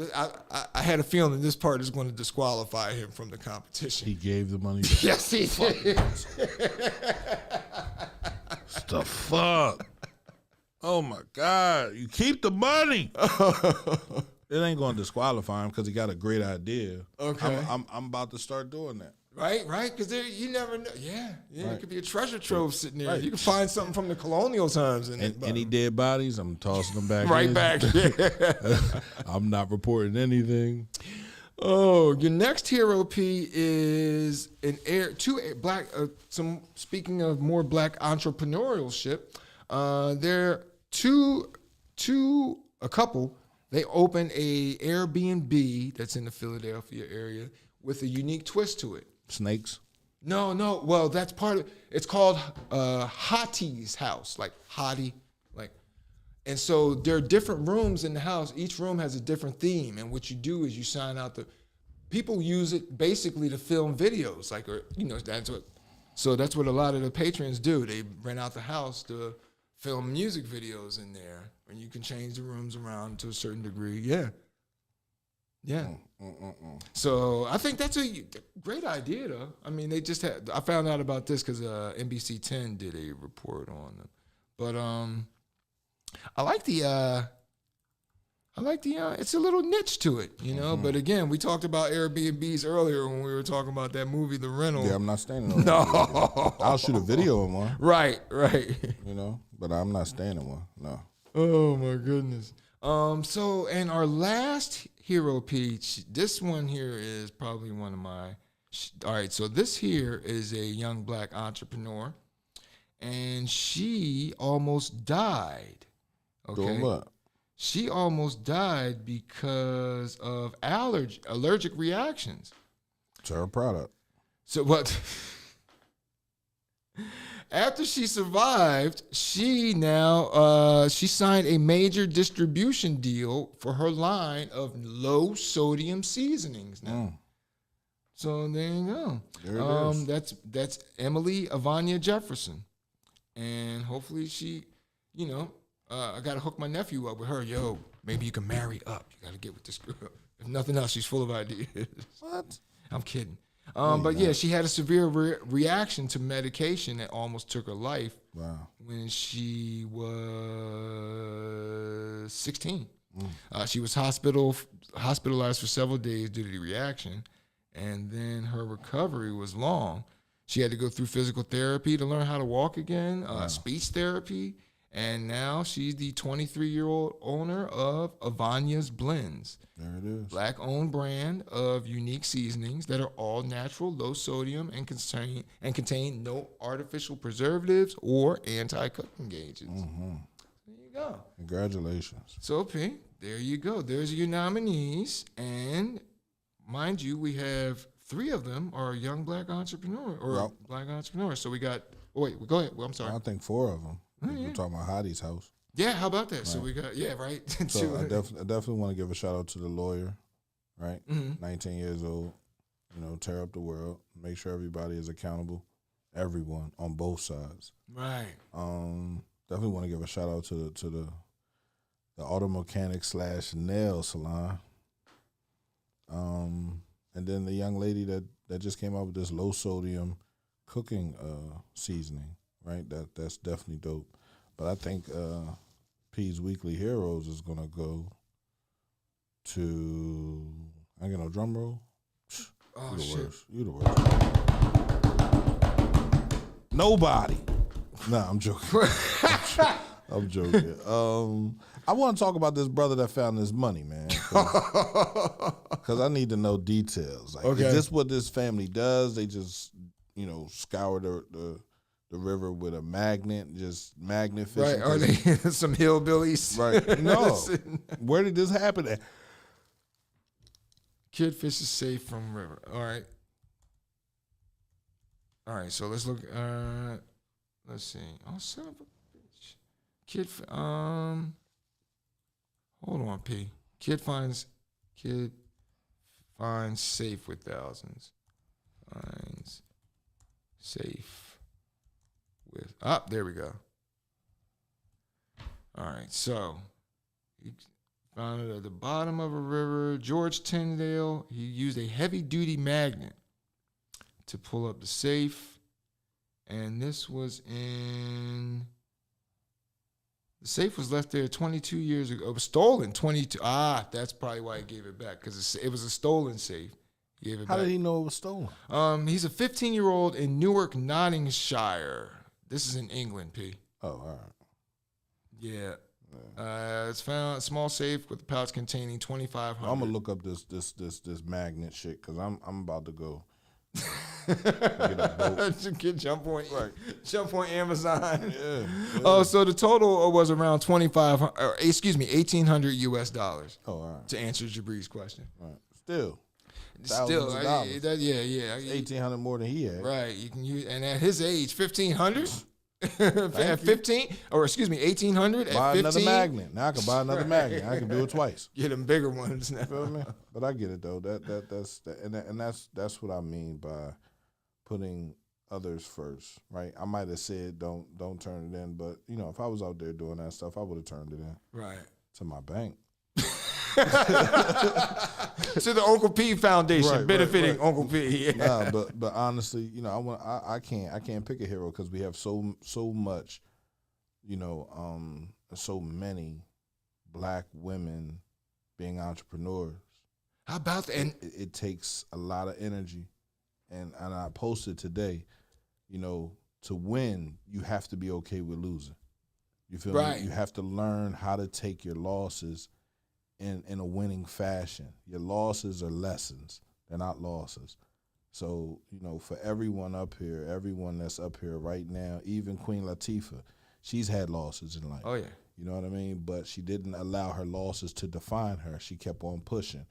E: I had a feeling this part is going to disqualify him from the competition.
D: He gave the money back.
E: Yes, he did.
D: The fuck? Oh my God! You keep the money. It ain't going to disqualify him because he got a great idea.
E: Okay,
D: I'm about to start doing that.
E: Right, because you never know. Yeah, right. It could be a treasure trove sitting there.
D: Right.
E: You can find something from the colonial times in it.
D: Any dead bodies, I'm tossing them back.
E: Right back.
D: I'm not reporting anything.
E: Oh, your next hero, P, is speaking of more black entrepreneurship, they're a couple. They opened a Airbnb that's in the Philadelphia area with a unique twist to it.
D: Snakes?
E: No. Well, that's part of it. It's called Hottie's house, like Hottie. And so there are different rooms in the house. Each room has a different theme. And what you do is you sign out people use it basically to film videos. That's what So that's what a lot of the patrons do. They rent out the house to film music videos in there, and you can change the rooms around to a certain degree. Yeah. Yeah. So I think that's a great idea, though. I mean, they just had. I found out about this because NBC 10 did a report on them. But I like the. It's a little niche to it, you know. But again, we talked about Airbnbs earlier when we were talking about that movie, The Rental.
D: Yeah, I'm not staying in one.
E: No,
D: I'll shoot a video in one.
E: Right.
D: You know, but I'm not staying in one. No.
E: Oh my goodness. So, and our last hero peach, this one here is probably one of my. All right, so this here is a young black entrepreneur, and she almost died. Okay.
D: Doing what?
E: She almost died because of allergic reactions
D: to her product.
E: So what? After she survived, she now she signed a major distribution deal for her line of low sodium seasonings now. So there you go.
D: There it is.
E: That's Emily Avanya Jefferson, and hopefully she, you know. I got to hook my nephew up with her. Yo, maybe you can marry up. You got to get with this girl. If nothing else, she's full of ideas.
D: What?
E: I'm kidding. But yeah, she had a severe reaction to medication that almost took her life.
D: Wow.
E: When she was 16. She was hospitalized for several days due to the reaction, and then her recovery was long. She had to go through physical therapy to learn how to walk again, speech therapy. And now she's the 23-year-old owner of Avanya's Blends.
D: There it is.
E: Black-owned brand of unique seasonings that are all natural, low sodium, and contain no artificial preservatives or anti-cooking agents. There you go.
D: Congratulations.
E: So, P, there you go. There's your nominees. And mind you, we have 3 of them are young black entrepreneurs. So we got, go ahead. Well, I'm sorry.
D: I think 4 of them. We're talking about Hottie's house.
E: Yeah, how about that?
D: Right.
E: So we got, right.
D: So I definitely want to give a shout out to the lawyer, right? 19 years old, you know, tear up the world, make sure everybody is accountable, everyone on both sides.
E: Right.
D: Definitely want to give a shout out to the auto mechanic / nail salon. And then the young lady that just came out with this low sodium cooking seasoning. Right, that's definitely dope. But I think P's Weekly Heroes is gonna go to. I get no drum roll.
E: Oh,
D: You the worst. Nobody. Nah, I'm joking. I'm joking. I want to talk about this brother that found this money, man. Because I need to know details. Like, is this what this family does? They just, you know, scour the river with a magnet, just magnet fishing.
E: Right, are they some hillbillies?
D: Right, no. Where did this happen at?
E: Kid fish is safe from river. All right, so let's look. Let's see. Oh, son of a bitch. Kid, hold on, P. Kid finds safe with thousands. Finds safe. There we go. All right, so he found it at the bottom of a river. George Tyndale, he used a heavy-duty magnet to pull up the safe, and this was the safe was left there 22 years ago. It was stolen 22. That's probably why he gave it back, because it was a stolen safe. He gave it
D: How
E: back.
D: did he know it was stolen?
E: He's a 15-year-old in Newark, Nottinghamshire. This is in England, P.
D: Oh, all right.
E: Yeah. It's found a small safe with a pouch containing 2,500.
D: I'm gonna look up this magnet shit because I'm about to go.
E: Jump on Amazon.
D: Yeah.
E: Oh, so the total was around $1,800 US.
D: Oh, all right.
E: To answer Jabri's question.
D: Right. Still,
E: yeah.
D: 1,800 more than he had.
E: Right. You can use, and at his age, 1,500. At 15, or excuse me, 1,800 at 15.
D: Buy another magnet. Now I can buy another magnet. I can do it twice.
E: Get them bigger ones now.
D: Feel me? But I get it though. That's what I mean by putting others first, right? I might have said don't turn it in, but you know, if I was out there doing that stuff, I would have turned it in.
E: Right.
D: To my bank.
E: To the Uncle P Foundation, benefiting Uncle P. Yeah.
D: Nah, but honestly, you know, I can't pick a hero because we have so much, you know, so many black women being entrepreneurs.
E: How about that? And
D: it takes a lot of energy, and I posted today, you know, to win you have to be okay with losing. You feel me? You have to learn how to take your losses in a winning fashion. Your losses are lessons. They're not losses. So, you know, for everyone up here, everyone that's up here right now, even Queen Latifah, she's had losses in life.
E: Oh, yeah.
D: You know what I mean? But she didn't allow her losses to define her. She kept on pushing.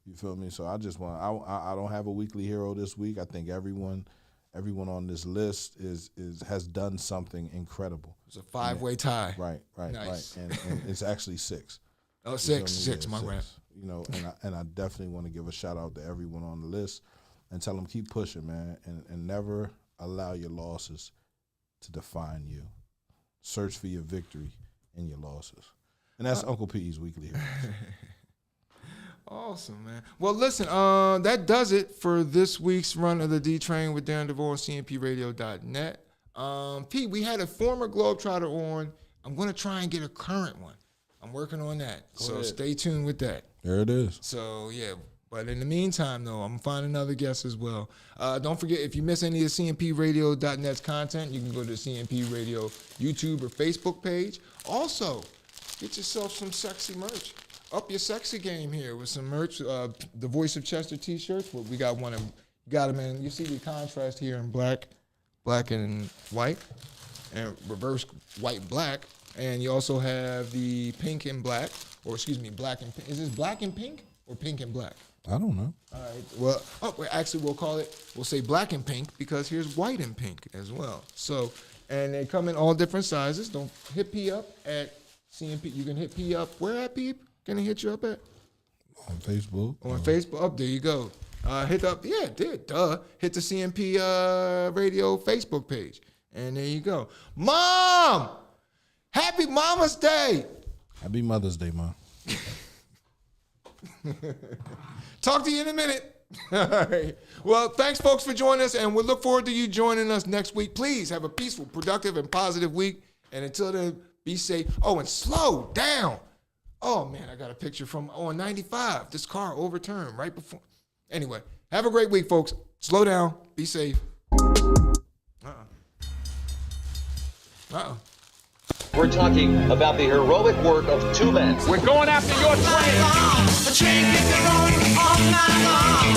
D: You feel me? So I just want, I don't have a weekly hero this week. I think everyone on this list has done something incredible.
E: It's a 5-way tie.
D: Right.
E: Nice.
D: And it's actually 6.
E: Oh, six, my bad.
D: You know, and I definitely want to give a shout out to everyone on the list and tell them keep pushing, man, and never allow your losses to define you. Search for your victory in your losses. And that's Uncle P's Weekly Heroes.
E: Awesome, man. Well, listen, that does it for this week's run of the D Train with Darren Devoue on CMPRadio.net. Pete, we had a former Globetrotter on. I'm going to try and get a current one. I'm working on that. So stay tuned with that.
D: There it is.
E: So, yeah. But in the meantime, though, I'm going to find another guest as well. Don't forget, if you miss any of CMPRadio.net's content, you can go to the CMP Radio YouTube or Facebook page. Also, get yourself some sexy merch. Up your sexy game here with some merch. The Voice of Chester t-shirts. Well, we got one. Got them in. You see the contrast here in black and white, and reverse white and black. And you also have the pink and black, or excuse me, black and pink. Is this black and pink or pink and black?
D: I don't know.
E: All right. Well, we'll say black and pink because here's white and pink as well. So, and they come in all different sizes. Don't hit P up at CMP. You can hit P up. Where at, P? Can I hit you up at?
D: On Facebook.
E: On Facebook. Up there you go. Hit up. Yeah, duh. Hit the CMP Radio Facebook page, and there you go. Mom, happy Mama's Day.
D: Happy Mother's Day, Mom.
E: Talk to you in a minute. All right. Well, thanks, folks, for joining us, and we look forward to you joining us next week. Please have a peaceful, productive, and positive week. And until then, be safe. Oh, and slow down. Oh, man, I got a picture from on 95. This car overturned right before. Anyway, have a great week, folks. Slow down. Be safe.
S: We're talking about the heroic work of 2 men.
K: We're going after your train.
F: The train keeps going all night long.